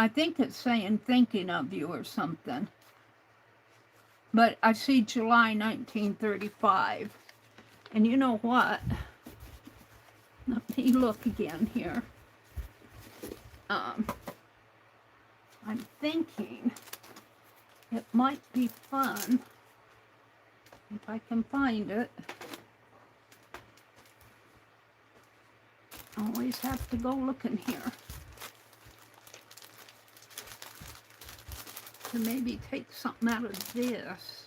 I think it's saying thinking of you or something. But I see July 1935. And you know what? Let me look again here. I'm thinking it might be fun if I can find it. Always have to go looking here to maybe take something out of this.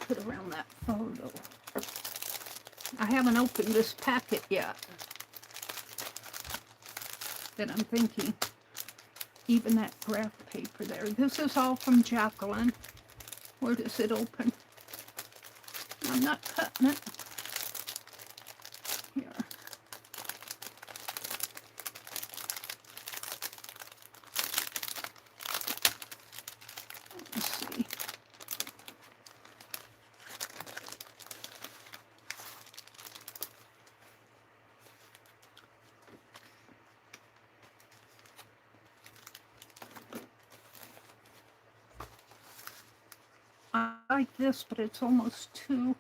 Put around that photo. I haven't opened this packet yet. That I'm thinking, even that graph paper there. This is all from Jacqueline. Where does it open? I'm not cutting it. Here. Let's see. I like this, but it's almost too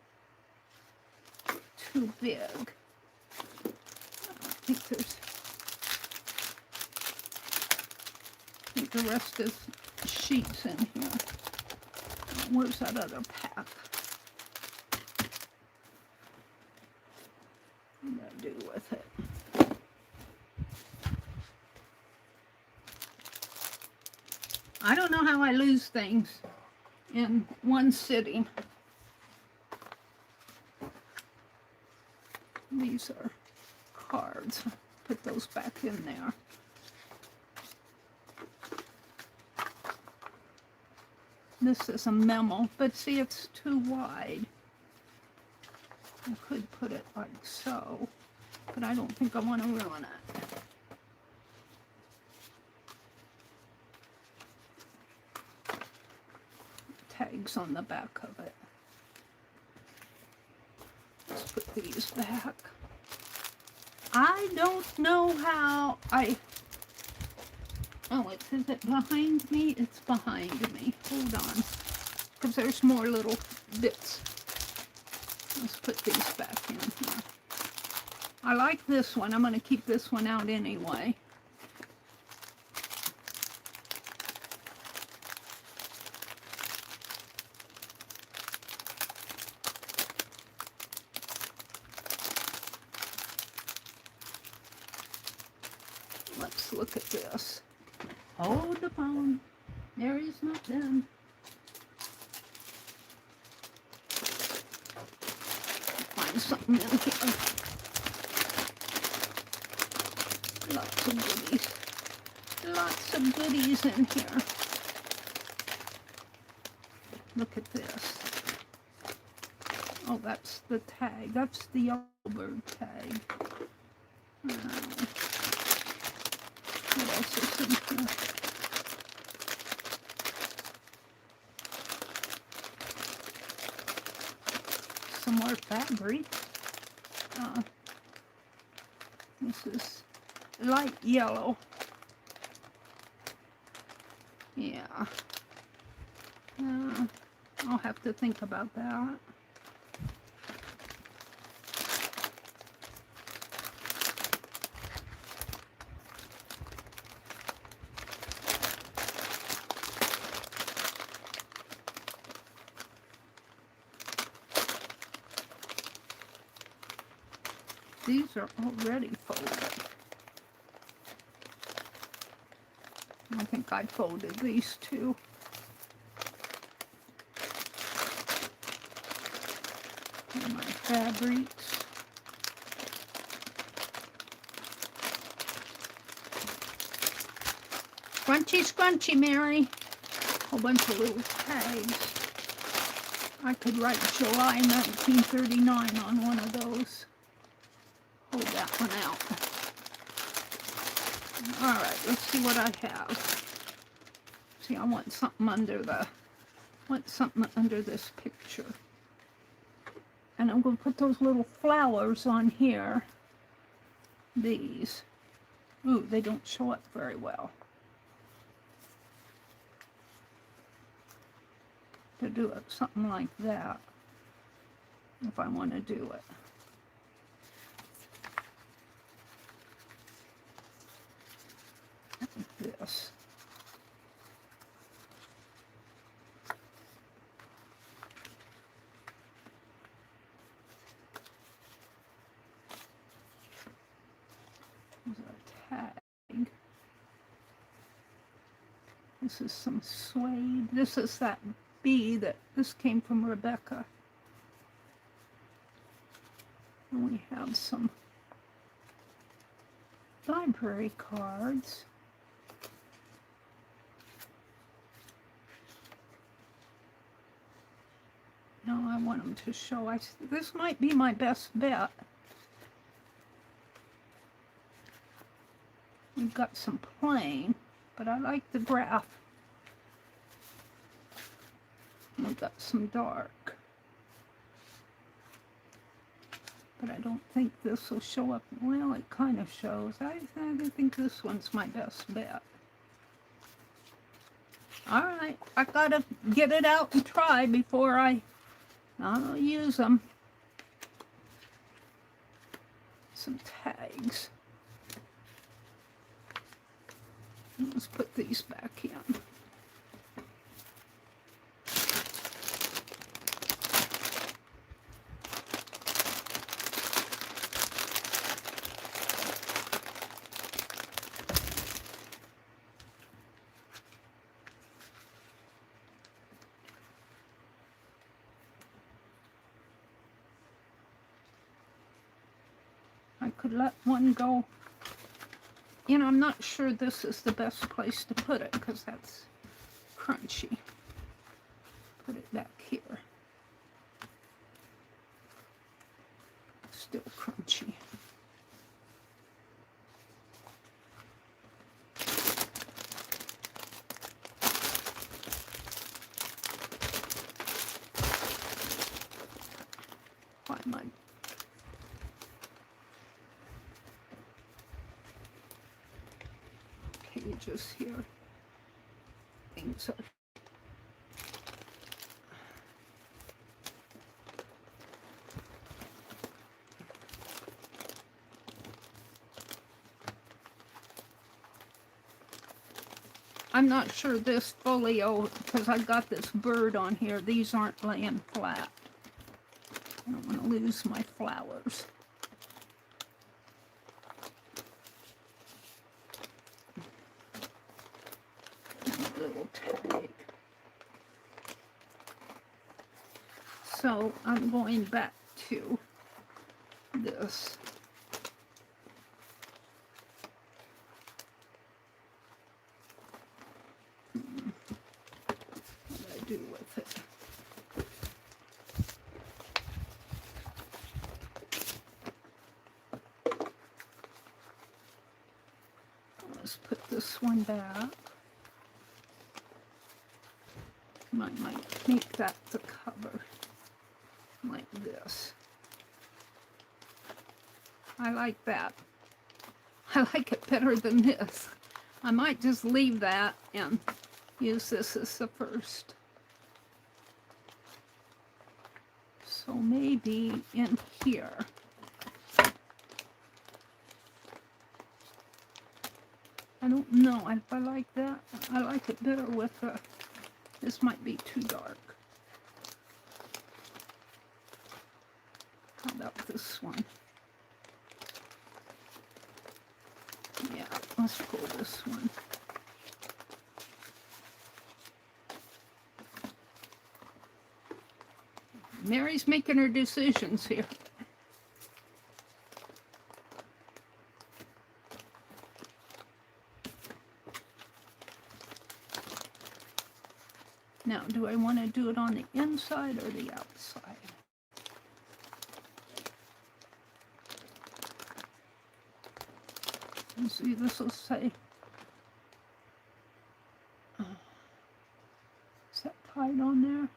big. I don't think there's. I think the rest is sheets in here. Where's that other pack? What am I gonna do with it? I don't know how I lose things in one sitting. These are cards. Put those back in there. This is a memo, but see, it's too wide. I could put it like so, but I don't think I want to ruin it. Tags on the back of it. Let's put these back. I don't know how oh, is it behind me? It's behind me. Hold on. Because there's more little bits. Let's put these back in here. I like this one. I'm going to keep this one out anyway. Let's look at this. Hold the phone. Mary's not done. Find something in here. Lots of goodies. Lots of goodies in here. Look at this. Oh, that's the tag. That's the Yellowbird tag. What else is in here? Some more fabric. This is light yellow. Yeah. I'll have to think about that. These are already folded. I think I folded these two. And my fabrics. Scrunchy, scrunchy, Mary. A whole bunch of little tags. I could write July 1939 on one of those. Hold that one out. All right, let's see what I have. See, I want something under this picture. And I'm going to put those little flowers on here. These. Ooh, they don't show up very well. To do it something like that, if I want to do it. Like this. There's a tag. This is some suede. This is that bee that this came from Rebecca. And we have some library cards. No, I want them to show. This might be my best bet. We've got some plain, but I like the graph. And we've got some dark. But I don't think this will show up. Well, it kind of shows. I think this one's my best bet. All right, I gotta get it out and try before I'll use them. Some tags. Let's put these back in. I could let one go. You know, I'm not sure this is the best place to put it because that's crunchy. Put it back here. Still crunchy. Find my pages here. Things are I'm not sure this folio, because I got this bird on here, these aren't laying flat. I don't want to lose my flowers. Little tag. So I'm going back to this. What do I do with it? Let's put this one back. I might make that the cover, like this. I like that. I like it better than this. I might just leave that and use this as the first. So maybe in here. I don't know if I like that. I like it better with the... This might be too dark. How about this one? Yeah, let's pull this one. Mary's making her decisions here. Now, do I want to do it on the inside or the outside? You see, this will say, is that tied on there?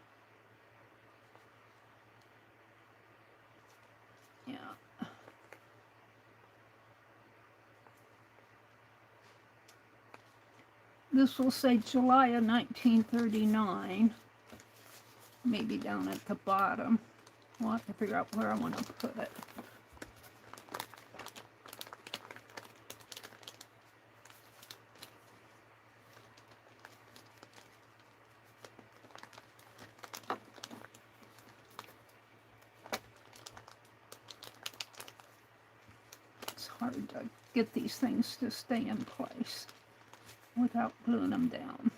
This will say July of 1939. Maybe down at the bottom. I'll have to figure out where I want to put it. It's hard to get these things to stay in place without gluing them down.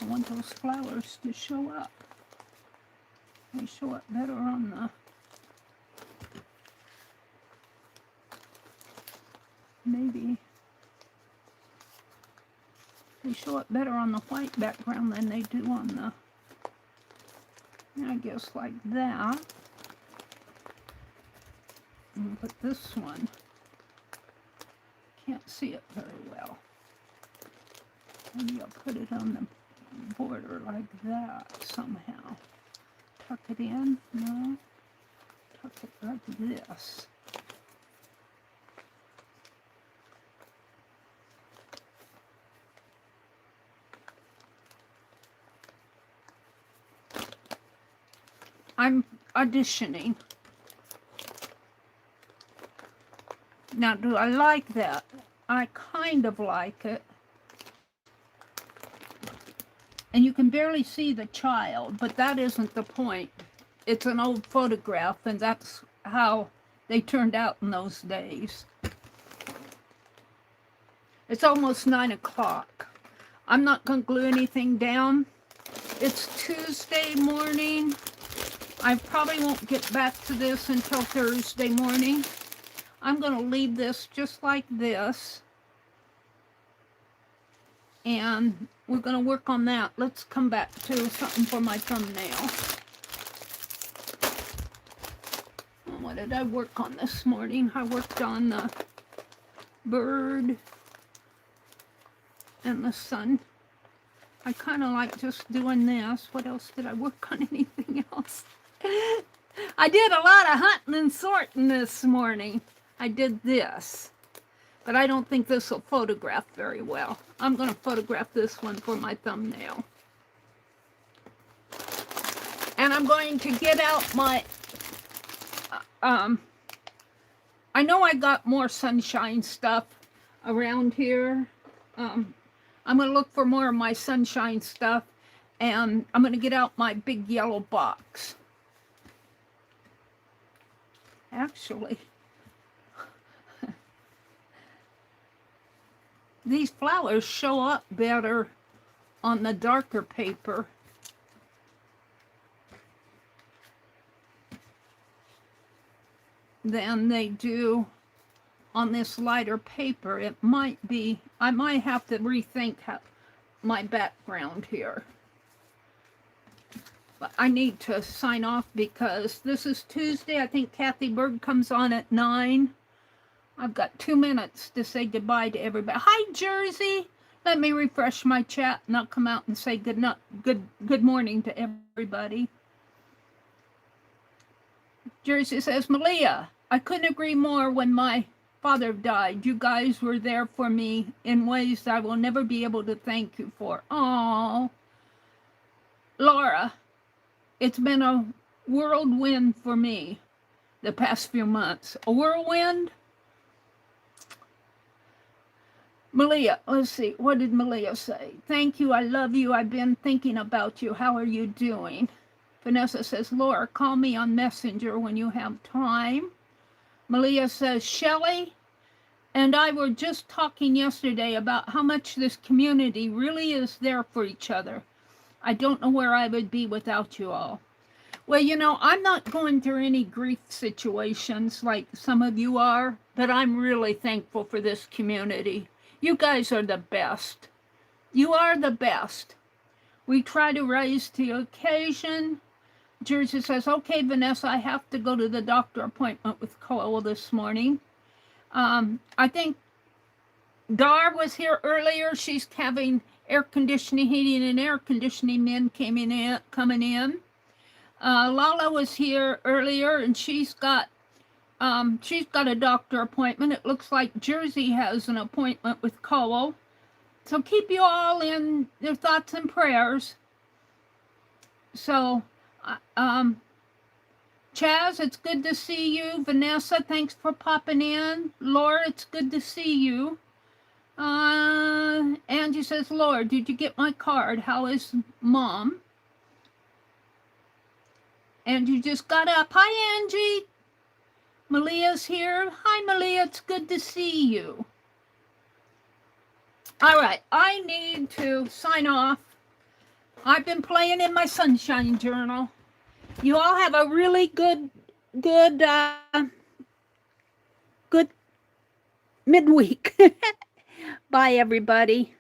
I want those flowers to show up. They show up better on the maybe they show up better on the white background than they do on the, I guess, like that. And put this one, can't see it very well. Maybe I'll put it on the border like that somehow. Tuck it in, no, tuck it like this. I'm auditioning. Now, do I like that? I kind of like it. And you can barely see the child, but that isn't the point. It's an old photograph, and that's how they turned out in those days. It's almost 9 o'clock. I'm not going to glue anything down. It's Tuesday morning. I probably won't get back to this until Thursday morning. I'm going to leave this just like this. And we're going to work on that. Let's come back to something for my thumbnail. What did I work on this morning? I worked on the bird and the sun. I kind of like just doing this. What else did I work on? Anything else? I did a lot of hunting and sorting this morning. I did this. But I don't think this will photograph very well. I'm going to photograph this one for my thumbnail. And I'm going to get out my... I know I got more sunshine stuff around here. I'm going to look for more of my sunshine stuff. And I'm going to get out my big yellow box. Actually... these flowers show up better on the darker paper than they do on this lighter paper. It might be, I might have to rethink my background here. But I need to sign off because this is Tuesday. I think Kathy Bird comes on at 9. I've got 2 minutes to say goodbye to everybody. Hi, Jersey. Let me refresh my chat and I'll come out and say good morning to everybody. Jersey says, Malia, I couldn't agree more when my father died. You guys were there for me in ways I will never be able to thank you for. Oh, Laura, it's been a whirlwind for me the past few months. A whirlwind? Malia, let's see. What did Malia say? Thank you. I love you. I've been thinking about you. How are you doing? Vanessa says, Laura, call me on Messenger when you have time. Malia says, Shelley and I were just talking yesterday about how much this community really is there for each other. I don't know where I would be without you all. Well, you know, I'm not going through any grief situations like some of you are, but I'm really thankful for this community. You guys are the best. You are the best. We try to rise to the occasion. Jersey says, okay, Vanessa, I have to go to the doctor appointment with Cole this morning. I think Dar was here earlier. She's having air conditioning, heating and air conditioning men coming in. Lala was here earlier, and she's got a doctor appointment. It looks like Jersey has an appointment with Cole. So keep you all in your thoughts and prayers. So, Chaz, it's good to see you. Vanessa, thanks for popping in. Laura, it's good to see you. Angie says, Lord, did you get my card? How is Mom? Angie just got up. Hi, Angie. Malia's here. Hi, Malia. It's good to see you. All right. I need to sign off. I've been playing in my sunshine journal. You all have a really good midweek. Bye, everybody.